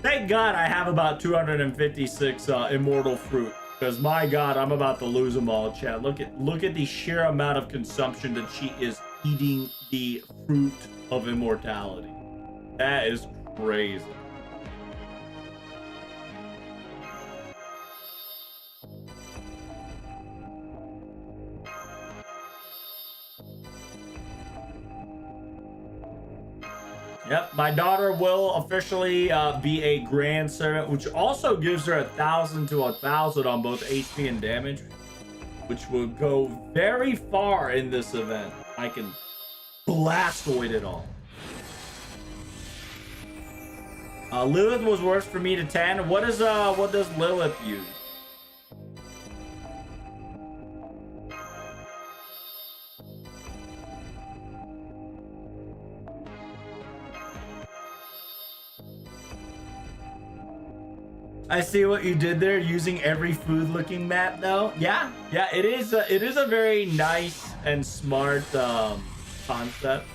Thank God I have about 256 immortal fruit. Because my god, I'm about to lose them all, chat. Look at the sheer amount of consumption that she is eating the fruit of immortality. That is crazy. Yep, my daughter will officially be a grand servant, which also gives her 1,000 to 1,000 on both HP and damage, which will go very far in this event. I can blastoid it all. Lilith was worse for me to 10. What does Lilith use? I see what you did there, using every food-looking map, though. Yeah, it is a very nice and smart concept,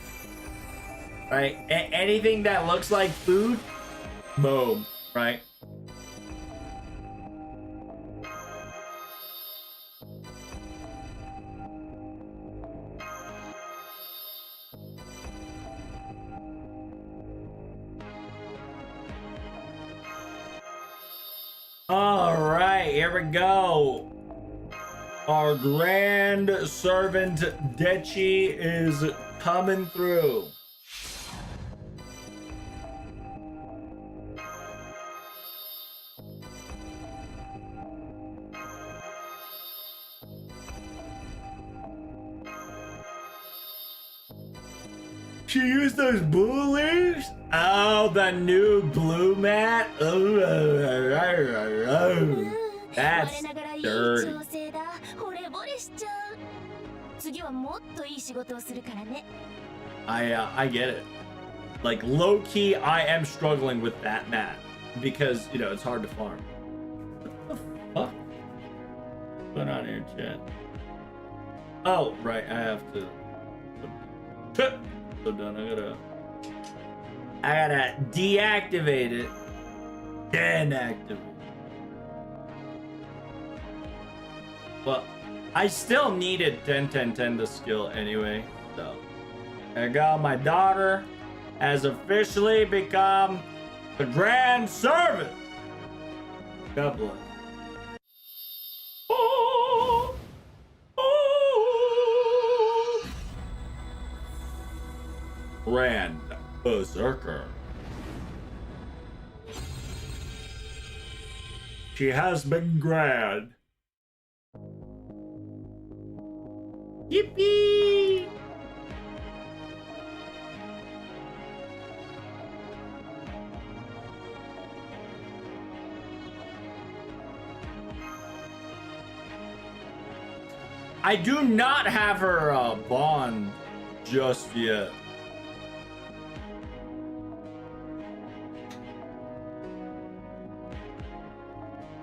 right? Anything that looks like food, boom, right? All right, here we go. Our grand servant Dechi is coming through. She used those blue leaves? Oh, the new blue mat? That's dirty. I get it. Like, low-key, I am struggling with that mat. Because, you know, it's hard to farm. What the fuck? What's going on here, chat? Oh, right, I have to... So done. I gotta deactivate it, then activate. Well, I still needed 10-10-10 to skill anyway. So there you go. My daughter has officially become the grand servant. God bless. Oh, oh. Grand Berserker. She has been grand. Yippee! I do not have her bond just yet.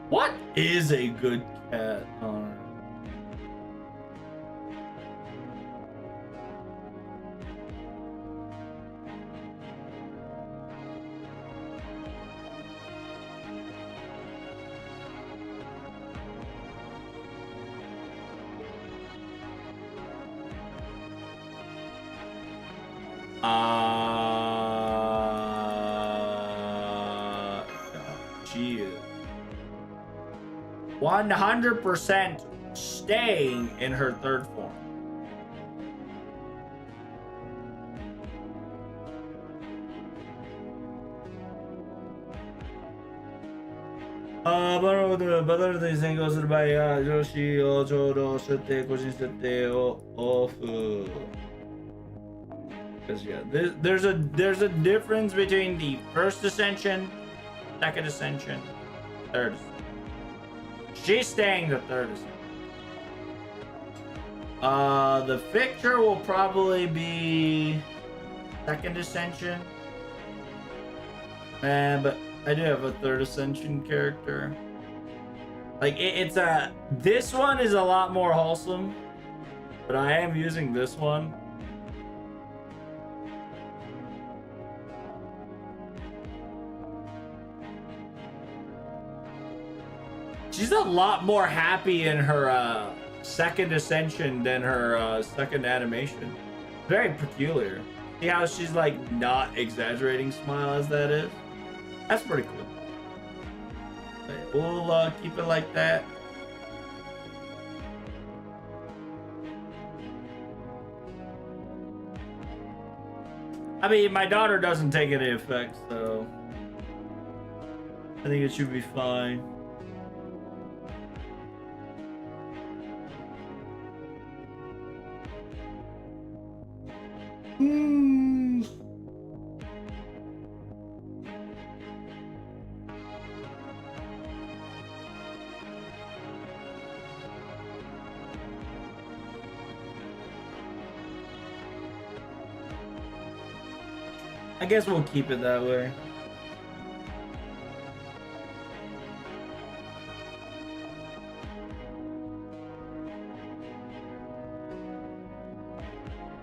What is a good cat honor? She is 100% staying in her third form. But ではバトルに先行する場合は上司をちょうど設定個人設定をオフ。Because yeah, there's a difference between the first ascension, second ascension, third. She's staying the third ascension. The fixture will probably be second ascension. But I do have a third ascension character. Like it's a this one is a lot more wholesome, but I am using this one. She's a lot more happy in her second ascension than her second animation. Very peculiar. See how she's like not exaggerating smile as that is? That's pretty cool. But we'll keep it like that. I mean, my daughter doesn't take any effects, so I think it should be fine. I guess we'll keep it that way.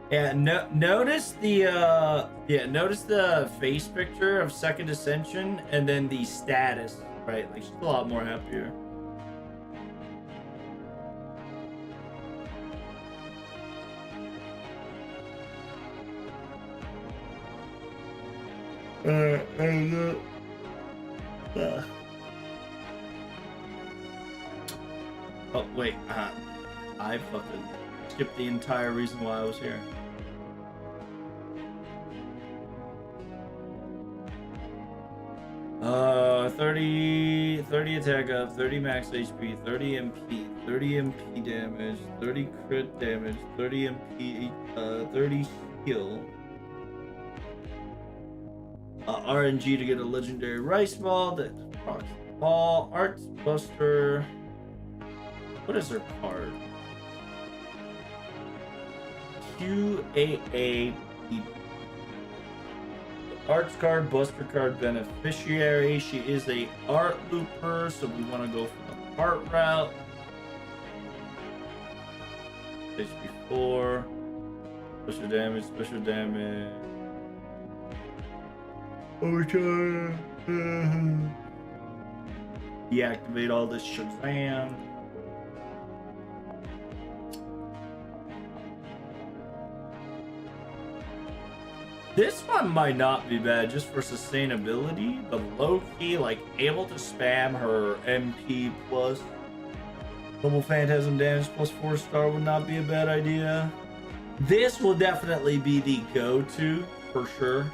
Yeah, notice the face picture of second ascension and then the status, right? Like she's a lot more happier. Oh wait, I fucking skipped the entire reason why I was here. Uh, 30 attack up, 30 max HP, 30 MP, 30 MP damage, 30 crit damage, 30 MP, 30 heal. RNG to get a legendary rice ball that procs ball. Arts Buster. What is her card? QAA. Arts card, Buster card, beneficiary. She is a art looper, so we want to go for the art route. HP4. Special damage, special damage. Overtime. Deactivate all this Shazam. This one might not be bad just for sustainability, but low-key, like, able to spam her MP plus double phantasm damage plus 4-star would not be a bad idea. This will definitely be the go-to for sure.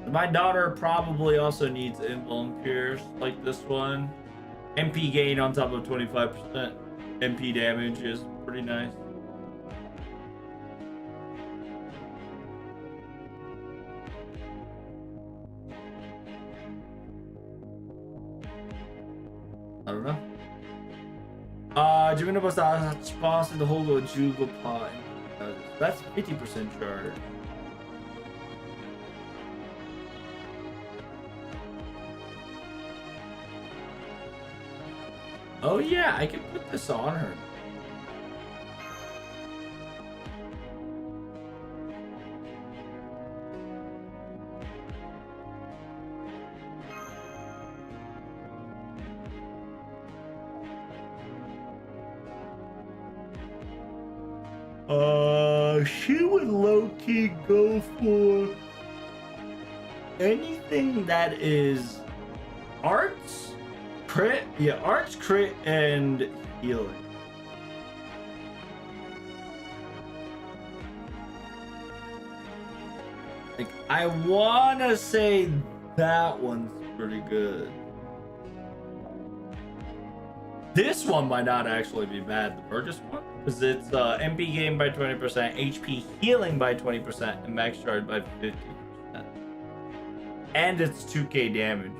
My daughter probably also needs invuln pierce like this one. MP gain on top of 25% MP damage is pretty nice. I don't know. 自分のバス8%保護15%. That's 50% charge. Oh yeah, I can put this on her. She would low-key go for anything that is arts, crit, yeah, arts, crit, and healing. Like, I wanna say that one's pretty good. This one might not actually be bad, the Burgess one, because it's MP gain by 20%, HP healing by 20%, and max charge by 50%. And it's 2k damage.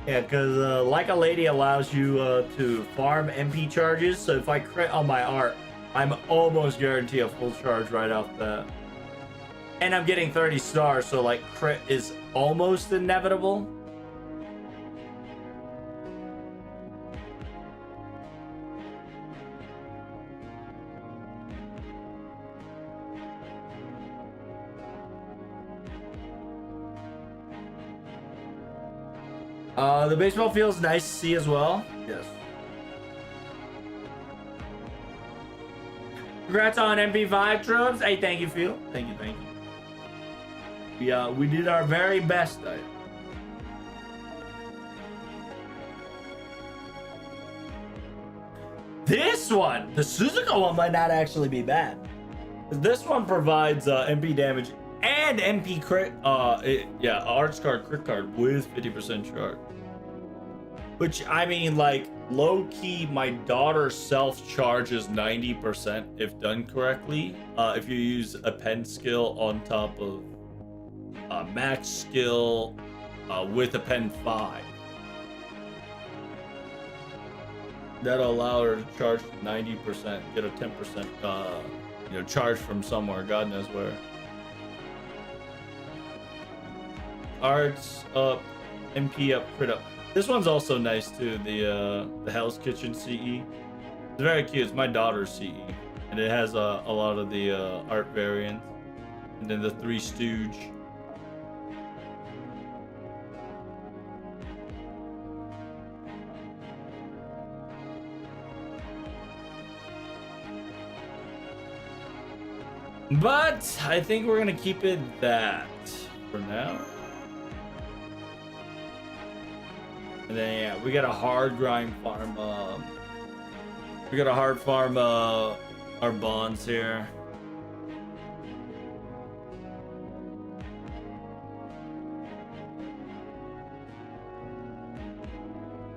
Yeah, because Like a Lady allows you to farm MP charges, so if I crit on my art, I'm almost guaranteed a full charge right off that. And I'm getting 30 stars, so like crit is almost inevitable. The baseball feels nice to see as well. Yes. Congrats on MP5 Dream. Hey, thank you, Phil. Thank you, thank you. We did our very best. This one, the Suzuka one, might not actually be bad. This one provides MP damage and MP crit. Arts card, crit card with 50% charge. Which, I mean, like, low-key, my daughter self-charges 90% if done correctly. If you use a pen skill on top of a match skill with a pen 5. That'll allow her to charge 90%, get a 10% charge from somewhere, God knows where. Arts up, MP up, crit up. This one's also nice too, the Hell's Kitchen CE. It's very cute. It's my daughter's CE, and it has a lot of the art variants, and then the Three Stooge. But I think we're gonna keep it that for now. And then yeah, we got a hard grind farm. We got a hard farm our bonds here.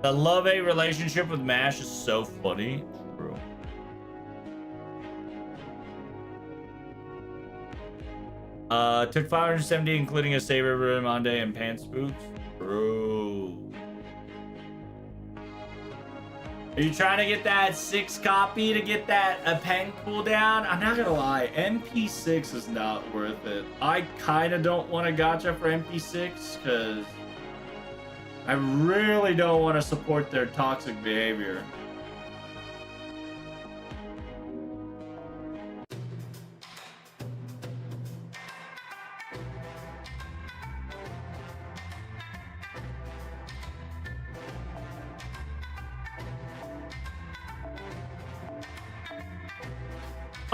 The love-hate relationship with MASH is so funny. True. Took 570, including a Saber Ramonde and Pan Spooks. Bro. Are you trying to get that 6 copy to get that a pen cooldown? I'm not gonna lie, MP6 is not worth it. I kind of don't want a gacha for MP6 because I really don't want to support their toxic behavior.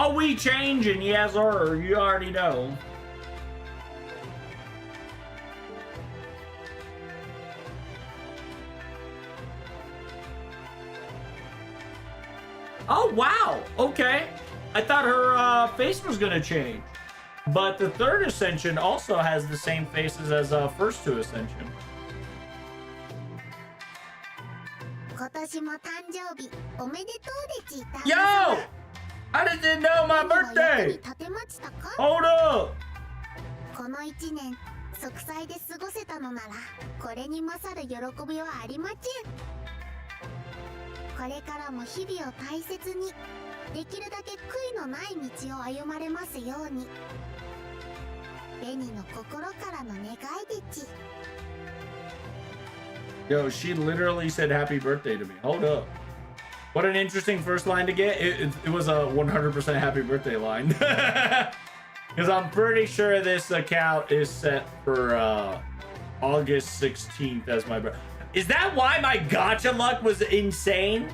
Oh, we changing, yes sir, you already know. Oh, wow, okay. I thought her face was gonna change. But the third Ascension also has the same faces as first 2 Ascension. Yo! I didn't know my birthday! Hold up! この1年、息災で過ごせたのなら、これに勝る喜びはありません。これからも日々を大切に、できるだけ悔いのない道を歩まれますように。ベニの心からの願いでち。Yo, she literally said happy birthday to me. Hold up. What an interesting first line to get. It was a 100% happy birthday line. Because I'm pretty sure this account is set for August 16th as my birthday. Is that why my gacha luck was insane?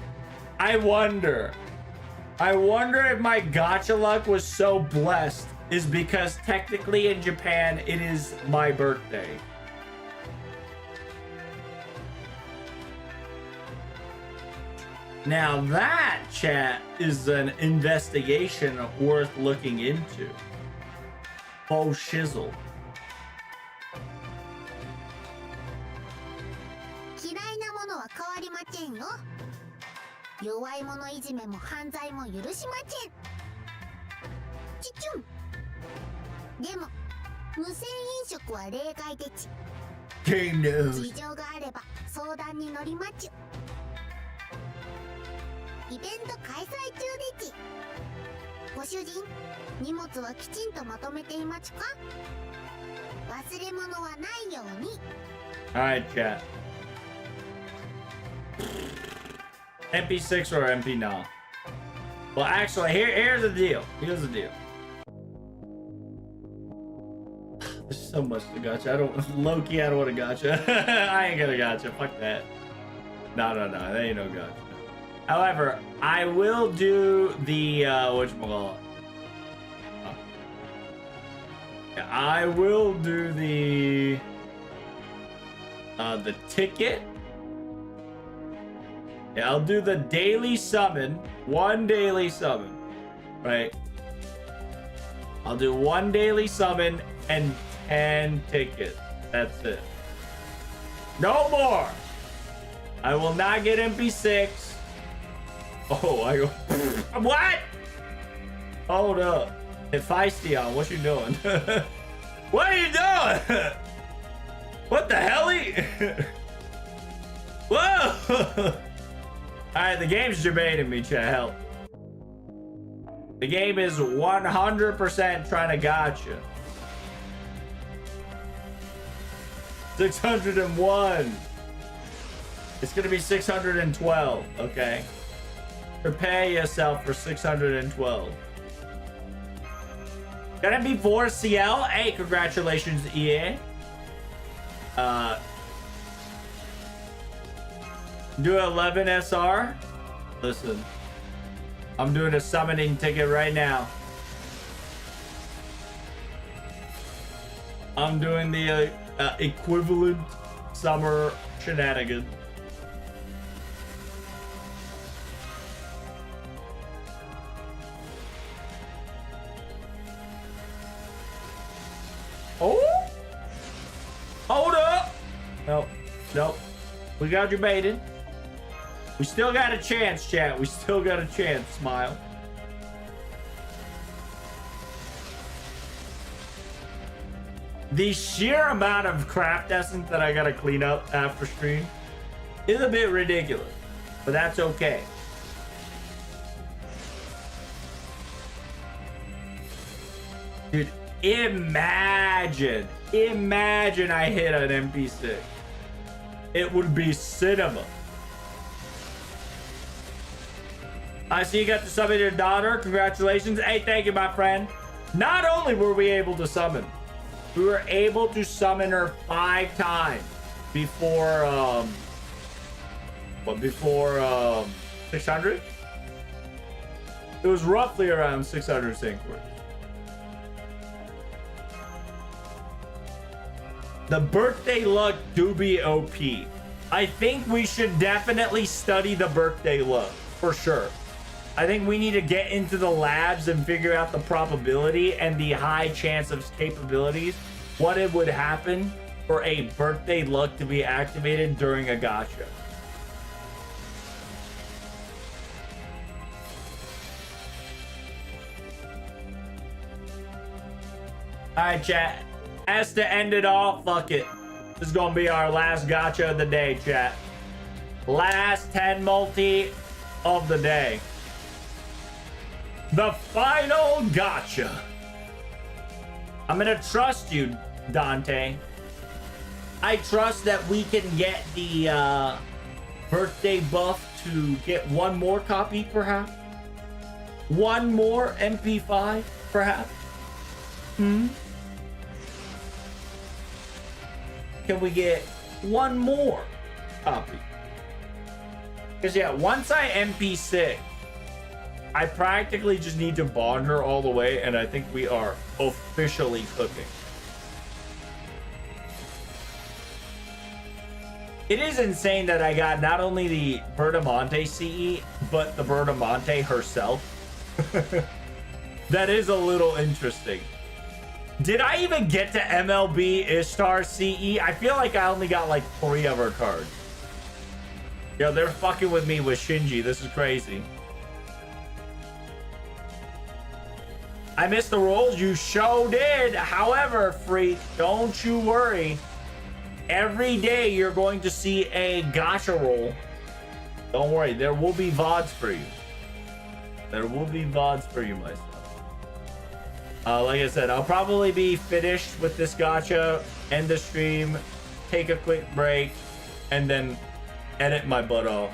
I wonder. I wonder if my gacha luck was so blessed is because technically in Japan it is my birthday. Now that, chat, is an investigation worth looking into. Oh shizzle. 嫌いなものは変わりませんよ。弱い者いじめも犯罪も許しません。ちちゅん。でも無銭飲食は例外でち。 Game news. 事情があれば相談に乗りまちゅ。イベント開催中でち。ご主人、荷物はきちんとまとめていますか？忘れ物はないように。 Alright, chat. MP6 or MP9? Well, actually, here's the deal. Here's the deal. There's so much to gacha. I don't, low-key, I don't want to gacha. I ain't gonna gacha. Fuck that. No, there ain't no gacha. However, I will do the, whatchamacallit. I will do the ticket. Yeah, I'll do the daily summon. One daily summon. Right? I'll do one daily summon and 10 tickets. That's it. No more! I will not get MP6. Oh, I go. What? Hold up. Hey, Feisty on, what you doing? What are you doing? What the hell? Whoa! Alright, the game's debating me, chat. Help. The game is 100% trying to gotcha. 601. It's gonna be 612, okay? Prepare yourself for 612. Got MP4 CL? Hey, congratulations, EA. Do 11 SR? Listen, I'm doing a summoning ticket right now. I'm doing the equivalent summer shenanigan. Oh! Hold up! Nope. We got you baited. We still got a chance, chat. We still got a chance, smile. The sheer amount of craft essence that I gotta clean up after stream is a bit ridiculous, but that's okay. Dude, imagine I hit an MP6. It would be cinema. I see you got to summon your daughter. Congratulations. Hey, thank you, my friend. Not only were we able to summon, we were able to summon her 5 times before, before 600? It was roughly around 600 sync words. The birthday luck do be OP. I think we should definitely study the birthday luck, for sure. I think we need to get into the labs and figure out the probability and the high chance of capabilities, what it would happen for a birthday luck to be activated during a gacha. Alright, chat. As to end it all, fuck it. This is gonna be our last gacha of the day, chat. Last 10 multi of the day. The final gacha. I'm gonna trust you, Dante. I trust that we can get the birthday buff to get one more copy, perhaps. One more MP5, perhaps. Can we get one more copy? Because yeah, once I MP6, I practically just need to bond her all the way, and I think we are officially cooking. It is insane that I got not only the Bertamonte CE, but the Bertamonte herself. That is a little interesting. Did I even get to MLB Ishtar CE? I feel like I only got like 3 of her cards. Yo, they're fucking with me with Shinji. This is crazy. I missed the rolls. You sure did. However, freak, don't you worry. Every day you're going to see a gacha roll. Don't worry. There will be VODs for you. There will be VODs for you, my son. Like I said, I'll probably be finished with this gacha, end the stream, take a quick break, and then edit my butt off.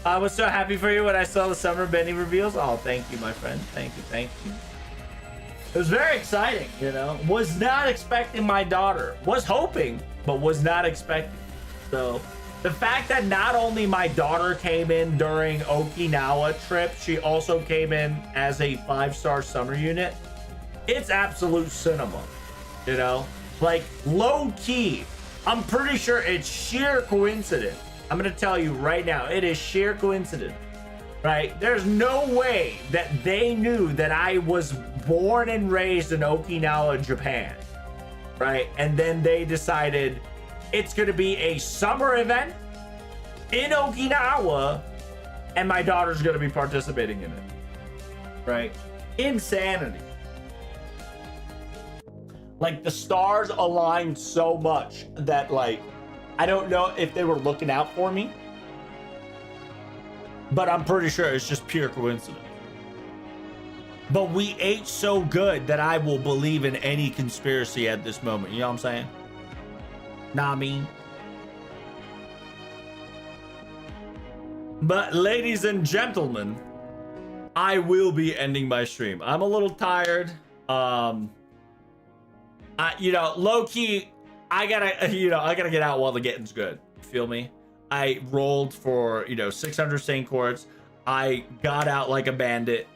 I was so happy for you when I saw the summer BENI reveals. Oh, thank you, my friend. Thank you, thank you. It was very exciting, you know. Was not expecting my daughter. Was hoping, but was not expecting. So the fact that not only my daughter came in during Okinawa trip, she also came in as a 5-star summer unit. It's absolute cinema, you know. Like low key, I'm pretty sure it's sheer coincidence. I'm gonna tell you right now, it is sheer coincidence, right? There's no way that they knew that I was born and raised in Okinawa, Japan, right? And then they decided it's gonna be a summer event in Okinawa, and my daughter's gonna be participating in it, right? Insanity. Like the stars aligned so much that like, I don't know if they were looking out for me, but I'm pretty sure it's just pure coincidence. But we ate so good that I will believe in any conspiracy at this moment. You know what I'm saying? Nah, I mean. But ladies and gentlemen, I will be ending my stream. I'm a little tired. You know, low key, I gotta get out while the getting's good. Feel me? I rolled for, 600 Saint Quartz. I got out like a bandit.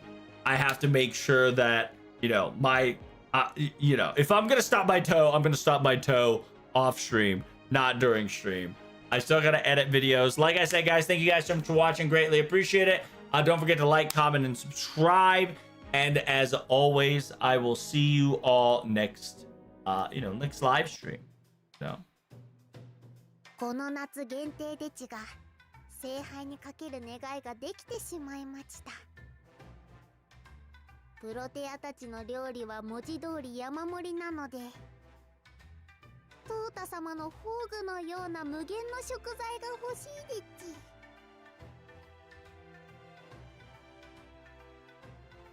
I have to make sure that, if I'm gonna stop my toe, I'm gonna stop my toe off stream, not during stream. I still gotta edit videos. Like I said, guys, thank you guys so much for watching. Greatly appreciate it. Don't forget to like, comment, and subscribe. And as always, I will see you all next, next live stream. So. この夏限定でちが聖杯にかける願いができてしまいました。プロテアたちの料理は文字通り山盛りなので、トータ様の宝具のような無限の食材が欲しいで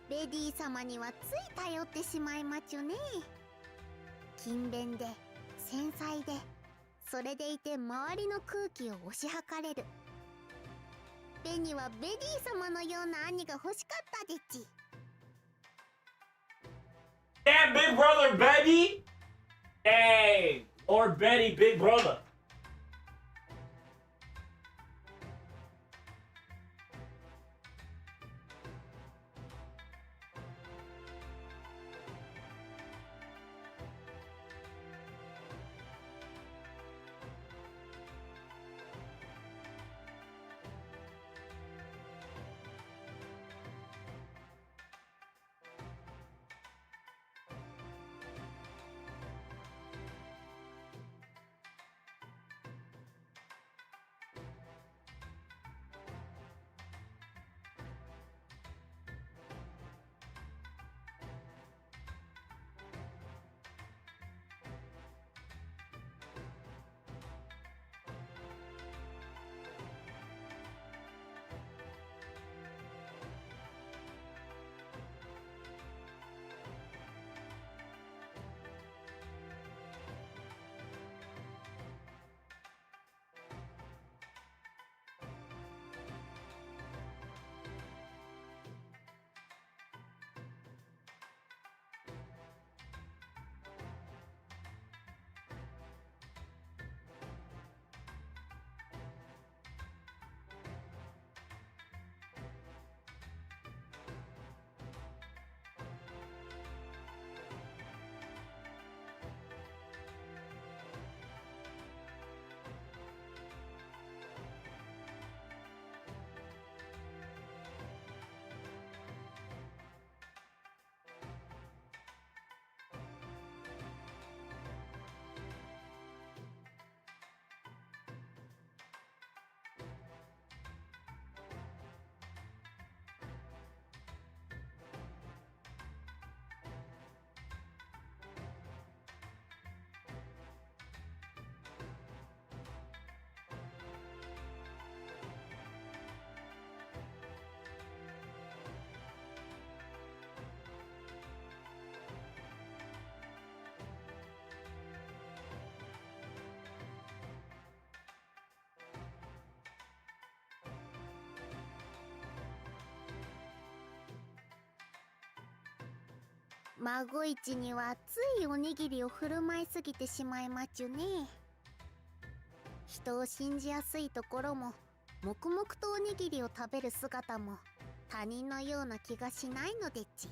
ち。レディ様にはつい頼ってしまいまちゅね。勤勉で繊細で、それでいて周りの空気を推し量れる。ベニはベディ様のような兄が欲しかったでち。Damn, big brother Betty! Hey, Lord Betty, big brother. 孫一にはついおにぎりを振る舞いすぎてしまいまちゅね。人を信じやすいところも黙々とおにぎりを食べる姿も他人のような気がしないのでち。